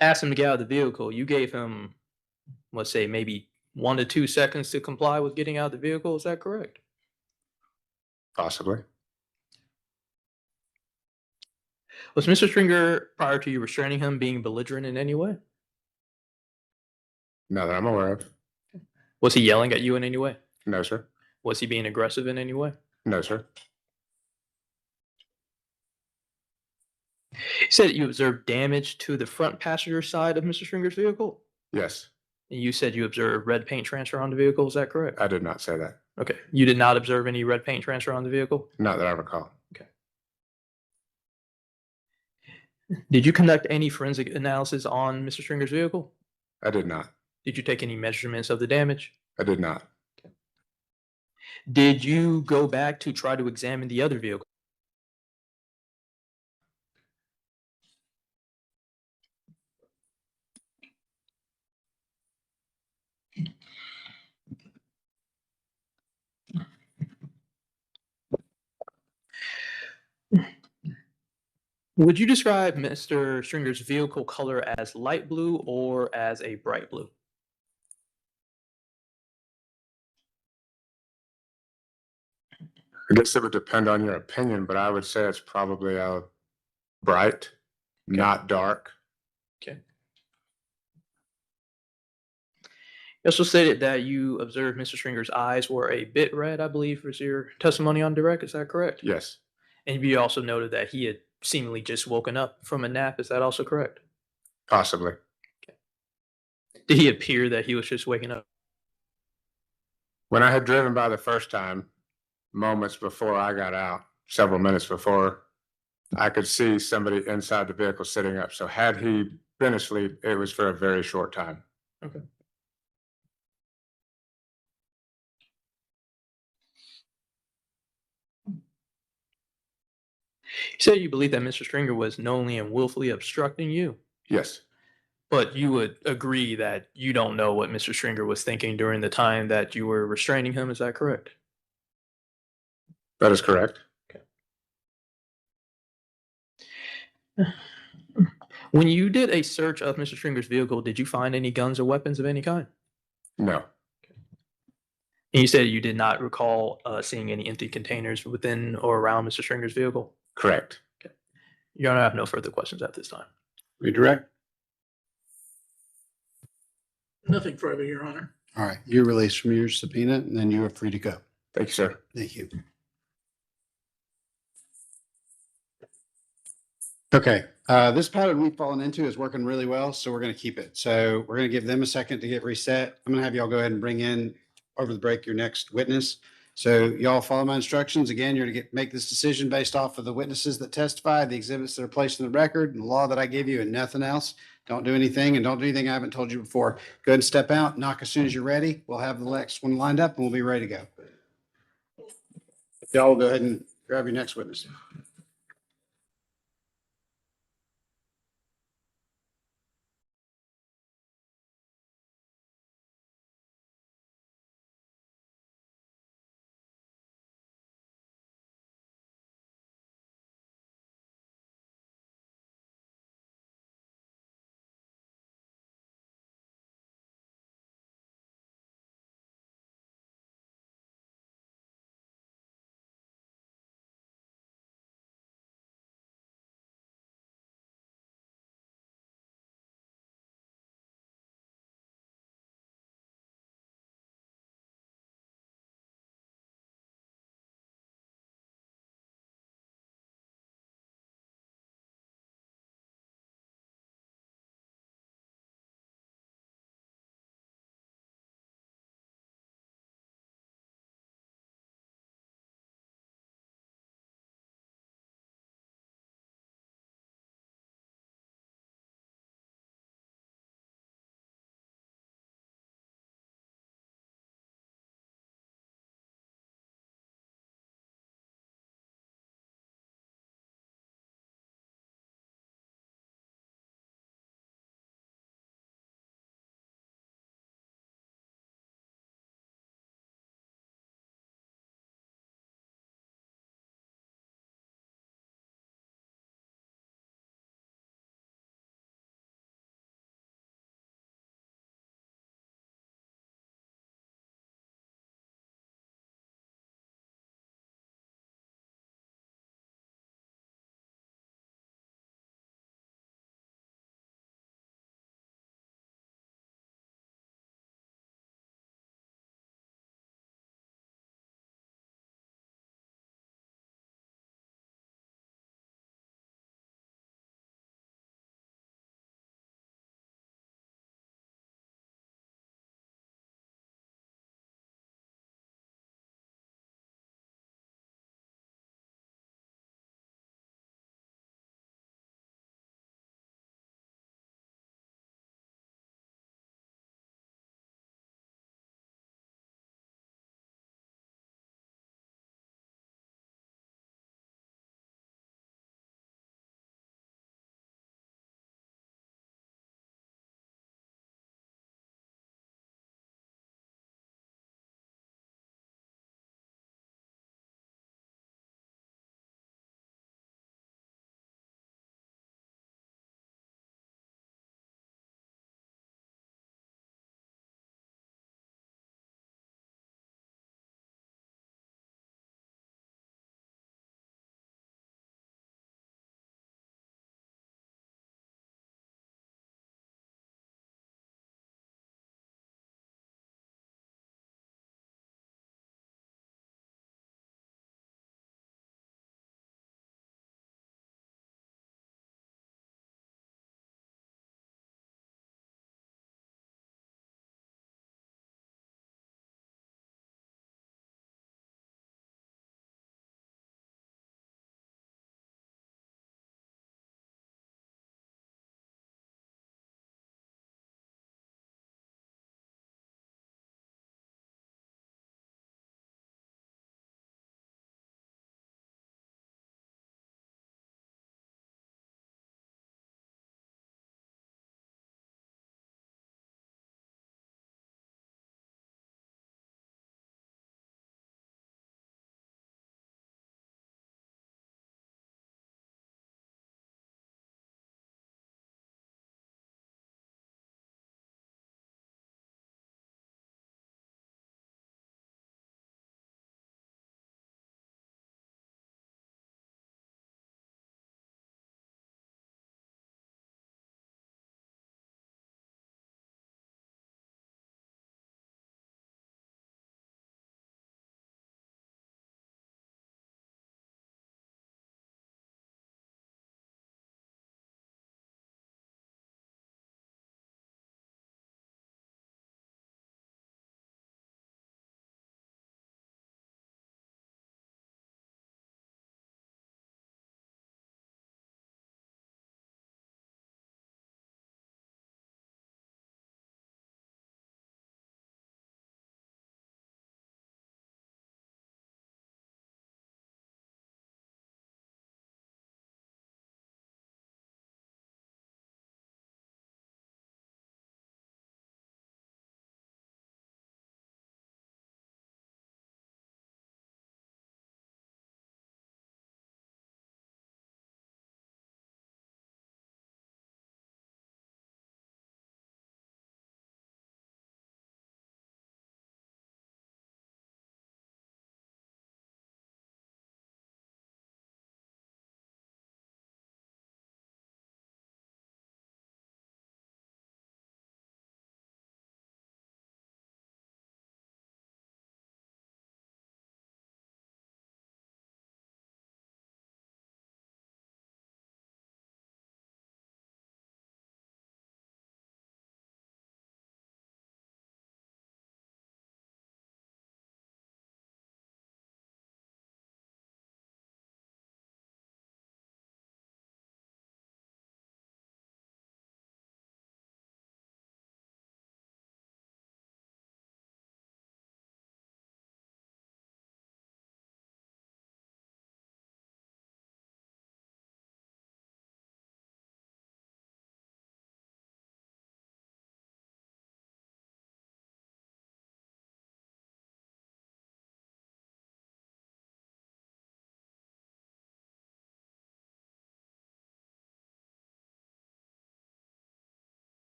asked him to get out of the vehicle, you gave him, let's say, maybe 1 to 2 seconds to comply with getting out of the vehicle. Is that correct? Possibly. Was Mr. Stringer, prior to you restraining him, being belligerent in any way? Not that I'm aware of. Was he yelling at you in any way? No, sir. Was he being aggressive in any way? No, sir. You said you observed damage to the front passenger side of Mr. Stringer's vehicle? Yes, And you said you observed red paint transfer on the vehicle. Is that correct? I did not say that. Okay. You did not observe any red paint transfer on the vehicle? Not that I recall. Okay. Did you conduct any forensic analysis on Mr. Stringer's vehicle? I did not. Did you take any measurements of the damage? I did not. Did you go back to try to examine the other vehicle? Would you describe Mr. Stringer's vehicle color as light blue or as a bright blue? I guess it would depend on your opinion, but I would say it's probably a bright, not dark. Okay. You also stated that you observed Mr. Stringer's eyes were a bit red, I believe, was your testimony on direct. Is that correct? Yes, And you also noted that he had seemingly just woken up from a nap. Is that also correct? possibly. Did he appear that he was just waking up? When I had driven by the first time, moments before I got out, several minutes before, I could see somebody inside the vehicle sitting up. So had he been asleep, it was for a very short time. Okay. You said you believe that Mr. Stringer was knowingly and willfully obstructing you, Yes, but you would agree that you don't know what Mr. Stringer was thinking during the time that you were restraining him. Is that correct? that is correct. When you did a search of Mr. Stringer's vehicle, did you find any guns or weapons of any kind? No, And you said you did not recall seeing any empty containers within or around Mr. Stringer's vehicle. correct. Your Honor, I have no further questions at this time. Redirect. Nothing further, Your Honor. All right, you're released from your subpoena and then you are free to go. Thank you, sir. Thank you. Okay, this pattern we've fallen into is working really well, so we're gonna keep it. So we're gonna give them a second to get reset. I'm gonna have y'all go ahead and bring in over the break your next witness. So y'all follow my instructions. Again, you're to make this decision based off of the witnesses that testify, the exhibits that are placed in the record, and the law that I give you and nothing else. Don't do anything and don't do anything I haven't told you before. Go ahead and step out, knock as soon as you're ready. We'll have the next one lined up and we'll be ready to go. Y'all will go ahead and grab your next witness.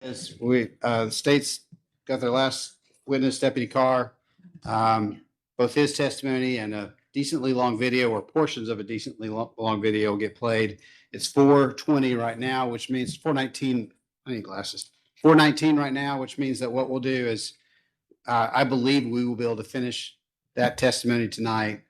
As the state's got their last witness, Deputy Carr. Both his testimony and a decently long video or portions of a decently long video will get played. It's 4:20 right now, which means 4:19. I need glasses. 4:19 right now, which means that what we'll do is, I believe we will be able to finish that testimony tonight.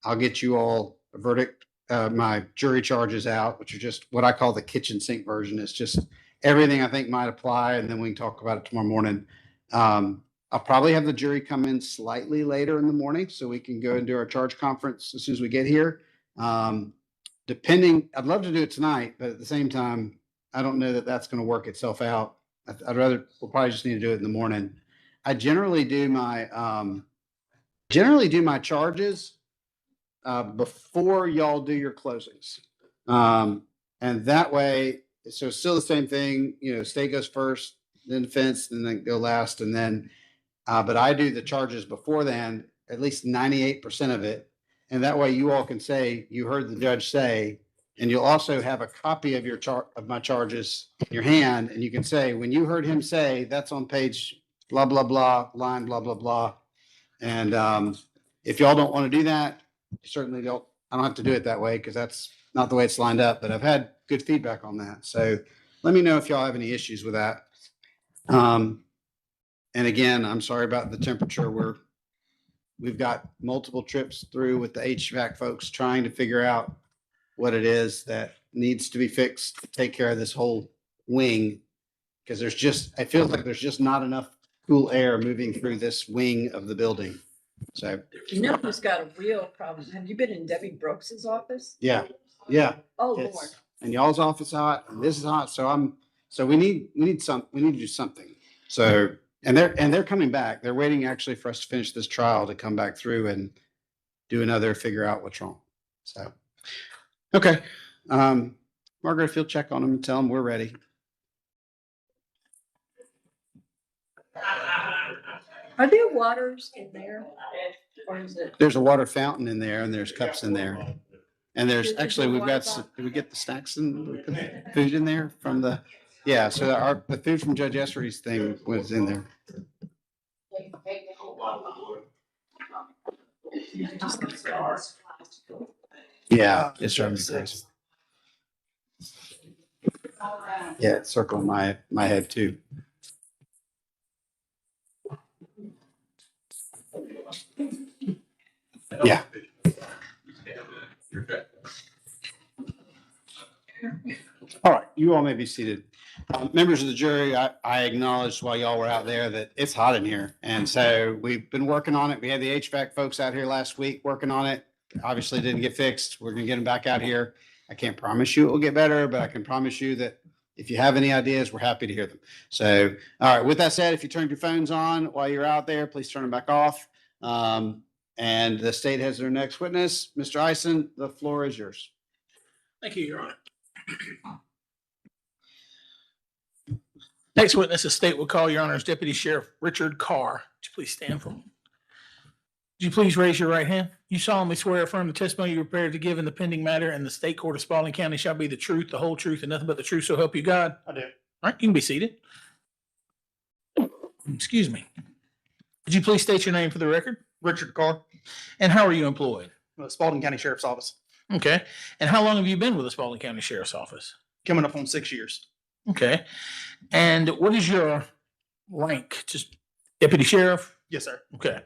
I'll get you all a verdict, my jury charges out, which are just what I call the kitchen sink version. It's just everything I think might apply, and then we can talk about it tomorrow morning. I'll probably have the jury come in slightly later in the morning so we can go and do our charge conference as soon as we get here. Depending, I'd love to do it tonight, but at the same time, I don't know that that's going to work itself out. We'll probably just need to do it in the morning. I generally do my charges before y'all do your closings. And that way, so it's still the same thing, state goes first, then defense, and then go last, and then, but I do the charges before then, at least 98% of it. And that way you all can say, you heard the judge say, and you'll also have a copy of of my charges in your hand. And you can say, when you heard him say, that's on page blah, blah, blah, line, blah, blah, blah. And if y'all don't want to do that, certainly don't. I don't have to do it that way because that's not the way it's lined up, but I've had good feedback on that. So let me know if y'all have any issues with that. And again, I'm sorry about the temperature. We've got multiple trips through with the HVAC folks trying to figure out what it is that needs to be fixed to take care of this whole wing. Because it feels like there's just not enough cool air moving through this wing of the building. So. You know who's got a real problem? Have you been in Debbie Brooks's office? Yeah. Oh, Lord. And y'all's office hot, and this is hot. So we need to do something. So, and they're coming back. They're waiting actually for us to finish this trial to come back through and do another figure out what's wrong. So, okay. Margaret, if you'll check on them and tell them we're ready. Are there waters in there? Or is it? There's a water fountain in there and there's cups in there. And there's actually, did we get the snacks and food in there from the, yeah, so the food from Judge Essery's thing was in there. Yeah, it's driving me crazy. Yeah, it's circling my head too. Yeah. All right, you all may be seated. Members of the jury, I acknowledged while y'all were out there that it's hot in here. And so we've been working on it. We had the HVAC folks out here last week working on it. Obviously didn't get fixed. We're gonna get them back out here. I can't promise you it will get better, but I can promise you that if you have any ideas, we're happy to hear them. So, all right, with that said, if you turned your phones on while you're out there, please turn them back off. And the state has their next witness. Mr. Eisen, the floor is yours. Thank you, Your Honor. Next witness, the state will call Your Honor's Deputy Sheriff Richard Carr. Would you please stand for me? Would you please raise your right hand? You solemnly swear or affirm the testimony you are prepared to give in the pending matter in the state court of Spalding County shall be the truth, the whole truth, and nothing but the truth, so help you God? I do. All right, you can be seated. Excuse me. Would you please state your name for the record? Richard Carr, And how are you employed? Spalding County Sheriff's Office. Okay. And how long have you been with the Spalding County Sheriff's Office? Coming up on 6 years. Okay. And what is your rank? Just deputy sheriff? Yes, sir. Okay.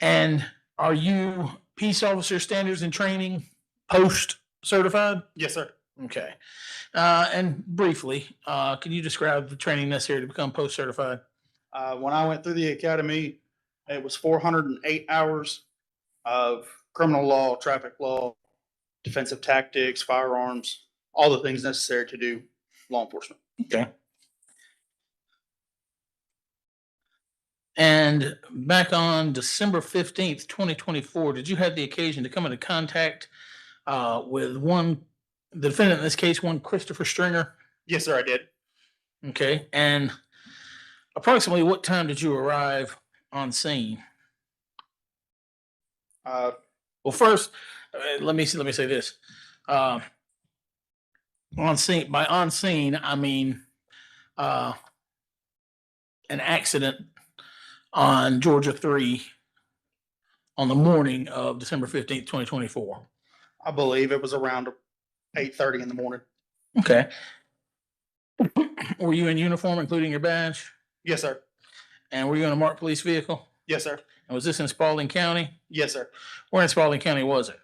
And are you peace officer standards and training post certified? Yes, sir. Okay. And briefly, can you describe the training necessary to become post certified? When I went through the academy, it was 408 hours of criminal law, traffic law, defensive tactics, firearms, all the things necessary to do law enforcement. Okay. And back on December 15th, 2024, did you have the occasion to come into contact with the defendant in this case, one Christopher Stringer? Yes, sir, I did. Okay. And approximately what time did you arrive on scene? Well, first, let me say this. On scene, I mean, an accident on Georgia 3 on the morning of December 15th, 2024? I believe it was around 8:30 in the morning. Okay. Were you in uniform, including your badge? Yes, sir. And were you in a marked police vehicle? Yes, sir. And was this in Spalding County? Yes, sir. Where in Spalding County was it?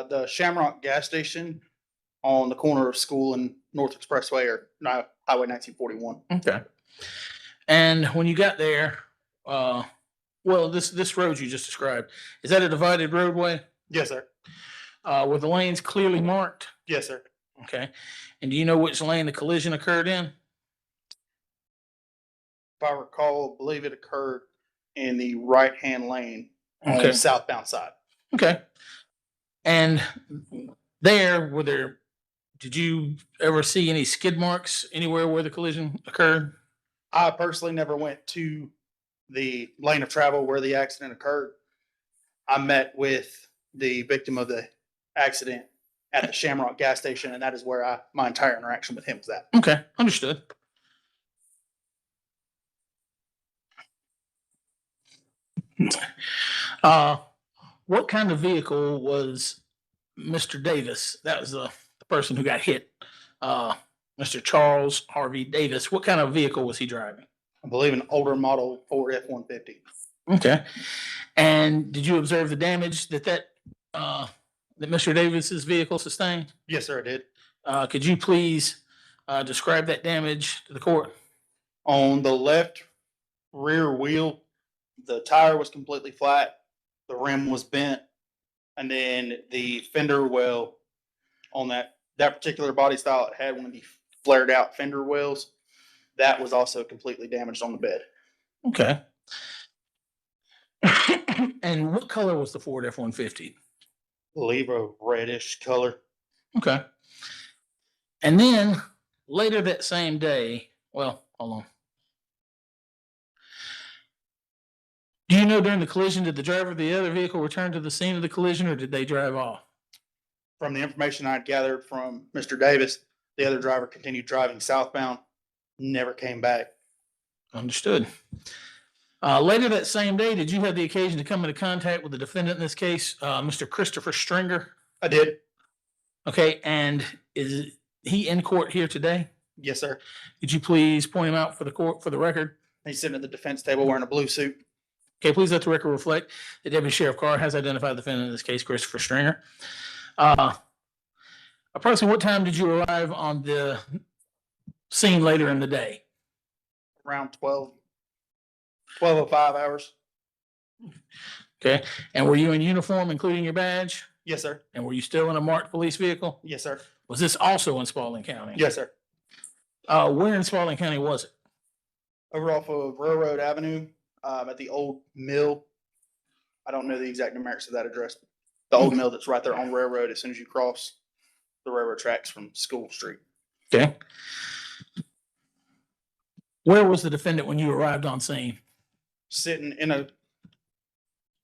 The Shamrock gas station on the corner of School and North Expressway, or no, Highway 1941. Okay. And when you got there, well, this road you just described, is that a divided roadway? Yes, sir. Were the lanes clearly marked? Yes, sir. Okay. And do you know which lane the collision occurred in? If I recall, I believe it occurred in the right-hand lane on Okay. the southbound side. Okay. And did you ever see any skid marks anywhere where the collision occurred? I personally never went to the lane of travel where the accident occurred. I met with the victim of the accident at the Shamrock gas station, and that is where my entire interaction with him was at. Okay, understood. What kind of vehicle was Mr. Davis? That was the person who got hit. Mr. Charles Harvey Davis. What kind of vehicle was he driving? I believe an older model Ford F-150. Okay. And did you observe the damage that Mr. Davis's vehicle sustained? Yes, sir, I did. Could you please describe that damage to the court? On the left rear wheel, the tire was completely flat, the rim was bent, and then the fender well on that particular body style, it had one of the flared out fender wells. That was also completely damaged on the bed. Okay. And what color was the Ford F-150? I believe a reddish color. Okay. And then later that same day, well, hold on. Do you know during the collision, did the driver of the other vehicle return to the scene of the collision, or did they drive off? From the information I'd gathered from Mr. Davis, the other driver continued driving southbound, never came back. Understood. Later that same day, did you have the occasion to come into contact with the defendant in this case, Mr. Christopher Stringer? I did. Okay, and is he in court here today? Yes, sir. Could you please point him out for the court, for the record? He's sitting at the defense table wearing a blue suit. Okay, please let the record reflect that Deputy Sheriff Carr has identified the defendant in this case, Christopher Stringer. Approximately what time did you arrive on the scene later in the day? Around 12:05 hours. Okay, and were you in uniform, including your badge? Yes, sir. And were you still in a marked police vehicle? Yes, sir. Was this also in Spalding County? Yes, sir. Where in Spalding County was it? Over off of Railroad Avenue, at the old mill. I don't know the exact numerics of that address. The old mill that's right there on Railroad as soon as you cross the railroad tracks from School Street. Okay. Where was the defendant when you arrived on scene? Sitting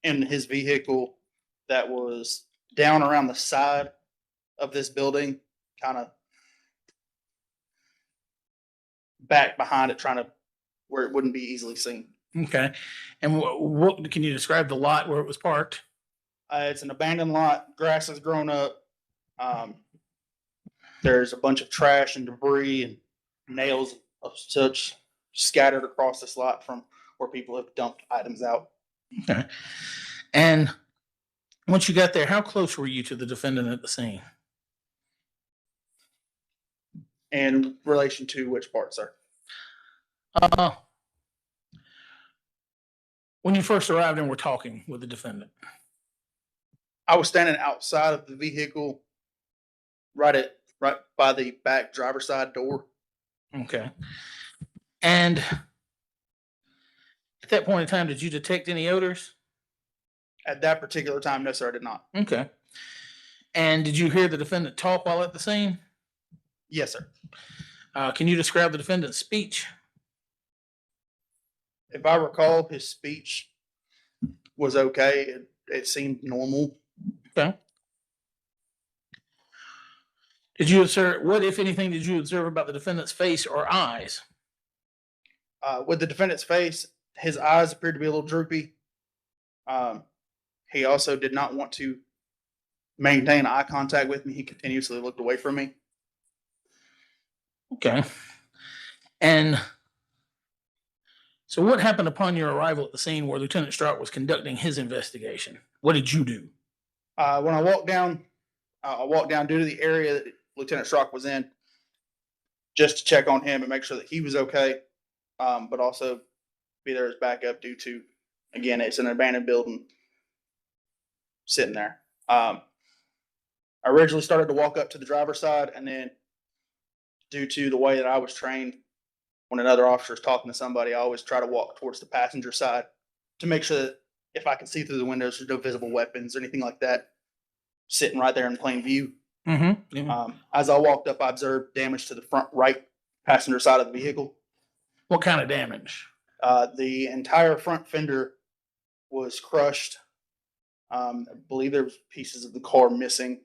in his vehicle that was down around the side of this building, kind of back behind it, trying to where it wouldn't be easily seen. Okay. And what can you describe the lot where it was parked? It's an abandoned lot. Grass has grown up. There's a bunch of trash and debris and nails of such scattered across this lot from where people have dumped items out. Okay. And once you got there, how close were you to the defendant at the scene? In relation to which part, sir? When you first arrived and were talking with the defendant? I was standing outside of the vehicle, right by the back driver's side door. Okay. And at that point in time, did you detect any odors? At that particular time, no, sir, I did not. Okay. And did you hear the defendant talk while at the scene? Yes, sir. Can you describe the defendant's speech? If I recall, his speech was okay. It seemed normal. Okay. Did you observe, what, if anything, did you observe about the defendant's face or eyes? With the defendant's face, his eyes appeared to be a little droopy. He also did not want to maintain eye contact with me. He continuously looked away from me. Okay. And so what happened upon your arrival at the scene where Lieutenant Strout was conducting his investigation? What did you do? When I walked down due to the area that Lieutenant Strout was in, just to check on him and make sure that he was okay, but also be there as backup due to, again, it's an abandoned building sitting there. I originally started to walk up to the driver's side, and then due to the way that I was trained, when another officer is talking to somebody, I always try to walk towards the passenger side to make sure that if I can see through the windows, there's no visible weapons or anything like that sitting right there in plain view. Mm-hmm. As I walked up, I observed damage to the front right passenger side of the vehicle. What kind of damage? The entire front fender was crushed. I believe there was pieces of the car missing.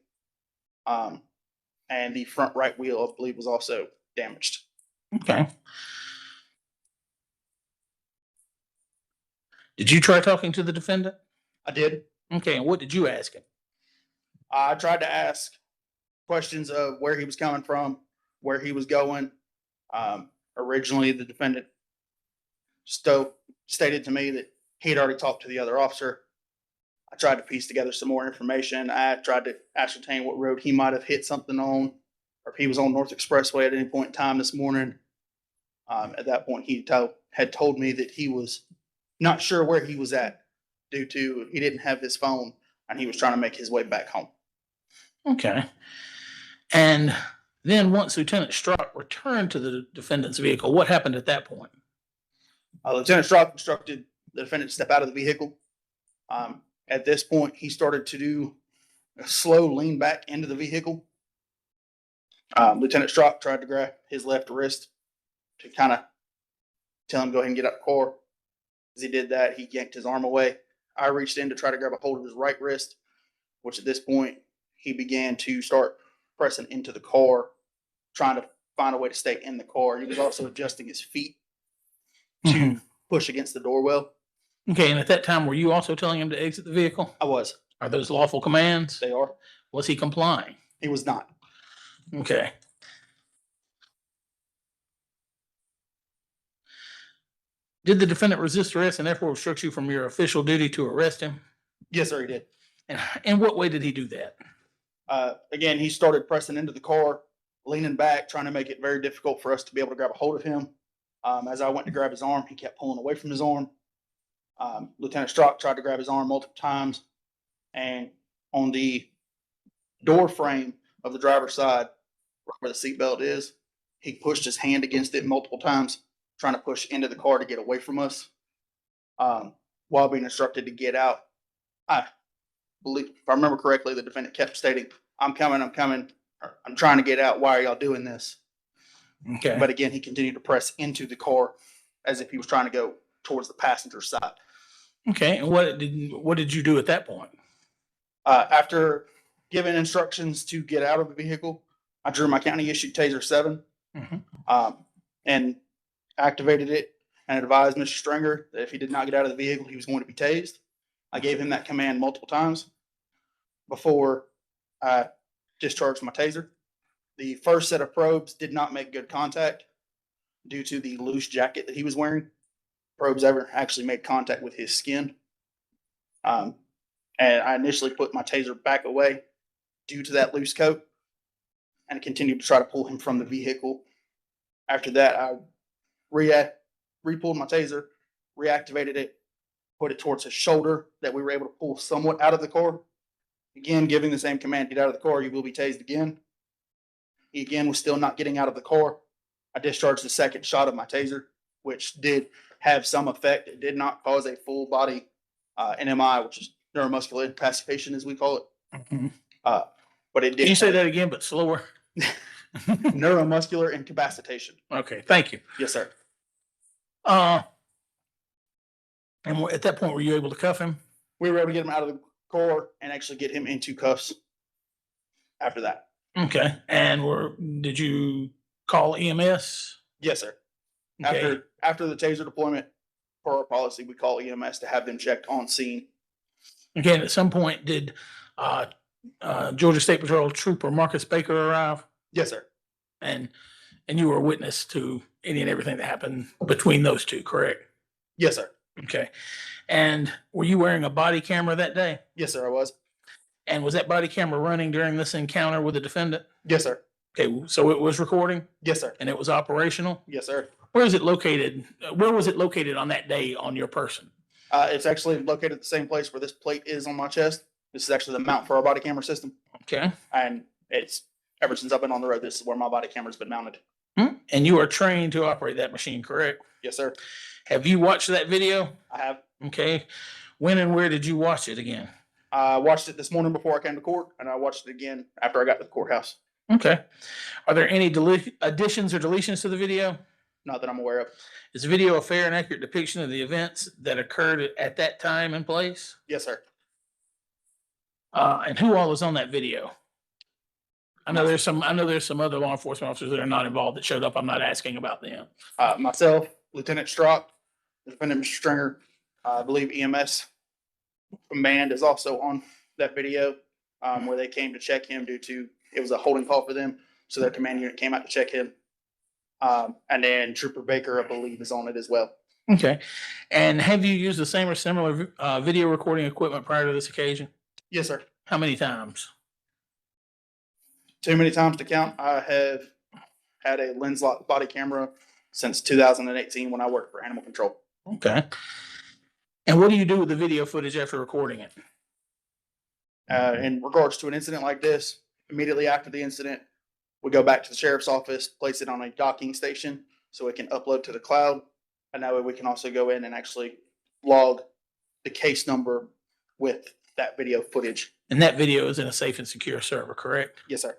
And the front right wheel, I believe, was also damaged. Okay. Did you try talking to the defendant? I did. Okay, and what did you ask him? I tried to ask questions of where he was coming from, where he was going. Originally, the defendant stated to me that he had already talked to the other officer. I tried to piece together some more information. I tried to ascertain what road he might have hit something on, or if he was on North Expressway at any point in time this morning. At that point, he had told me that he was not sure where he was at due to he didn't have his phone and he was trying to make his way back home. Okay. And then once Lieutenant Strout returned to the defendant's vehicle, what happened at that point? Lieutenant Strout instructed the defendant to step out of the vehicle. At this point, he started to do a slow lean back into the vehicle. Lieutenant Strout tried to grab his left wrist to kind of tell him to go ahead and get out the car. As he did that, he yanked his arm away. I reached in to try to grab a hold of his right wrist, which at this point, he began to start pressing into the car, trying to find a way to stay in the car. He was also adjusting his feet to push against the door well. Okay, and at that time, were you also telling him to exit the vehicle? I was. Are those lawful commands? They are. Was he complying? He was not. Okay. Did the defendant resist arrest and therefore restrict you from your official duty to arrest him? Yes, sir, he did. And in what way did he do that? Again, he started pressing into the car, leaning back, trying to make it very difficult for us to be able to grab a hold of him. As I went to grab his arm, he kept pulling away from his arm. Lieutenant Strout tried to grab his arm multiple times, and on the door frame of the driver's side, where the seatbelt is, he pushed his hand against it multiple times, trying to push into the car to get away from us. While being instructed to get out, I believe, if I remember correctly, the defendant kept stating, I'm coming, I'm trying to get out. Why are y'all doing this? Okay. But again, he continued to press into the car as if he was trying to go towards the passenger side. Okay, and what did you do at that point? After giving instructions to get out of the vehicle, I drew my county issued Taser 7 and activated it and advised Mr. Stringer that if he did not get out of the vehicle, he was going to be tased. I gave him that command multiple times before I discharged my Taser. The first set of probes did not make good contact due to the loose jacket that he was wearing. Probes ever actually made contact with his skin. And I initially put my Taser back away due to that loose coat and continued to try to pull him from the vehicle. After that, I re-pulled my Taser, reactivated it, put it towards his shoulder that we were able to pull somewhat out of the car. Again, giving the same command, get out of the car, you will be tased again. He again was still not getting out of the car. I discharged the second shot of my Taser, which did have some effect. It did not cause a full body NMI, which is neuromuscular incapacitation, as we call it. But it did. Can you say that again, but slower? Neuromuscular incapacitation. Okay, thank you. Yes, sir. And at that point, were you able to cuff him? We were able to get him out of the car and actually get him into cuffs after that. Okay, and did you call EMS? Yes, sir. Okay. After the taser deployment, per our policy, we call EMS to have them checked on scene. Again, at some point, did Georgia State Patrol Trooper Marcus Baker arrive? Yes, sir. And you were a witness to any and everything that happened between those two, correct? Yes, sir. Okay. And were you wearing a body camera that day? Yes, sir, I was. And was that body camera running during this encounter with the defendant? Yes, sir. Okay, so it was recording Yes, sir. and it was operational? Yes, sir. Where is it located? Where was it located on that day on your person? It's actually located at the same place where this plate is on my chest. This is actually the mount for our body camera system. Okay. And it's ever since I've been on the road, this is where my body camera's been mounted. And you are trained to operate that machine, correct? Yes, sir. Have you watched that video? I have. Okay. When and where did you watch it again? I watched it this morning before I came to court, and I watched it again after I got to the courthouse. Okay. Are there any additions or deletions to the video? Not that I'm aware of. Is the video a fair and accurate depiction of the events that occurred at that time and place? Yes, sir. And who all is on that video? I know there's some other law enforcement officers that are not involved that showed up. I'm not asking about them. Myself, Lieutenant Strock, Defendant Mr. Stringer, I believe EMS command is also on that video, where they came to check him due to, it was a holding call for them. So their command unit came out to check him. And then Trooper Baker, I believe, is on it as well. Okay. And have you used the same or similar video recording equipment prior to this occasion? Yes, sir. How many times? Too many times to count. I have had a lens lock body camera since 2018 when I worked for Animal Control. Okay. And what do you do with the video footage after recording it? In regards to an incident like this, immediately after the incident, we go back to the sheriff's office, place it on a docking station so it can upload to the cloud. And that way we can also go in and actually log the case number with that video footage. And that video is in a safe and secure server, correct? Yes, sir.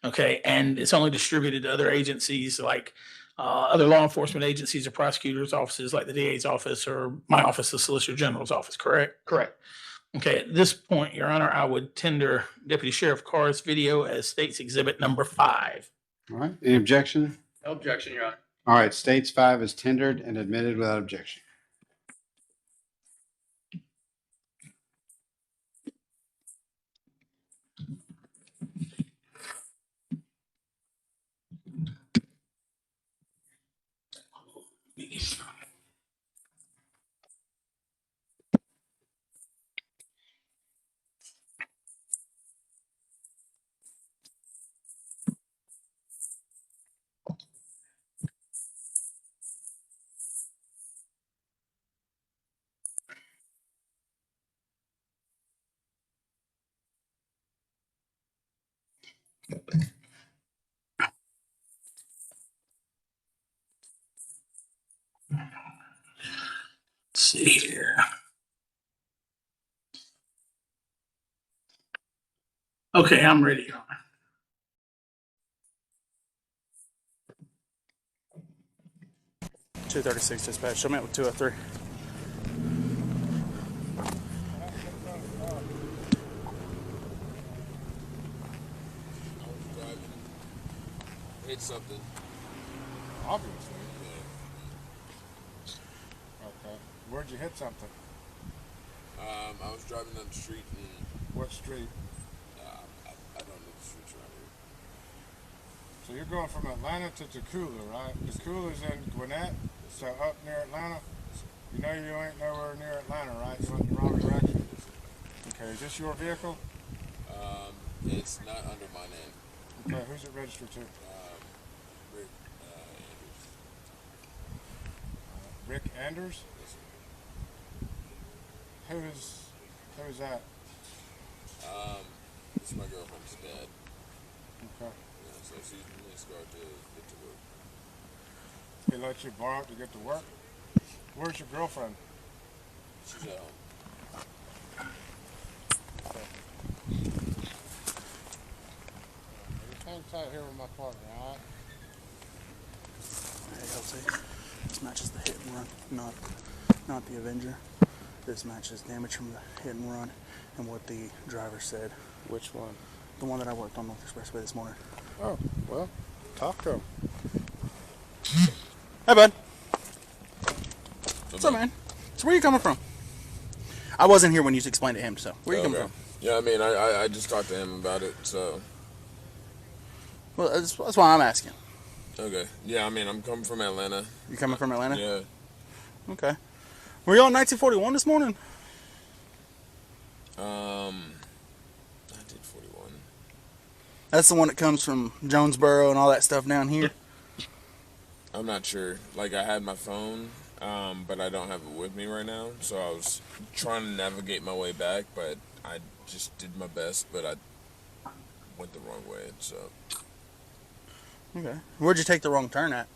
Okay. And it's only distributed to other agencies like other law enforcement agencies or prosecutors' offices like the DA's office or my office, the Solicitor General's office, correct? Correct. Okay, at this point, Your Honor, I would tender Deputy Sheriff Carr's video as State's Exhibit number 5. All right, any objection? No objection, Your Honor. All right, States 5 is tendered and admitted without objection. Let's see here. Okay, I'm ready, Your Honor. .236 dispatch. Show me up with 203. Hit something. Obviously. Okay. Where'd you hit something? I was driving down the street and What street? I don't know the streets around here. So you're going from Atlanta to Tacoola, right? Tacoola's in Gwinnett, so up near Atlanta. You know you ain't nowhere near Atlanta, right? You went in the wrong direction. Okay, is this your vehicle? It's not under my name. Okay, who's it registered to? Rick Andrews. Rick Anders? Yes, sir. Who's that? It's my girlfriend's dad. Okay. Yeah, so she's using this car to get to work. He let you borrow it to get to work? Where's your girlfriend? She's at home. Hang tight here with my partner, alright? Hey, LT. This matches the hit and run, not the Avenger. This matches damage from the hit and run and what the driver said. Which one? The one that I worked on North Expressway this morning. Oh, well, talk to him. Hey, bud. What's up, man? So where you coming from? I wasn't here when you explained to him, so where you coming from? Yeah, I mean, I just talked to him about it, so. Well, that's why I'm asking. Okay. Yeah, I mean, I'm coming from Atlanta. You coming from Atlanta? Yeah. Okay. Were you on 1941 this morning? 1941. That's the one that comes from Jonesboro and all that stuff down here. I'm not sure. Like, I had my phone, but I don't have it with me right now, so I was trying to navigate my way back, but I just did my best, but I went the wrong way, so. Okay. Where'd you take the wrong turn at?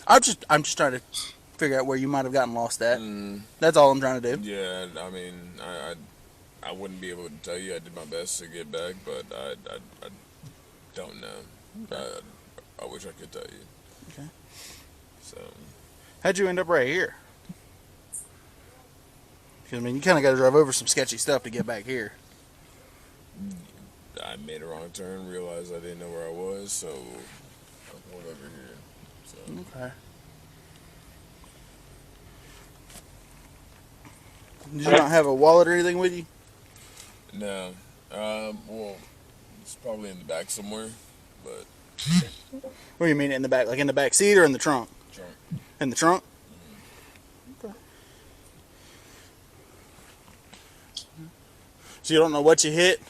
I'm just trying to figure out where you might have gotten lost at. That's all I'm trying to do. Yeah, I mean, I wouldn't be able to tell you. I did my best to get back, but I don't know. Okay. I wish I could tell you. Okay. So. How'd you end up right here? Because, I mean, you kind of got to drive over some sketchy stuff to get back here. I made a wrong turn, realized I didn't know where I was, so I pulled over here. So. Okay. Did you not have a wallet or anything with you? No. Well, it's probably in the back somewhere, but. What do you mean in the back? Like in the back seat or in the trunk? Trunk. In the trunk? Okay. So you don't know what you hit?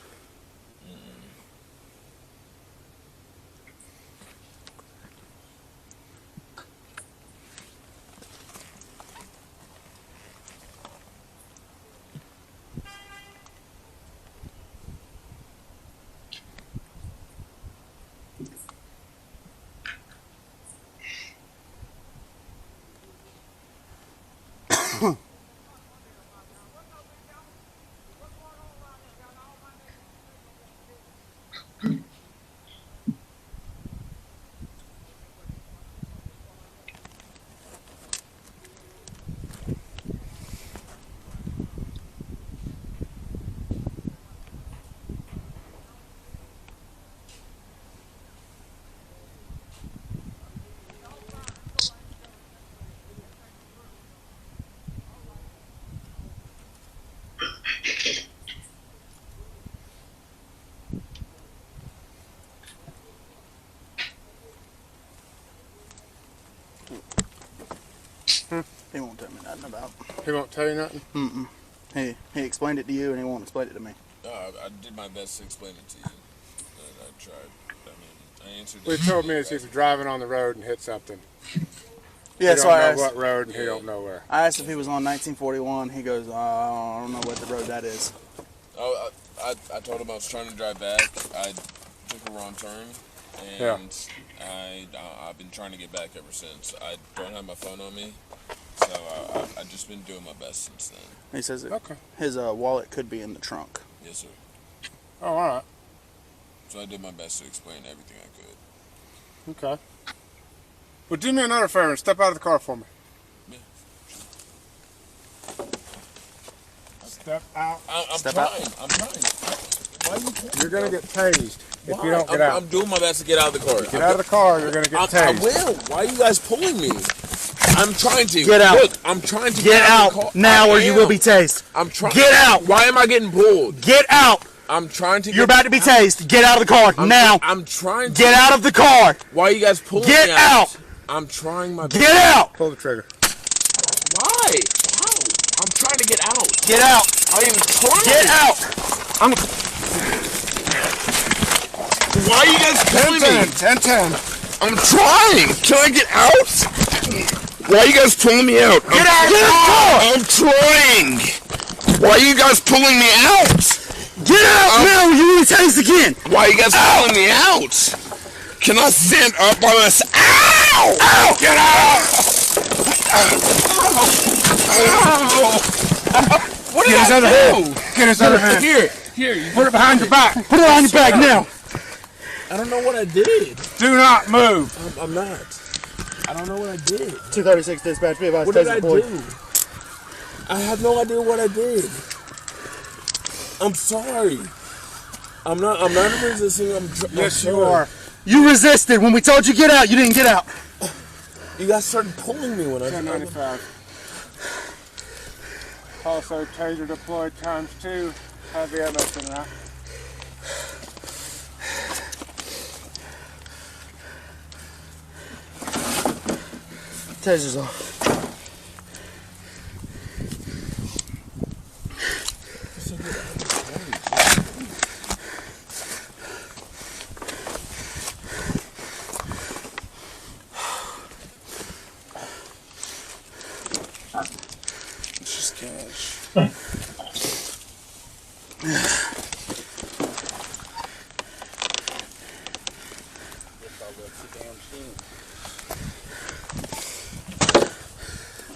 He won't tell me nothing about it. He won't tell you nothing? Mm-mm. He explained it to you and he won't explain it to me. I did my best to explain it to you. I tried. I mean, I answered. What he told me is he's driving on the road and hit something. Yeah, he so don't I know asked, what road and he don't know where. I asked if he was on 1941. He goes, I don't know what the road that is. Oh, I told him I was trying to drive back. I took a wrong turn, and I've been trying to get back ever since. I don't have my phone on me, so I've just been doing my best since then. He says his wallet could be in the trunk. Yes, sir. Oh, all right. So I did my best to explain everything I could. Okay. Well, do me another favor and step out of the car for me. Yeah. Step out. I'm Step trying. out. I'm trying. Why you You're going to get tased if you don't get I'm, out. I'm doing my best to get out of the car. Get out of the car, you're going to get I tased. will. Why are you guys pulling me? I'm trying to. Get out. Look, I'm trying to Get out out of the car. now or you am. will be tased. I'm trying. Get out. Why am I getting pulled? Get out. I'm trying to. You're about to be tased. Get out of the car now. I'm trying to. Get out of the car. Why are you guys pulling Get me out. I'm trying my best. Get out. Pull the trigger. Why? How? I'm trying to get out. Get out. I am trying. Get out. Why are you guys pulling me? 10-10. I'm trying. Can I get out? Why are you guys pulling me out? Get out of the car. I'm trying. Why are you guys pulling me out? Get out now or you will be tased again. Why are you guys pulling me out? Can I stand up on this? Ow! Ow! Get out! What did I do? Get his other hand. Here. Put it behind your back. Put it behind your back now. I don't know what I did. Do not move. I'm not. I don't know what I did. 236 dispatch. Be advised. What did I do? I have no idea what I did. I'm sorry. I'm not resisting. Yes, you are. You resisted. When we told you get out, you didn't get out. You guys started pulling me when I was 1095. Also, taser deployed ×2. Have the utmost in that. Taser's off. It's just cash.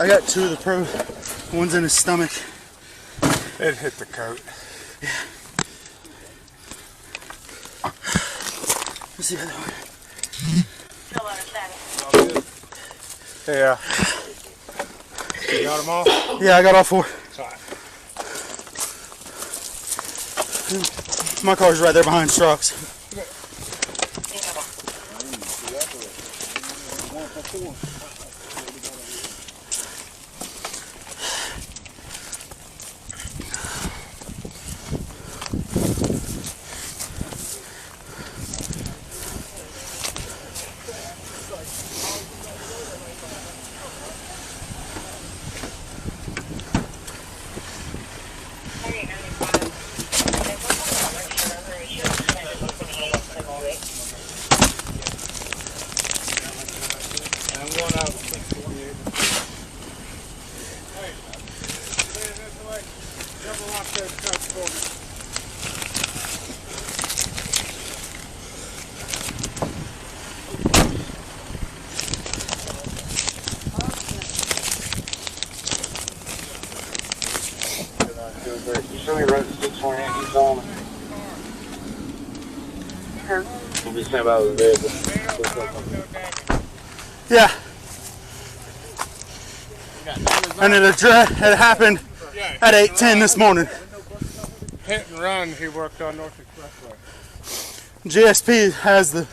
I got 2 of the pro. One's in his stomach. It hit the coat. Yeah. Let's see the other one. Yeah. You got them all? Yeah, I got all 4. Sorry. My car's right there behind Strock's. Yeah. And it happened at 8:10 this morning. Hit and run he worked on North Expressway. GSP has the...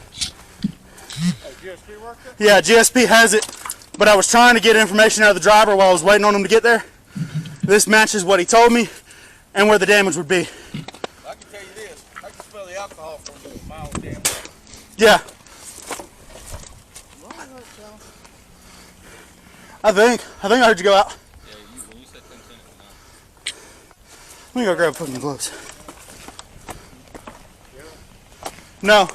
GSP worked it? Yeah, GSP has it, but I was trying to get information out of the driver while I was waiting on him to get there. This matches what he told me and where the damage would be. I can tell you this, I can smell the alcohol from a mile damn way. Yeah. I think I heard you go out. Yeah, when you said 10-10, it went out. Let me go grab fucking gloves. No.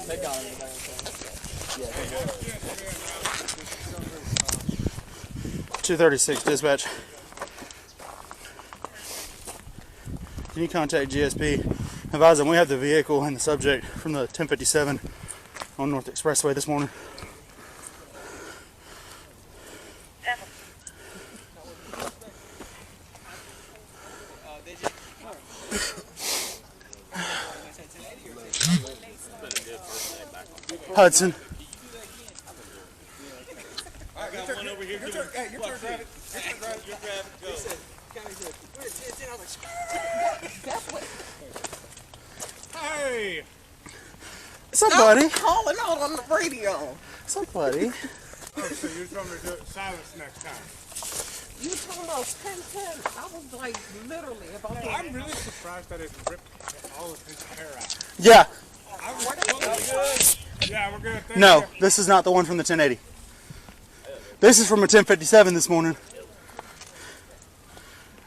They got it. Yeah, 236 dispatch. Can you contact GSP? Advise them we have the vehicle and the subject from the 1057 on North Expressway this morning. Hudson. I got one over here. Hey, you're grab it. Grab it. Go. Hey! What's up, buddy? Calling out on the radio. What's up, buddy? Oh, so you're telling me to do it silence next time. You talking about 10-10? I was like literally about to. I'm really surprised that it ripped all of his hair out. Yeah. We're good. Yeah, we're good. Thank No, you. this is not the one from the 1080. This is from a 1057 this morning.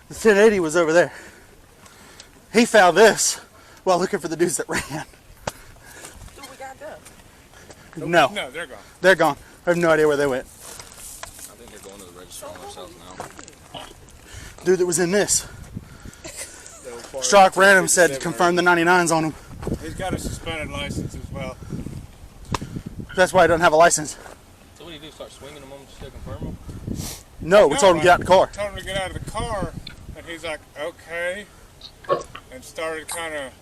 The 1080 was over there. He found this while looking for the dudes that ran. Who we got done? No. No, they're gone. They're gone. I have no idea where they went. I think they're going to the register on themselves now. Dude that was in this. Strock ran him, said confirm the 99s on him. He's got a suspended license as well. That's why he doesn't have a license. So what do you do? Start swinging them on just to confirm them? No, we told him to get out of the car. Told him to get out of the car, and he's like, okay, and started kind of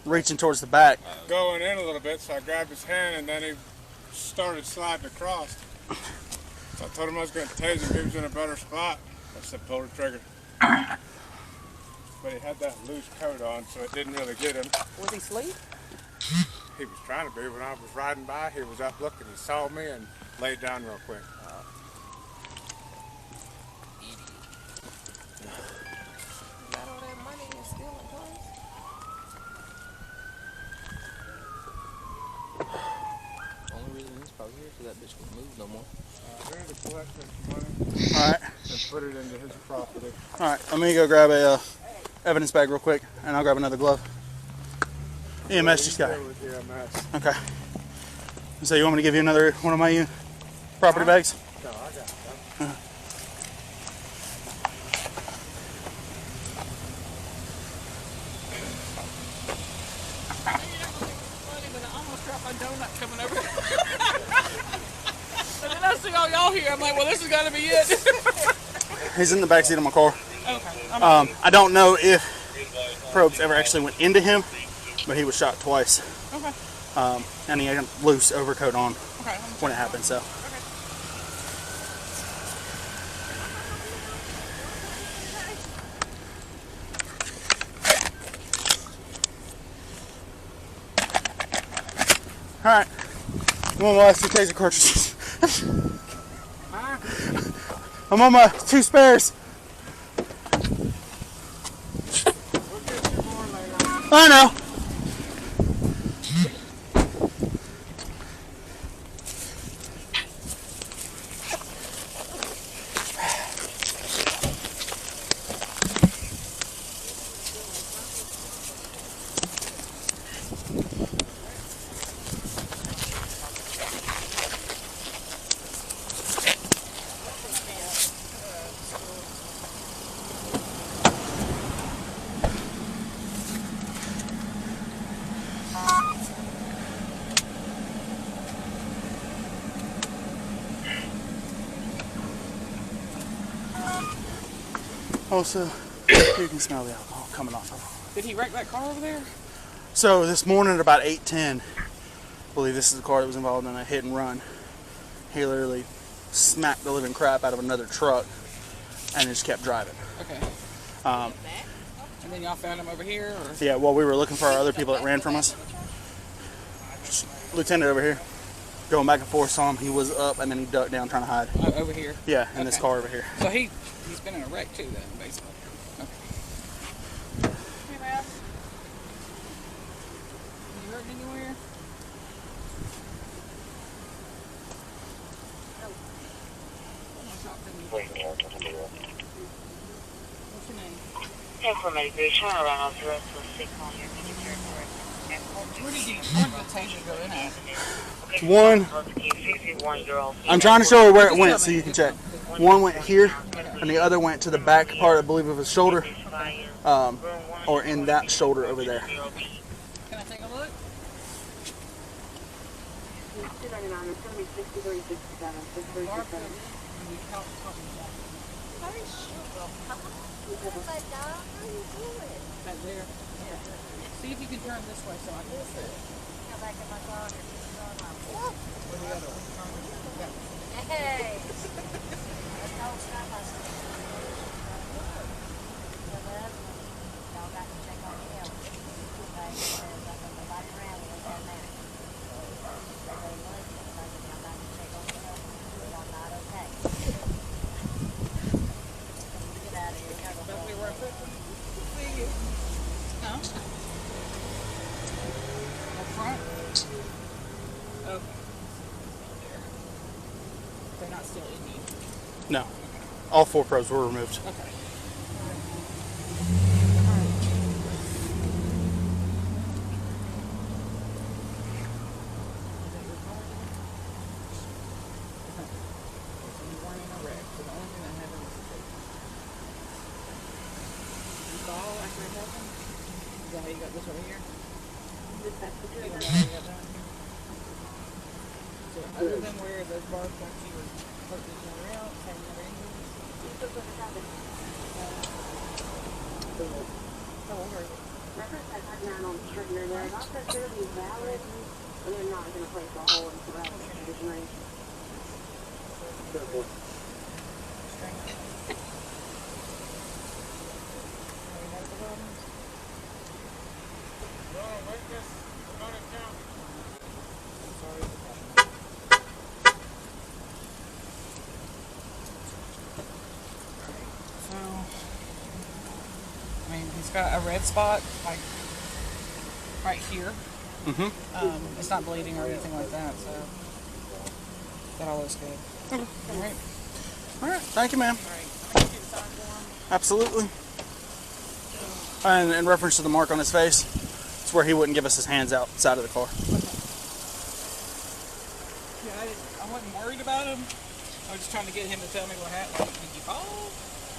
Reaching towards the back. going in a little bit. So I grabbed his hand, and then he started sliding across. So I told him I was going to tase him. He was in a better spot. I said, pull the trigger. But he had that loose coat on, so it didn't really get him. Was he asleep? He was trying to be. When I was riding by, he was up looking. He saw me and laid down real quick. Got all that money and still in clothes? Only reason he's probably here is because that bitch won't move no more. We're going to collect this money. All right. And put it into his property. All right, let me go grab a evidence bag real quick, and I'll grab another glove. EMS just got it. Okay. So you want me to give you another one of my property bags? No, I got it. Donut coming over. And then I see all y'all here. I'm like, well, this has got to be it. He's in the back seat of my car. Okay. I don't know if probes ever actually went into him, but he was shot twice. Okay. And he had a loose overcoat on Okay. when it happened. So. All right. I'm on my last 2 taser cartridges. I'm on my 2 spares. I know. Also, you can smell the alcohol coming off of him. Did he wreck that car over there? So this morning at about 8:10, I believe this is the car that was involved in a hit and run. He literally smacked the living crap out of another truck and just kept driving. Okay. Um, And then y'all found him over here? Or? yeah, well, we were looking for our other people that ran from us. Lieutenant over here, going back and forth, saw him. He was up and then he ducked down trying to hide. Over here? Yeah, in this Okay. car over here. So he's been in a wreck too then, basically. Okay. Hey, man. You hurt anywhere? What's your name? Information turn around 026 on your immediate territory. Where did the taser go in at? One, I'm trying to show her where it went so you can check. One went here, and the other went to the back part, I believe, of his shoulder, or in that shoulder over there. Can I take a look? Back there? Yeah. See if you can turn this way so I can see it. Back in my car. Where the other one? Hey! They're not still in you. No, all 4 probes were removed. Okay. Is that how you got this over here? So Other than where those barbs actually were putting each other out, having their angles. How old are you? They're not going to place a hole into that condition range. So, I mean, he's got a red spot, like, right here. It's not bleeding or anything like that, so that all looks good. All right. All right. Thank you, ma'am. All right. I'm going to get the sign for him. Absolutely. And in reference to the mark on his face, it's where he wouldn't give us his hands outside of the car. Yeah, I wasn't worried about him. I was just trying to get him to tell me what happened. Like, did you fall?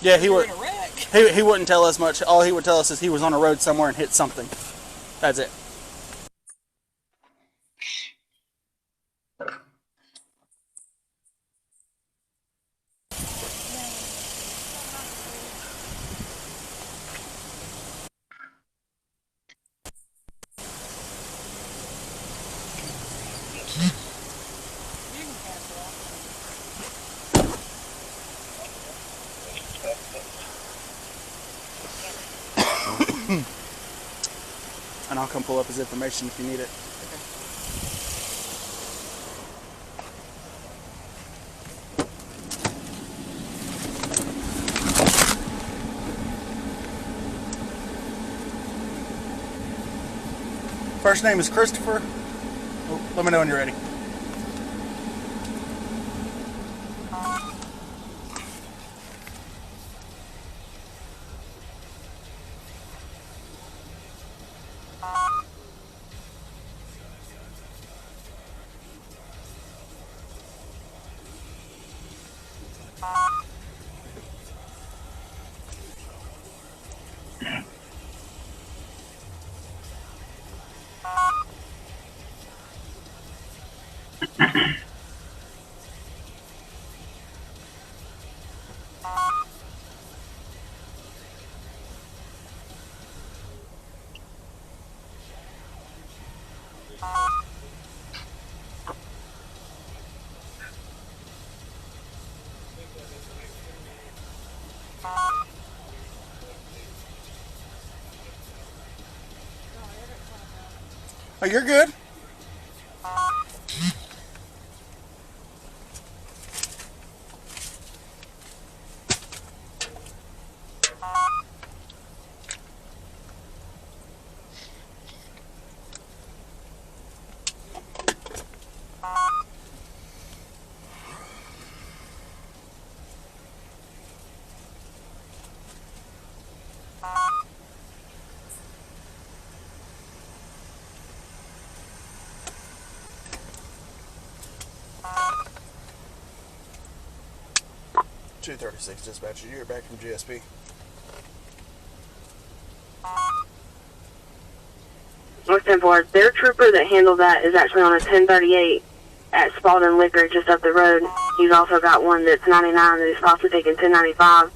Yeah, he would. In a wreck? He wouldn't tell us much. All he would tell us is he was on a road somewhere and hit something. That's it. And I'll come pull up his information if you need it. First name is Christopher. Oh, let me know when you're ready. Oh, you're good. .236 dispatcher, you're back from GSP. North 10-4, their trooper that handled that is actually on a 1038 at Spalding Liquor just up the road. He's also got one that's 99 that he's possibly taking 1095.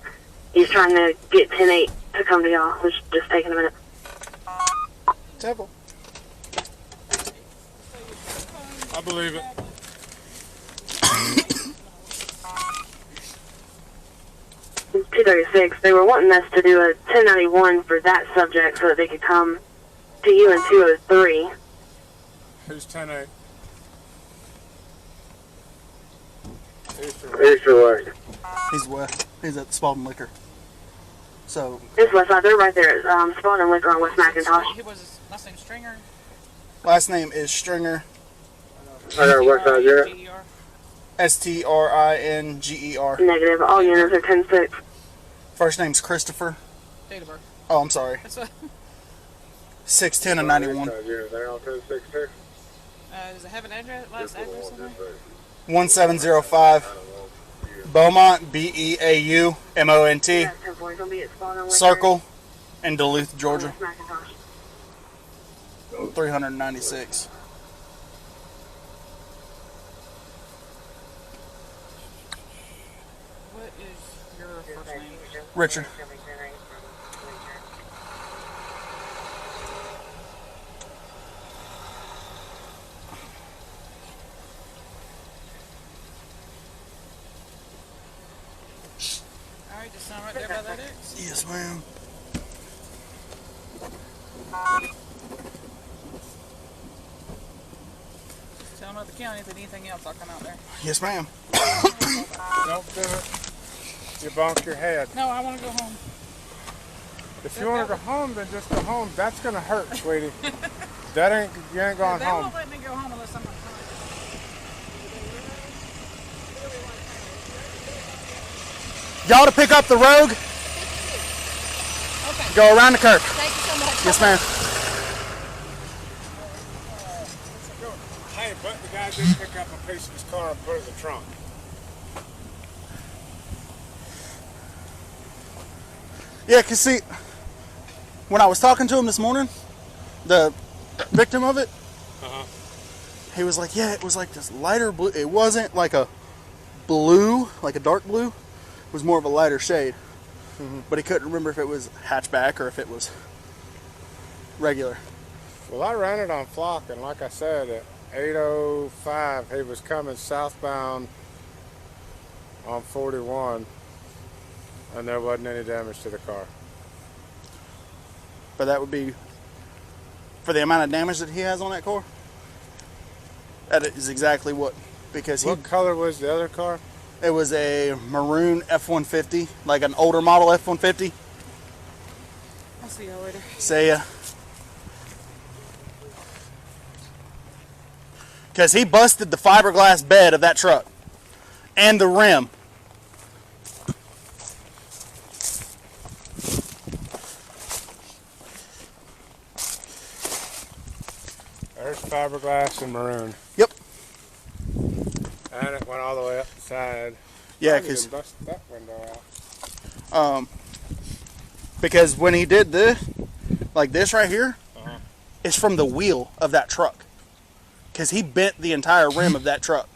He's trying to get 108 to come to y'all, which is just taking a minute. Temple. I believe it. It's 236. They were wanting us to do a 1091 for that subject so that they could come to you in 203. Who's 10-8? Who's for what? He's west. He's at Spalding Liquor. So. This West Side, they're right there at Spalding Liquor on West McIntosh. He was his last name Stringer. Last name is Stringer. I got West Side 0. Stringer. Negative. All units are 10-6. First name's Christopher. Date of birth. Oh, I'm sorry. 610 and 91. They're all 10-6 too. Does it have an address? Last address on there? 1705 Beaumont, BEAUMONT, Circle, in Duluth, Georgia. 396. is your first name? Richard. All right, just sign right there by that X. Yes, ma'am. Just tell them about the county. If anything else, I'll come out there. Yes, ma'am. Don't do it. You bonk your head. No, I want to go home. If you want to go home, then just go home. That's gonna hurt, sweetie. That ain't you ain't going They home. won't let me go home unless I'm not Y'all to pick up the Rogue. Okay. Go around the curve. Thank you so much. Yes, ma'am. Hey, but the guy did pick up a piece of his car and put it in the trunk. Yeah, cause see, when I was talking to him this morning, the victim of it, he was like, yeah, it was like this lighter blue. It wasn't like a blue, like a dark blue. It was more of a lighter shade. But he couldn't remember if it was hatchback or if it was regular. Well, I ran it on Flock, and like I said, at 8:05, he was coming southbound on 41, and there wasn't any damage to the car. But that would be, for the amount of damage that he has on that car, that is exactly what, because What color was the other car? it was a maroon F-150, like an older model F-150. I'll see y'all later. See ya. Because he busted the fiberglass bed of that truck and the rim. There's fiberglass and maroon. Yep. And it went all the way up the side. Yeah, I didn't because even bust that window out. because when he did this, like this right here, it's from the wheel of that truck. Because he bent the entire rim of that truck.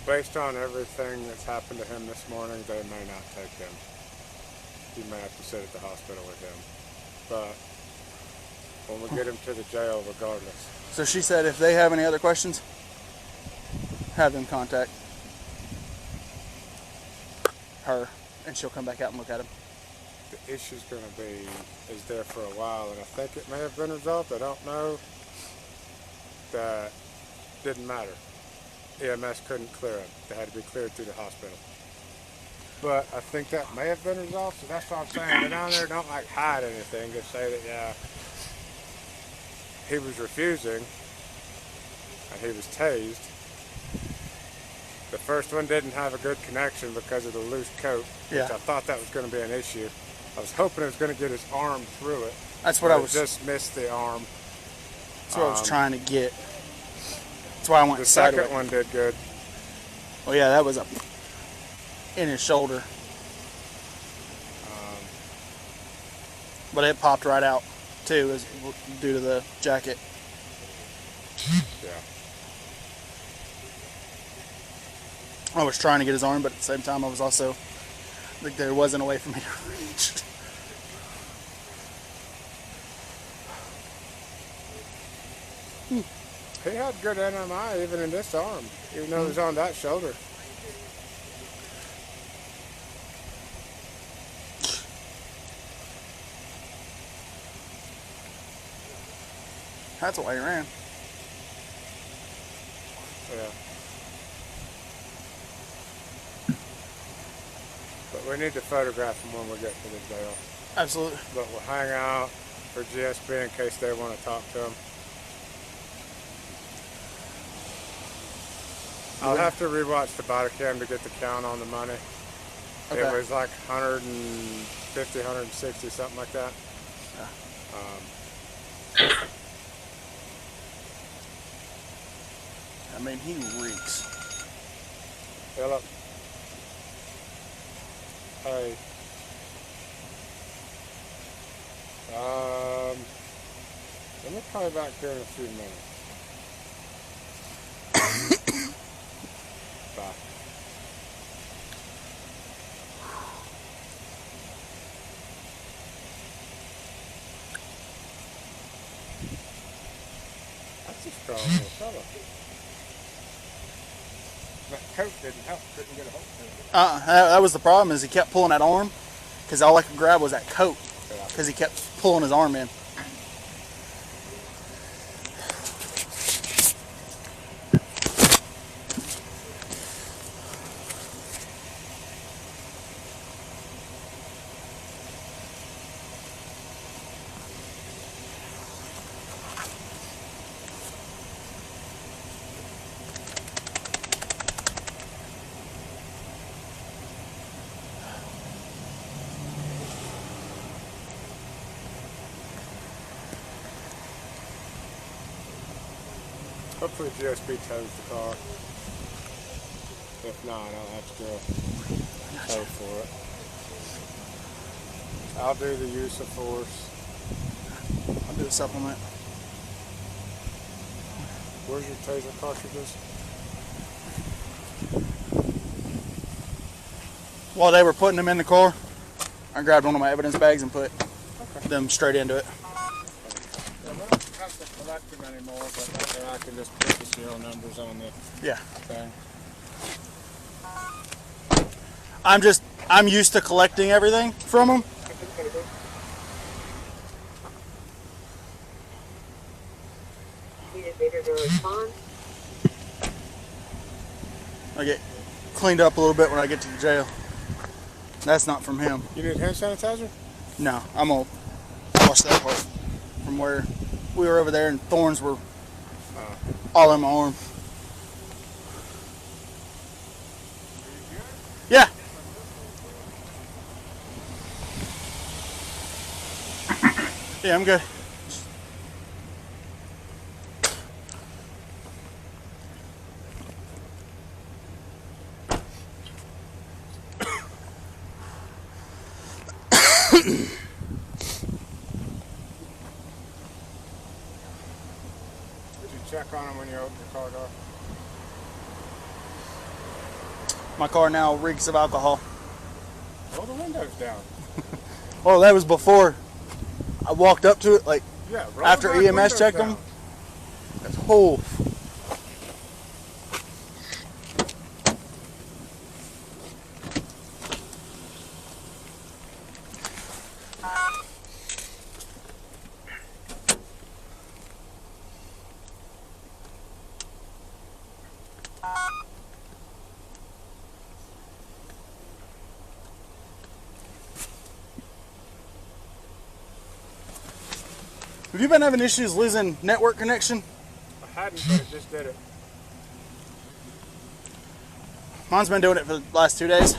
Based on everything that's happened to him this morning, they may not take him. He may have to sit at the hospital with him. But when we get him to the jail regardless. So she said if they have any other questions, have them contact her and she'll come back out and look at him. The issue's going to be, is there for a while, and I think it may have been resolved. I don't know. That didn't matter. EMS couldn't clear him. They had to be cleared through the hospital. But I think that may have been resolved, so that's what I'm saying. Go down there, don't like hide anything. Just say that, yeah, he was refusing and he was tased. The first one didn't have a good connection because of the loose coat, which Yeah. I thought that was going to be an issue. I was hoping it was going to get his arm through it. That's what but I it was- just missed the arm. That's what I was trying to get. That's why I went The sideways. second one did good. Oh yeah, that was up in his shoulder. But it popped right out too, as due to the jacket. Yeah. I was trying to get his arm, but at the same time, I was also like there wasn't a way for me to reach. He had good NMI even in this arm, even though it was on that shoulder. That's why he ran. Yeah. But we need to photograph him when we get to the jail. Absolutely. But we'll hang out for GSP in case they want to talk to him. I'll have to rewatch the body cam to get the count on the money. Okay. It was like 150, 160, something like that. I mean, he reeks. Philip. Hey. Let me call you back here in a few minutes. Bye. That's a strong little fella. That coat didn't help. Couldn't get a hold of it. That was the problem, is he kept pulling that arm, because all I could grab was that coat, because he kept pulling his arm in. Hopefully GSP tows the car. If not, I'll have to go tow for it. I'll do the use of force. I'll do the supplement. Where's your taser cartridges? While they were putting them in the car, I grabbed one of my evidence bags and put them straight into it. I don't have to collect them anymore, but that way I can just put the serial numbers on the thing. I'm used to collecting everything from them. I get cleaned up a little bit when I get to the jail. That's not from him. You need hand sanitizer? No, I'm gonna wash that part from where we were over there and thorns were all in my arm. Yeah. Yeah, I'm good. Did you check on them when you opened the car door? My car now reeks of alcohol. Roll the windows down. Well, that was before I walked up to it, like Roll after the back EMS checked windows them. That's whole. Have you been having issues losing network connection? I hadn't, but it just did it. Mine's been doing it for the last 2 days.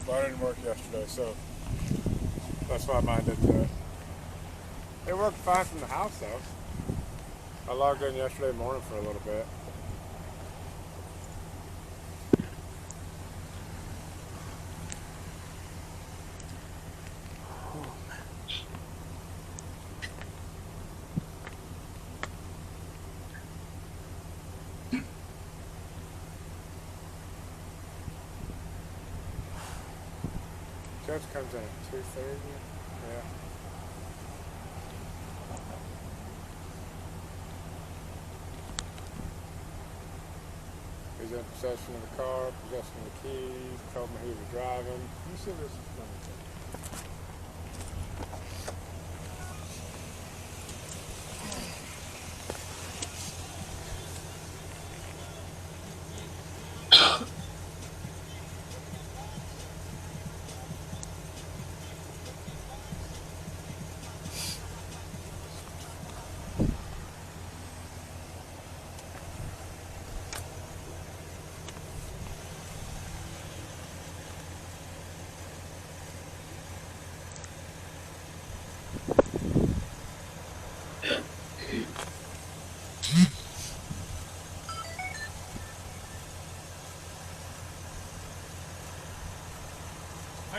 Well, I didn't work yesterday, so that's why mine didn't do it. It worked fine from the house, though. I logged in yesterday morning for a little bit. Judge comes in at 2:30. Yeah. He's in possession of the car, possession of the keys, told me he was driving. Let me see this.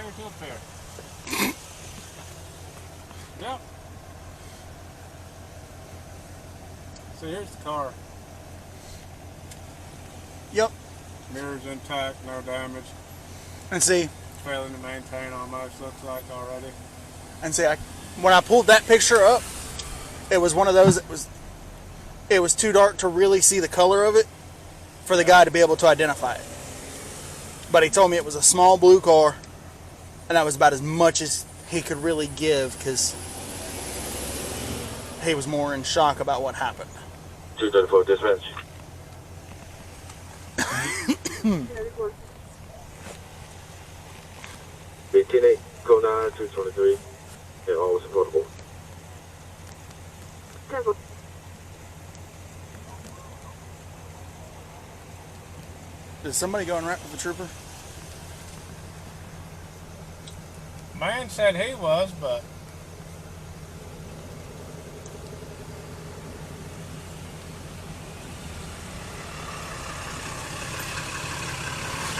finger to a pair. Yep. So here's the car. Yep. Mirrors intact, no damage. And see, Failing to maintain almost, looks like already. and see, when I pulled that picture up, it was one of those. It was too dark to really see the color of it for the guy to be able to identify it. But he told me it was a small blue car, and that was about as much as he could really give because he was more in shock about what happened. 234 dispatch. 18-8, code 9, 223, and all was supportable. Is somebody going right with the trooper? Man said he was, but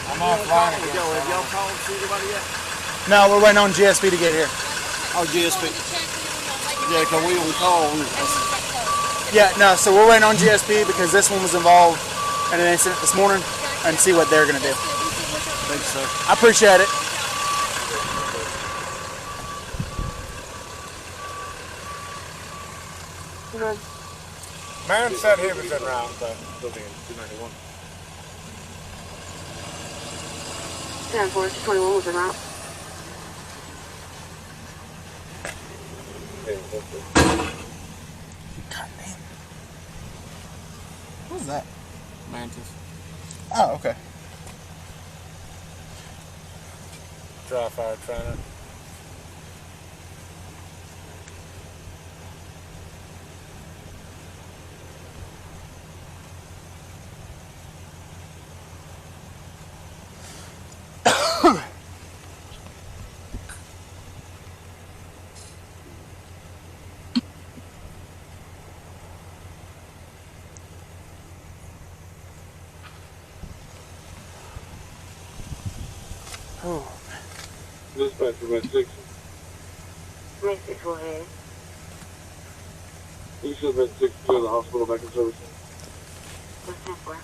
I'm offline again. Have y'all called to see anybody yet? No, we're waiting on GSP to get here. Oh, GSP. Yeah, because we on call. Yeah, no, so we're waiting on GSP because this one was involved in an incident this morning and see what they're going to do. Thanks, sir. I appreciate it. Man said he was en route, but still being 291. 10-4, 21 was en route. God damn. What is that? Mantis. Oh, okay. Dry fire trainer. Oh. Dispatch for Red 6. Red 6 will ahead. You should have been 6 to the hospital back in service. What's 10-4?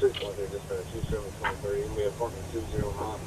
Dispatch, 2723, we have partner 209.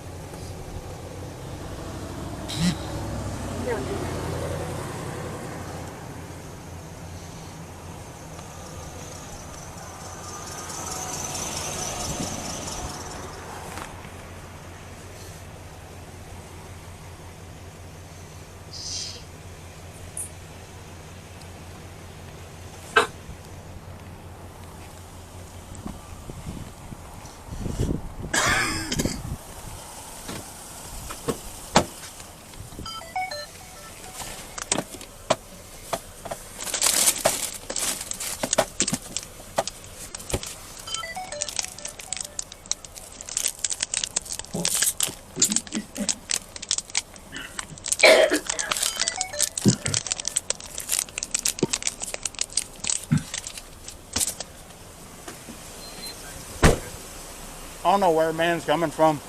I don't know where man's coming from,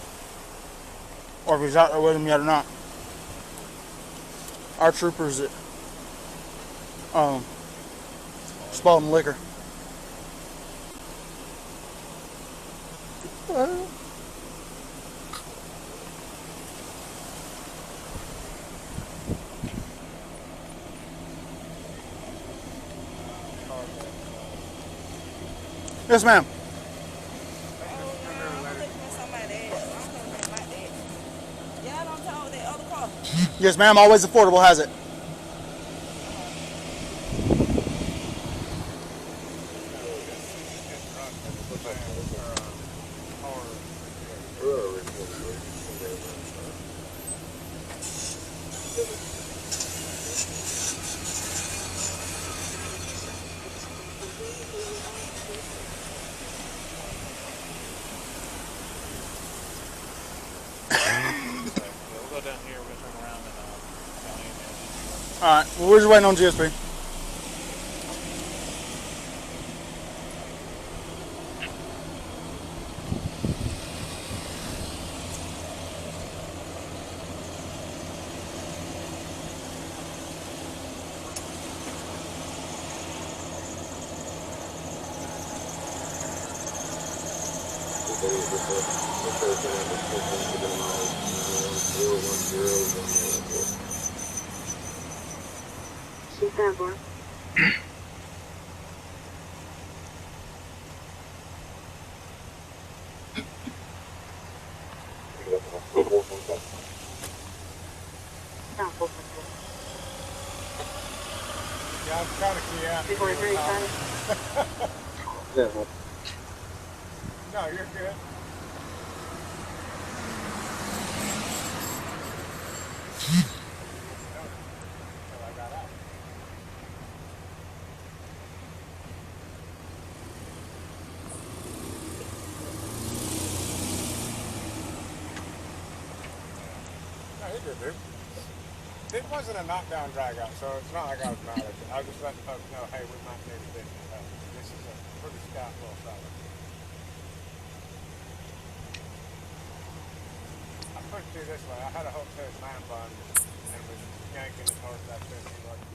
or if he's out there with him yet or not. Our troopers at Spalding Liquor. Yes, ma'am. Yes, ma'am. Always affordable has it. We'll go down here. We're gonna turn around and All right. Well, we're just waiting on GSP. Yeah, I'm trying to key out. No, you're good. No, you're good, dude. It wasn't a knockdown drag out, so it's not like I was mad at you. I was just letting folks know, hey, we might need to fix this up. This is a pretty stout little fella. I put it to you this way. I had a hook to his man bun and was yanking it towards that 15 like go.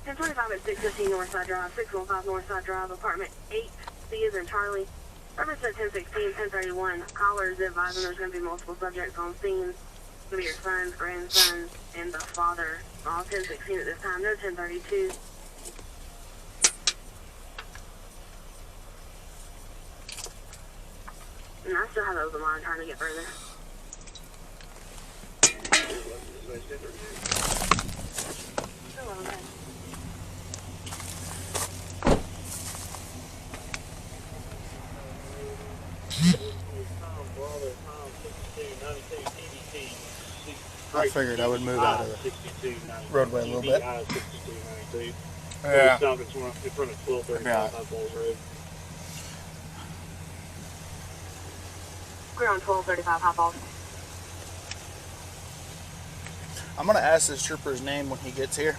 1025 at 615 Northside Drive, 615 Northside Drive, apartment 8, C is in Charlie. Reference at 1016, 1031. Callers advising there's going to be multiple subjects on scene. It's going to be your sons, grandsons, and the father. All 1016 at this time, no 1032. And I still have those in mind trying to get further. I figured I would move out of the roadway a little bit. yeah. We're on 1235 High Falls. I'm going to ask this trooper's name when he gets here.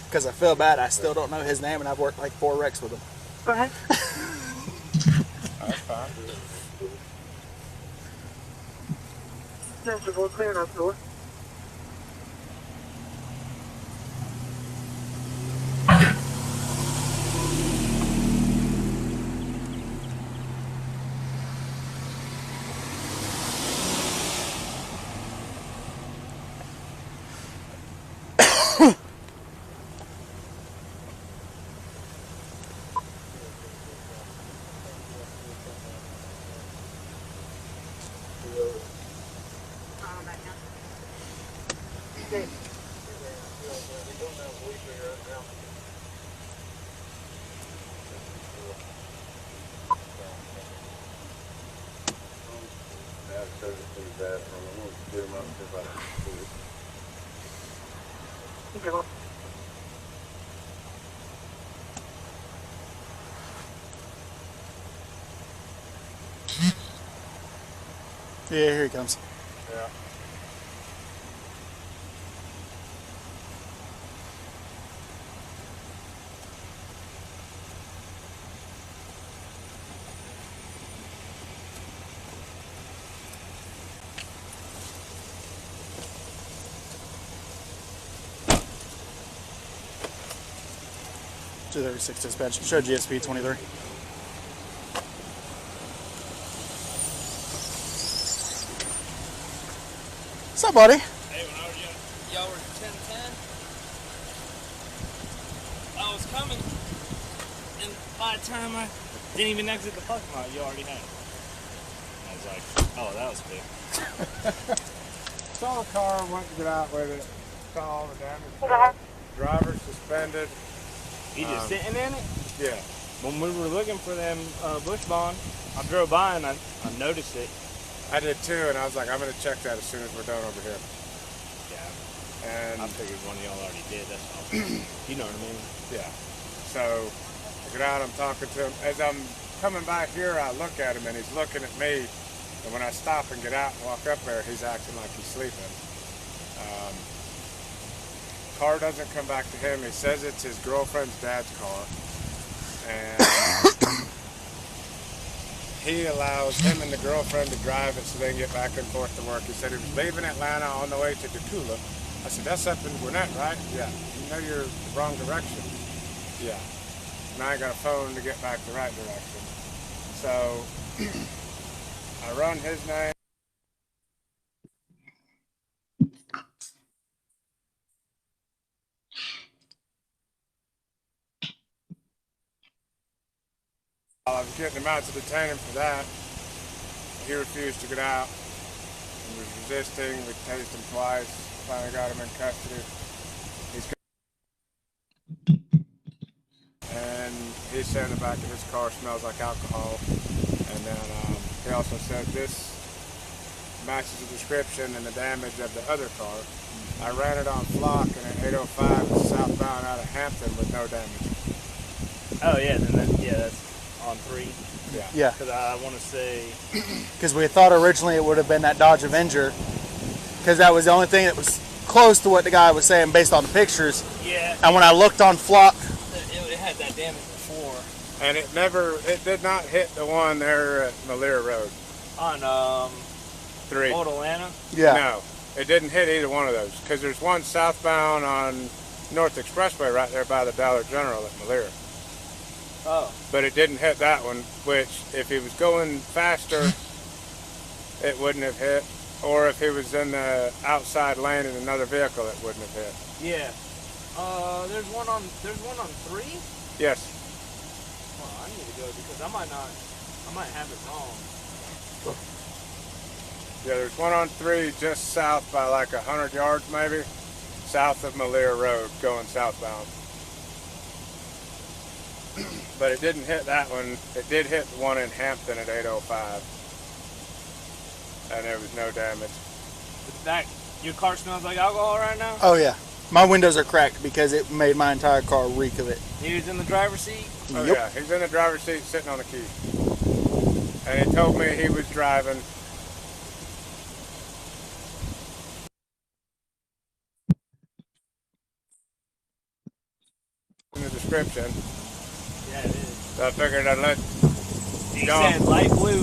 Because I feel bad. I still don't know his name, and I've worked like 4 wrecks with him. Go ahead. That's fine. Master Board, clear enough door. Yeah, here he comes. Yeah. .236 dispatch. Show GSP 23. What's up, buddy? Hey, when I was y'all were 10-10. I was coming, and by the time I didn't even exit the parking lot, you already had it. I was like, oh, that was quick. Saw the car, went to get out with it, saw all the damage. Driver suspended. You just sitting in it? Yeah. When we were looking for them bush bond, I drove by and I noticed it. I did too, and I was like, I'm gonna check that as soon as we're done over here. Yeah. And I figured one of y'all already did. That's all. You know what I mean? yeah. So I get out, I'm talking to him. As I'm coming back here, I look at him and he's looking at me. And when I stop and get out and walk up there, he's acting like he's sleeping. Car doesn't come back to him. He says it's his girlfriend's dad's car. And he allows him and the girlfriend to drive it so they can get back and forth to work. He said he was leaving Atlanta on the way to Decula. I said, that's up in Gwinnett, right? Yeah. You know you're the wrong direction. Yeah. Now I got a phone to get back the right direction. So I run his name. I was getting him out to detain him for that. He refused to get out. He was resisting. We tased him twice. Finally got him in custody. And he said in the back of his car smells like alcohol. And then he also said this matches the description and the damage of the other car. I ran it on Flock and at 805 it's southbound out of Hampton with no damage. Oh yeah, then that's on 3. Yeah. Yeah. Because I want to say. Because we thought originally it would have been that Dodge Avenger, because that was the only thing that was close to what the guy was saying based on the pictures. Yeah. And when I looked on Flock, It had that damage before. And it did not hit the one there at Malir Road. On 3. Old Atlanta? Yeah. No, it didn't hit either one of those because there's one southbound on North Expressway right there by the Dollar General at Malir. Oh. But it didn't hit that one, which if he was going faster, it wouldn't have hit. Or if he was in the outside lane in another vehicle, it wouldn't have hit. Yeah. There's one on 3? Yes. Well, I need to go because I might have it wrong. Yeah, there's one on 3 just south by like 100 yards maybe, south of Malir Road going southbound. But it didn't hit that one. It did hit the one in Hampton at 805. And there was no damage. Your car smells like alcohol right now? oh yeah, my windows are cracked because it made my entire car reek of it. He was in the driver's seat? Oh Yep. yeah, he's in the driver's seat sitting on the key. And he told me he was driving. In the description. Yeah, it is. So I figured I'd let He John. said light blue.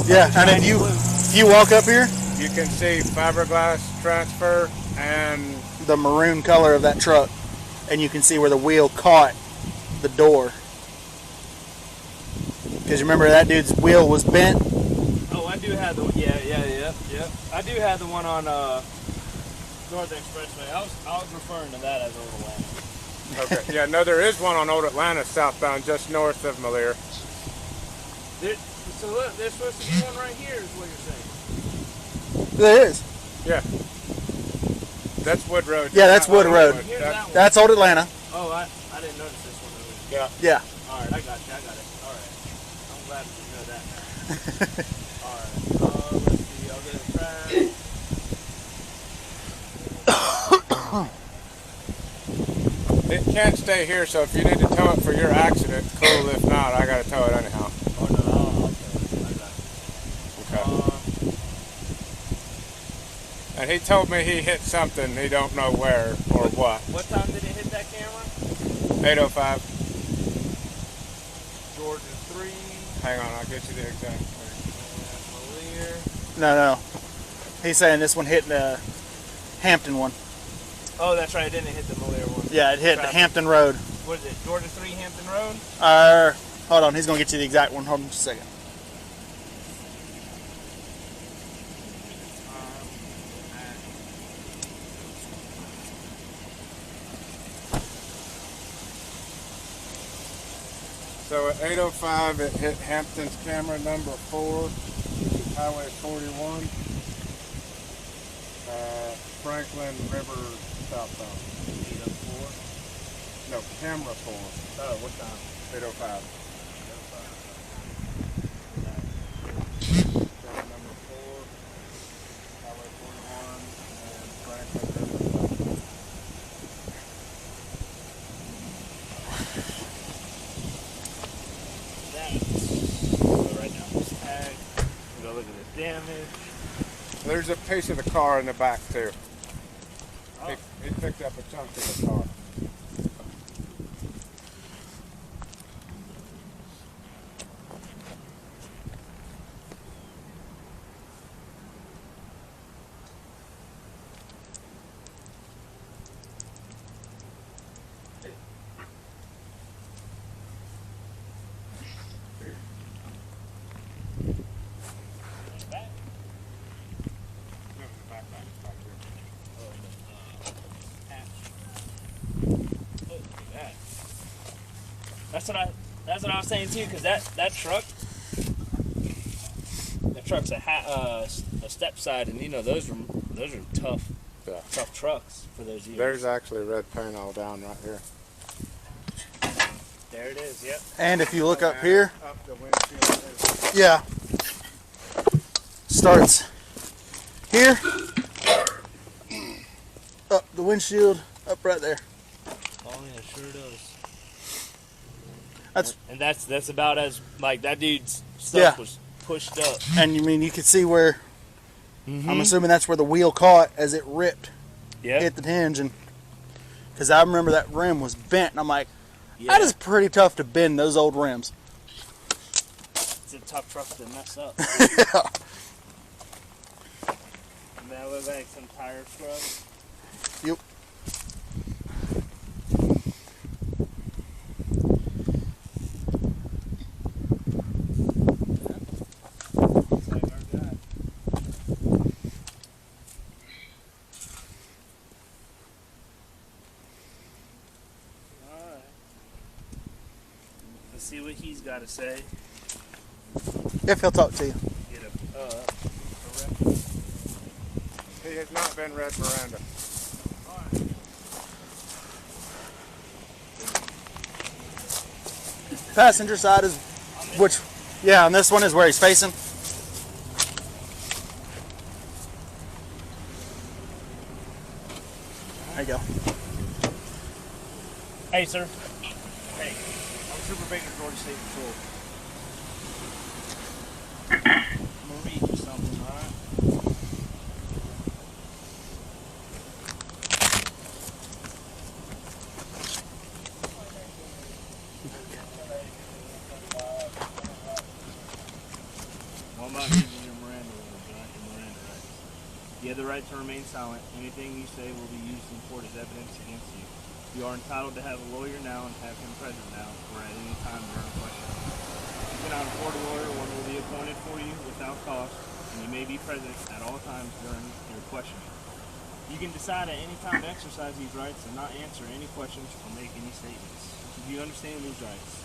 Yeah, and if you walk up here, You can see fiberglass transfer and the maroon color of that truck, and you can see where the wheel caught the door. Because remember that dude's wheel was bent. Oh, I do have the yeah. I do have the one on North Expressway. I was referring to that as Old Atlanta. okay. Yeah, no, there is one on Old Atlanta southbound just north of Malir. So look, there's supposed to be one right here, is what you're saying. There is. Yeah. That's Wood Road. Yeah, that's Wood Road. Here's that one. That's Old Atlanta. Oh, I didn't notice this one. Yeah. Yeah. All right, I got it. All right. I'm glad you know that now. All right. Let's see. I'll get it back. It can't stay here, so if you need to tow it for your accident, cool. If not, I gotta tow it anyhow. Oh no, I'll tow it. I got it. Okay. And he told me he hit something, he don't know where or what. What time did it hit that camera? 8:05. Georgia 3. Hang on, I'll get you the exact thing. No. He's saying this one hit the Hampton one. Oh, that's right. It didn't hit the Moliere one. Yeah, it hit the Hampton Road. What is it? Georgia 3 Hampton Road? Hold on. He's going to get you the exact one. Hold on just a second. So at 8:05, it hit Hampton's camera number 4, which is Highway 41, Franklin River southbound. 804? No, camera 4. Oh, what time? 8:05. Camera number 4, Highway 41, and Franklin River southbound. Right now, this tag. Go look at this damage. There's a piece of the car in the back too. Oh. He picked up a chunk of the car. That's what I was saying too, because that truck's a step side, and you know those are tough, tough trucks for those years. There's actually red paint all down right here. There it is. Yep. And if you look up here, Up the windshield. yeah, starts here, up the windshield, up right there. Oh yeah, sure does. That's That's about as like that dude's stuff was pushed up. And you mean you could see where I'm assuming that's where the wheel caught as it ripped, hit the hinge, and because I remember that rim was bent, and I'm like, that is pretty tough to bend those old rims. It's a tough truck to mess up. Yeah. And that looks like some tire scrub. Yep. See what he's got to say. If he'll talk to you. Get a He has not been Red Miranda. Passenger side is which? Yeah, and this one is where he's facing. There you go. Hey, sir. Hey, I'm Trooper Baker, Georgia State Patrol. I'm gonna read you something, alright? What about using your Miranda rights, right? Your Miranda rights. You have the right to remain silent. Anything you say will be used in court as evidence against you. You are entitled to have a lawyer now and have him present now or at any time during questioning. If you cannot afford a lawyer, one will be appointed for you without cost, and you may be present at all times during your questioning. You can decide at any time to exercise these rights and not answer any questions or make any statements. Do you understand these rights?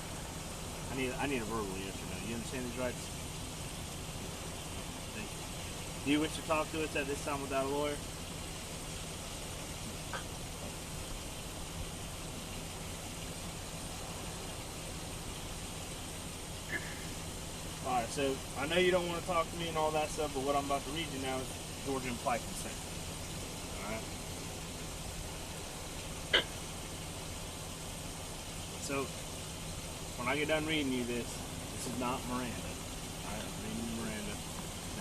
I need a verbal yes or no. You understand these rights? Thank you. Do you wish to talk to us at this time without a lawyer? Alright, so I know you don't want to talk to me and all that stuff, but what I'm about to read you now is Georgia implied consent. Alright? So, when I get done reading you this is not Miranda. Alright, I'm reading you Miranda.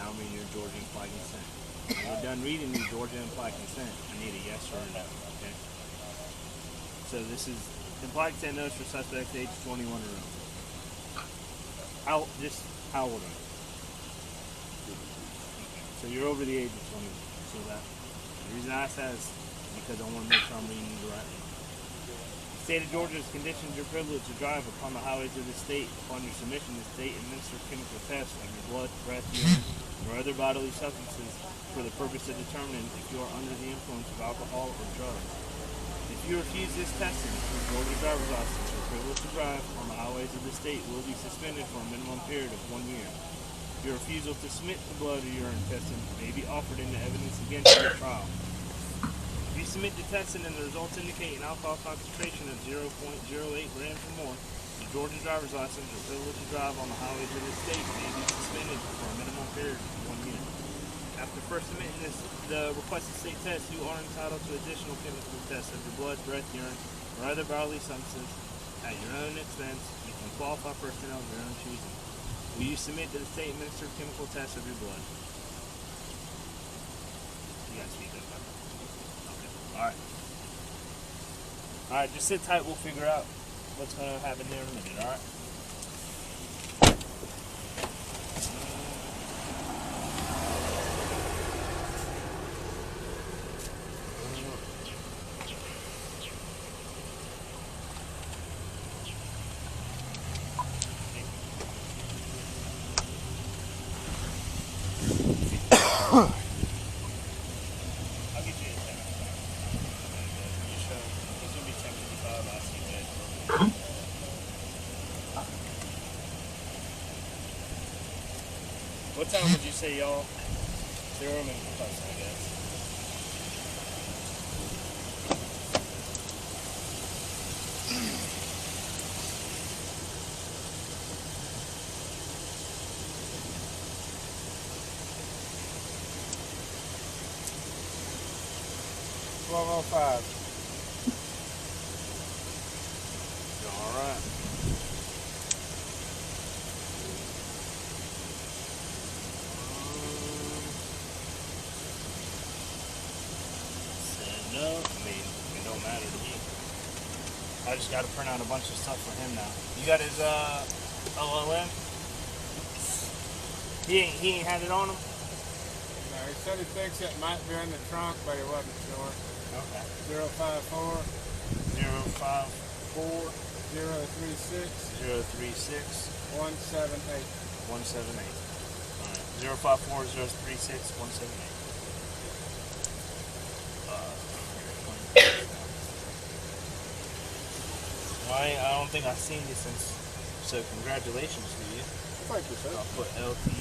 Now I'm reading your Georgia implied consent. When we're done reading the Georgia implied consent, I need a yes or a no, okay? So this is implied consent notice for suspects age 21 or over. How old are you? So you're over the age of 21. So that the reason I ask that is because I want to make sure I'm reading the right one. The state of Georgia has conditioned your privilege to drive upon the highways of the state. Upon your submission, the state administers chemical tests of your blood, breath, urine, or other bodily substances for the purpose of determining if you are under the influence of alcohol or drugs. If you refuse this testing, your Georgia driver's license or privilege to drive on the highways of the state will be suspended for a minimum period of 1 year. Your refusal to submit to blood or urine testing may be offered into evidence against you at trial. If you submit to testing and the results indicate an alcohol concentration of 0.08 grams or more, your Georgia driver's license or privilege to drive on the highways of the state may be suspended for a minimum period of 1 year. After first submitting the requested state test, you are entitled to additional chemical tests of your blood, breath, urine, or other bodily substances at your own expense. You can qualify personnel of your own choosing. Will you submit to the state administered chemical test of your blood? You guys speak up. Okay. Alright. Alright, just sit tight, we'll figure out what's gonna happen there in a minute, alright? I'll get you a 10. It's gonna be 10:55. I'll see you later. What time would you say y'all? 0 minutes plus, I guess. $12:05. All right. No, I mean, it don't matter to me. I just got to print out a bunch of stuff for him now. You got his LLM? He ain't had it on him? No, he said he thinks it might be in the trunk, but he wasn't sure. Okay. 054 054 036 036 178. 178. All right. 054 036 178. I don't think I've seen you since. So congratulations to you. Thank you, sir. I'll put LT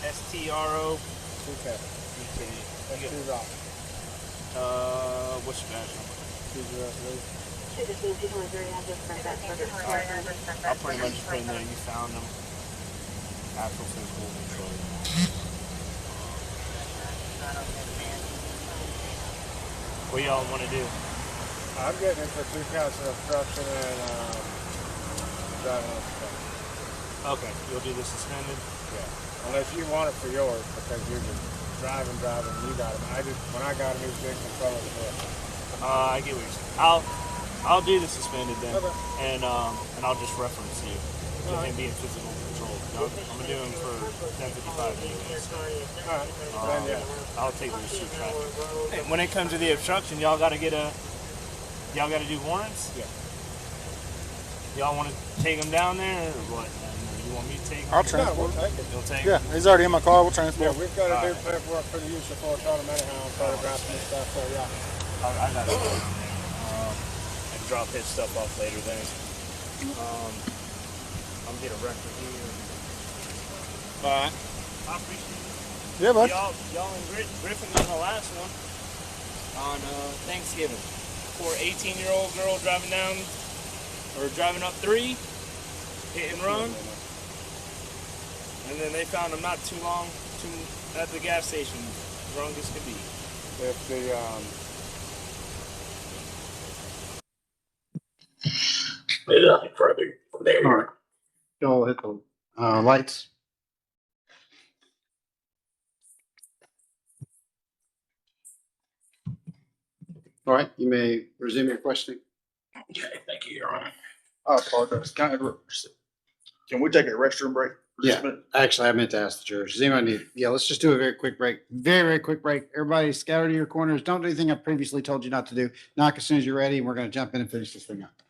STRO 2K. You That's 2 rock. What's your badge number? 203. I'll pretty much put in there you found them. Actual physical control. What y'all want to do? I'm getting it for 2 counts of obstruction and driving on suspension. Okay, you'll do the suspended? Yeah. Unless you want it for yours because you're just driving, you got him. When I got him, he was getting control of the vehicle. I get what you're saying. I'll do the suspended then. Okay. And I'll just reference you to him being physical control. I'm gonna do him for 1055 anyways. Alright. Then yeah. I'll take the receipt traffic. When it comes to the obstruction, y'all gotta do warrants? Yeah. Y'all wanna take him down there or what? You want me to take him? I'll transport. No, we'll take it. You'll take Yeah, him? he's already in my car. We'll transport. Yeah, we've got to do paperwork for the use of force automatic on photographs and stuff, so yeah. I got it down there. And drop his stuff off later then. I'm gonna get a record here. Alright. I appreciate it. Yeah, bud. Y'all and Griffin was the last one on Thanksgiving. Poor 18-year-old girl driving up 3, hit and run. And then they found him not too long at the gas station, drunk as could be. If the All right. Y'all hit the lights. All right, you may resume your questioning. Okay, thank you, Your Honor. I apologize. Can we take a restroom break? for just a Yeah, minute? actually, I meant to ask the jurors. Does anybody need? Yeah, let's just do a very quick break. Very, very quick break. Everybody scatter to your corners. Don't do anything I previously told you not to do. Knock as soon as you're ready, and we're going to jump in and finish this thing up.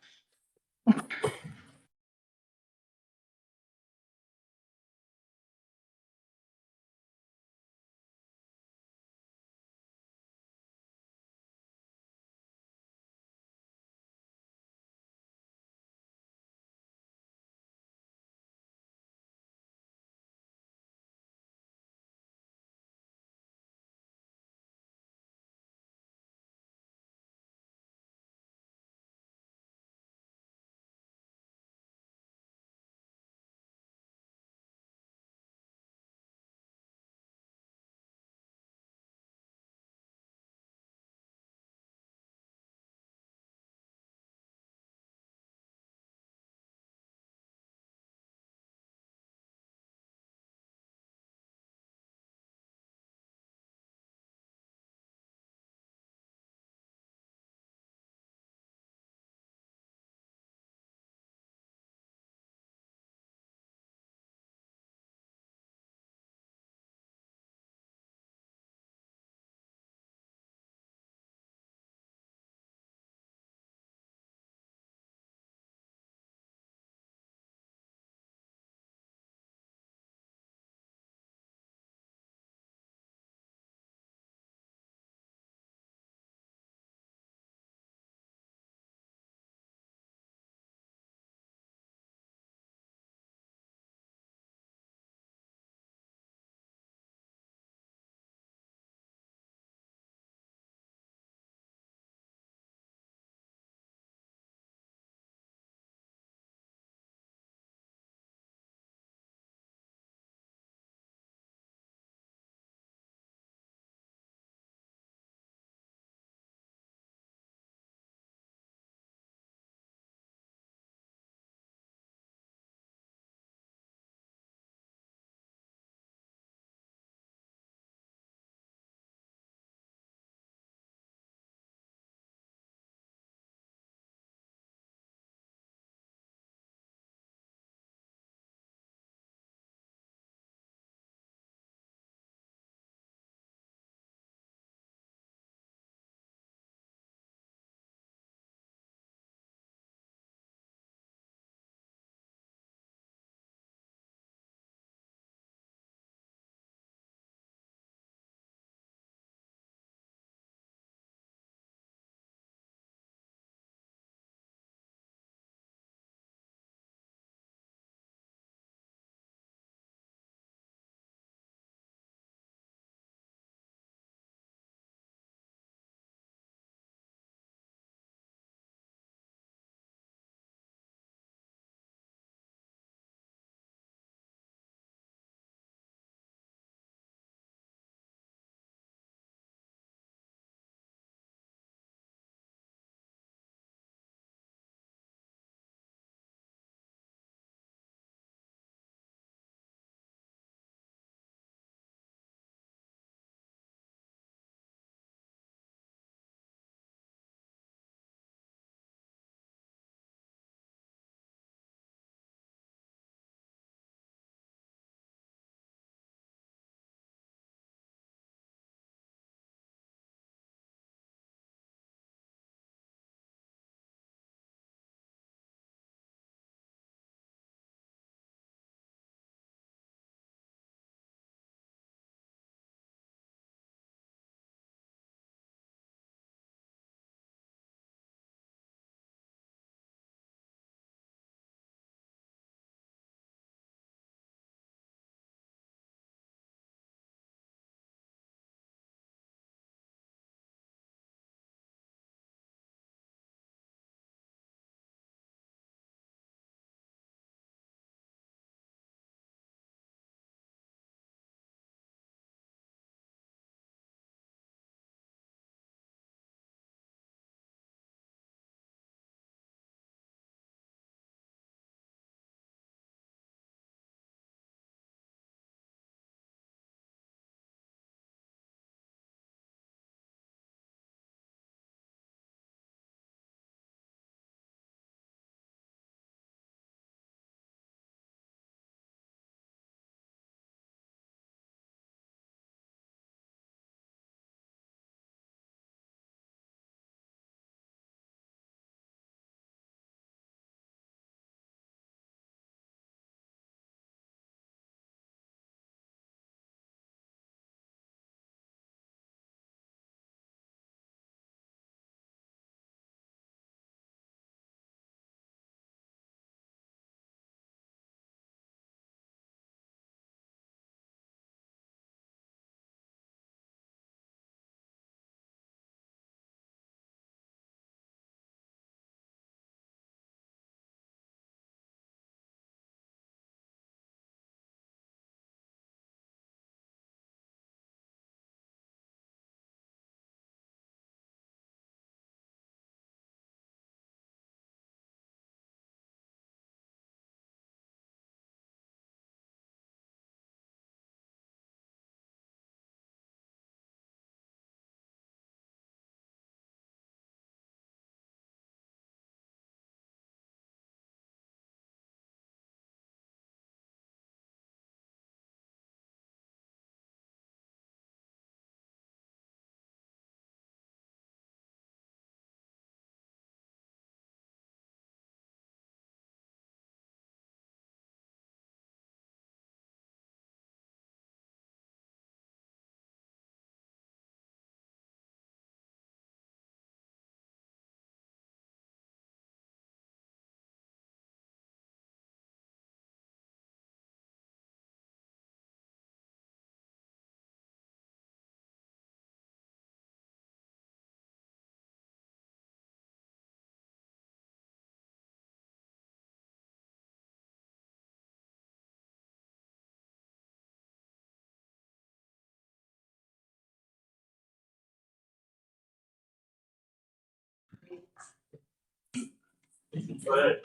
What,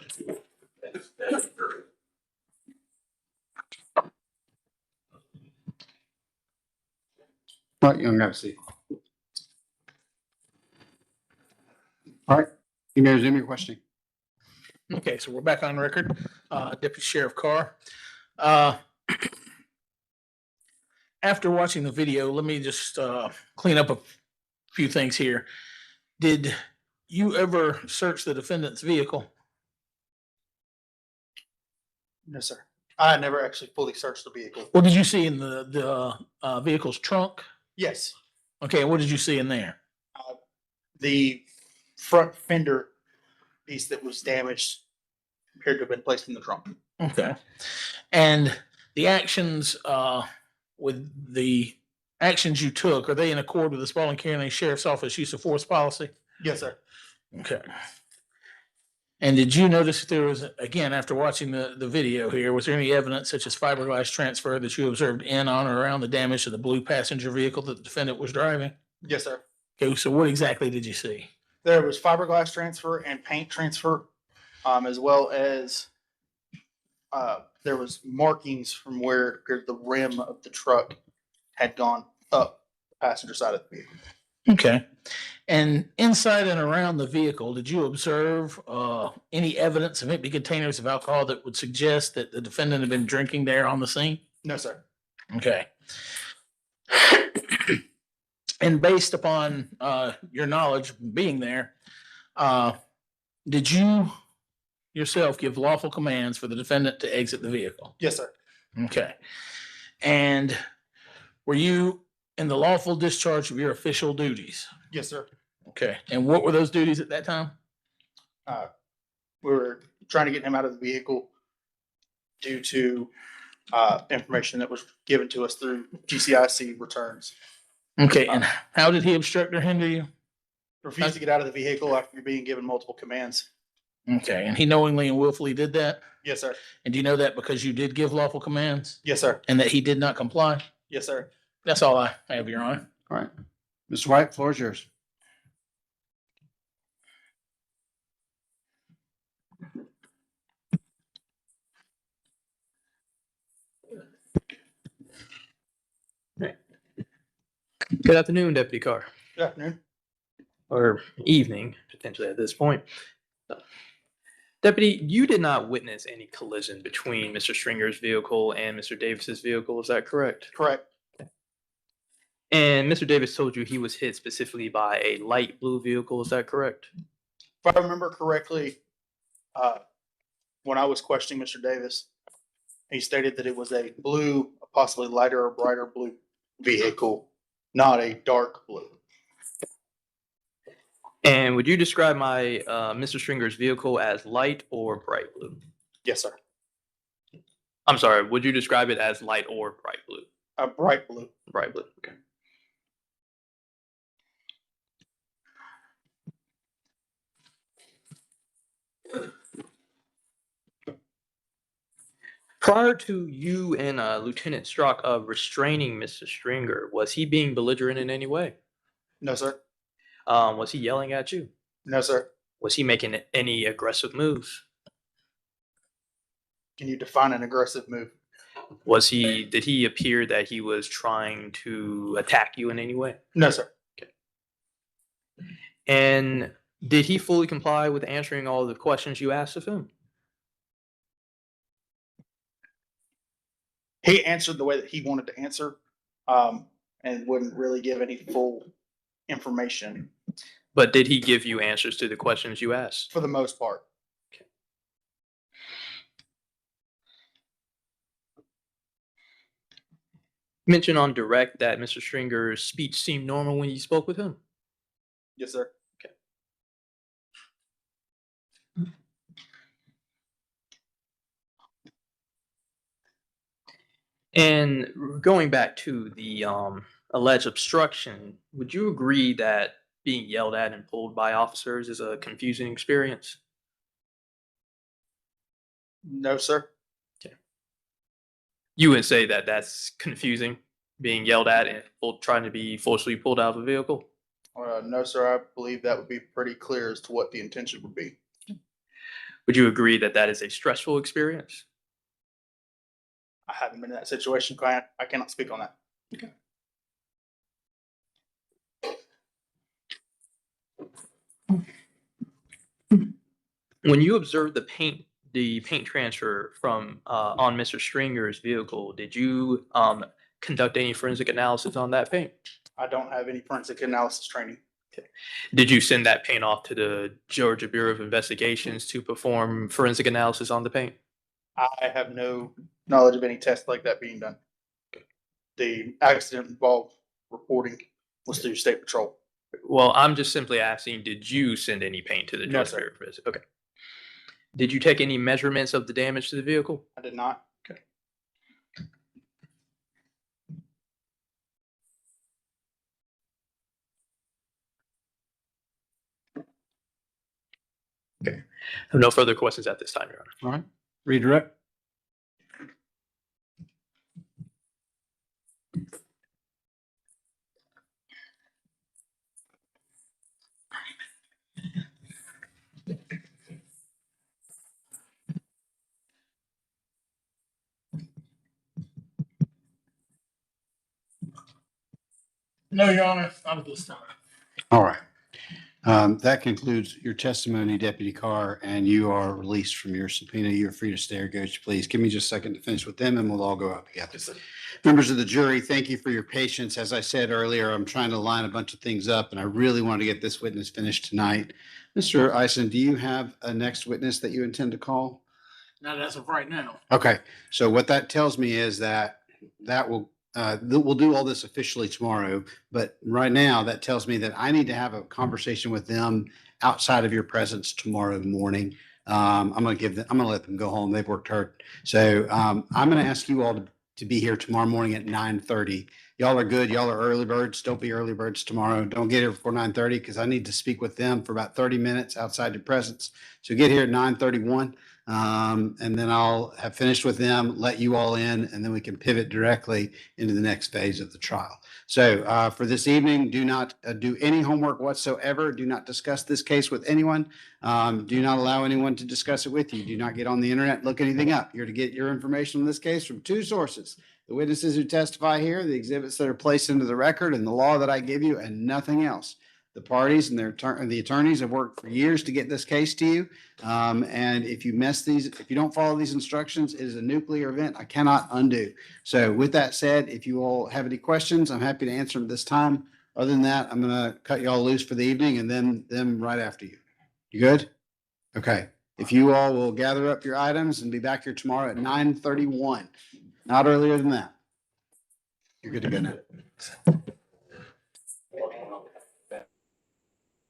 you don't gotta see. All right, you may resume your questioning. Okay, so we're back on record. Deputy Sheriff Carr. Uh, After watching the video, let me just clean up a few things here. Did you ever search the defendant's vehicle? No, sir. I never actually fully searched the vehicle. What did you see in the vehicle's trunk? Yes, Okay, what did you see in there? the front fender piece that was damaged appeared to have been placed in the trunk. Okay. And the actions with the actions you took, are they in accord with the Spalding County Sheriff's Office use of force policy? Yes, sir. Okay. And did you notice if there was, again, after watching the video here, was there any evidence such as fiberglass transfer that you observed in, on, or around the damage to the blue passenger vehicle that the defendant was driving? Yes, sir. Okay, so what exactly did you see? There was fiberglass transfer and paint transfer, as well as there was markings from where the rim of the truck had gone up the passenger side of the vehicle. Okay. And inside and around the vehicle, did you observe any evidence of empty containers of alcohol that would suggest that the defendant had been drinking there on the scene? No, sir. Okay. And based upon your knowledge being there, did you yourself give lawful commands for the defendant to exit the vehicle? Yes, sir. Okay. And were you in the lawful discharge of your official duties? Yes, sir. Okay. And what were those duties at that time? We were trying to get him out of the vehicle due to information that was given to us through GCIC returns. Okay. And how did he obstruct or hinder you? Refused to get out of the vehicle after being given multiple commands. Okay. And he knowingly and willfully did that? Yes, sir. And do you know that because you did give lawful commands? Yes, sir. And that he did not comply? Yes, sir. That's all I have, Your Honor. All right. Mr. White, floor is yours. Good afternoon, Deputy Carr. Good afternoon. Or evening, potentially at this point. Deputy, you did not witness any collision between Mr. Stringer's vehicle and Mr. Davis's vehicle, is that correct? Correct. And Mr. Davis told you he was hit specifically by a light blue vehicle, is that correct? If I remember correctly, when I was questioning Mr. Davis, he stated that it was a blue, possibly lighter or brighter blue vehicle, not a dark blue. And would you describe my Mr. Stringer's vehicle as light or bright blue? Yes, sir. I'm sorry, would you describe it as light or bright blue? Bright blue. Bright blue, okay. Prior to you and Lieutenant Strzok restraining Mr. Stringer, was he being belligerent in any way? No, sir. Was he yelling at you? No, sir. Was he making any aggressive moves? Can you define an aggressive move? Did he appear that he was trying to attack you in any way? No, sir. Okay. And did he fully comply with answering all the questions you asked of him? He answered the way that he wanted to answer, and wouldn't really give any full information But did he give you answers to the questions you asked? for the most part. Mention on direct that Mr. Stringer's speech seemed normal when you spoke with him. Yes, sir. And going back to the alleged obstruction, would you agree that being yelled at and pulled by officers is a confusing experience? No, sir. You would say that that's confusing, being yelled at and trying to be forcefully pulled out of a vehicle? No, sir. I believe that would be pretty clear as to what the intention would be. Would you agree that that is a stressful experience? I haven't been in that situation, client. I cannot speak on that. When you observed the paint transfer from on Mr. Stringer's vehicle, did you conduct any forensic analysis on that paint? I don't have any forensic analysis training. Did you send that paint off to the Georgia Bureau of Investigations to perform forensic analysis on the paint? I have no knowledge of any tests like that being done. The accident involved reporting was through State Patrol. Well, I'm just simply asking, did you send any paint to the No, Georgia sir. Bureau of Investigations? Okay. Did you take any measurements of the damage to the vehicle? I did not. Okay. Okay. I have no further questions at this time, Your Honor. All right. Redirect. No, Your Honor, not at this time. All right. That concludes your testimony, Deputy Carr, and you are released from your subpoena. You're free to stay or go, please. Give me just a second to finish with them and we'll all go out together. Members of the jury, thank you for your patience. As I said earlier, I'm trying to line a bunch of things up and I really want to get this witness finished tonight. Mr. Eisen, do you have a next witness that you intend to call? Not as of right now. Okay, so what that tells me is that we'll do all this officially tomorrow, but right now that tells me that I need to have a conversation with them outside of your presence tomorrow morning. I'm going to let them go home. They've worked hard. So I'm going to ask you all to be here tomorrow morning at 9:30. Y'all are good. Y'all are early birds. Don't be early birds tomorrow. Don't get here before 9:30 because I need to speak with them for about 30 minutes outside your presence. So get here at 9:31. And then I'll have finished with them, let you all in, and then we can pivot directly into the next phase of the trial. So for this evening, do not do any homework whatsoever. Do not discuss this case with anyone. Do not allow anyone to discuss it with you. Do not get on the internet, look anything up. You're to get your information on this case from two sources: the witnesses who testify here, the exhibits that are placed into the record, and the law that I give you, and nothing else. The parties and the attorneys have worked for years to get this case to you. And if you don't follow these instructions, it is a nuclear event I cannot undo. So with that said, if you all have any questions, I'm happy to answer them this time. Other than that, I'm going to cut you all loose for the evening and then them right after you. You good? Okay. If you all will gather up your items and be back here tomorrow at 9:31, not earlier than that. You're good to go now.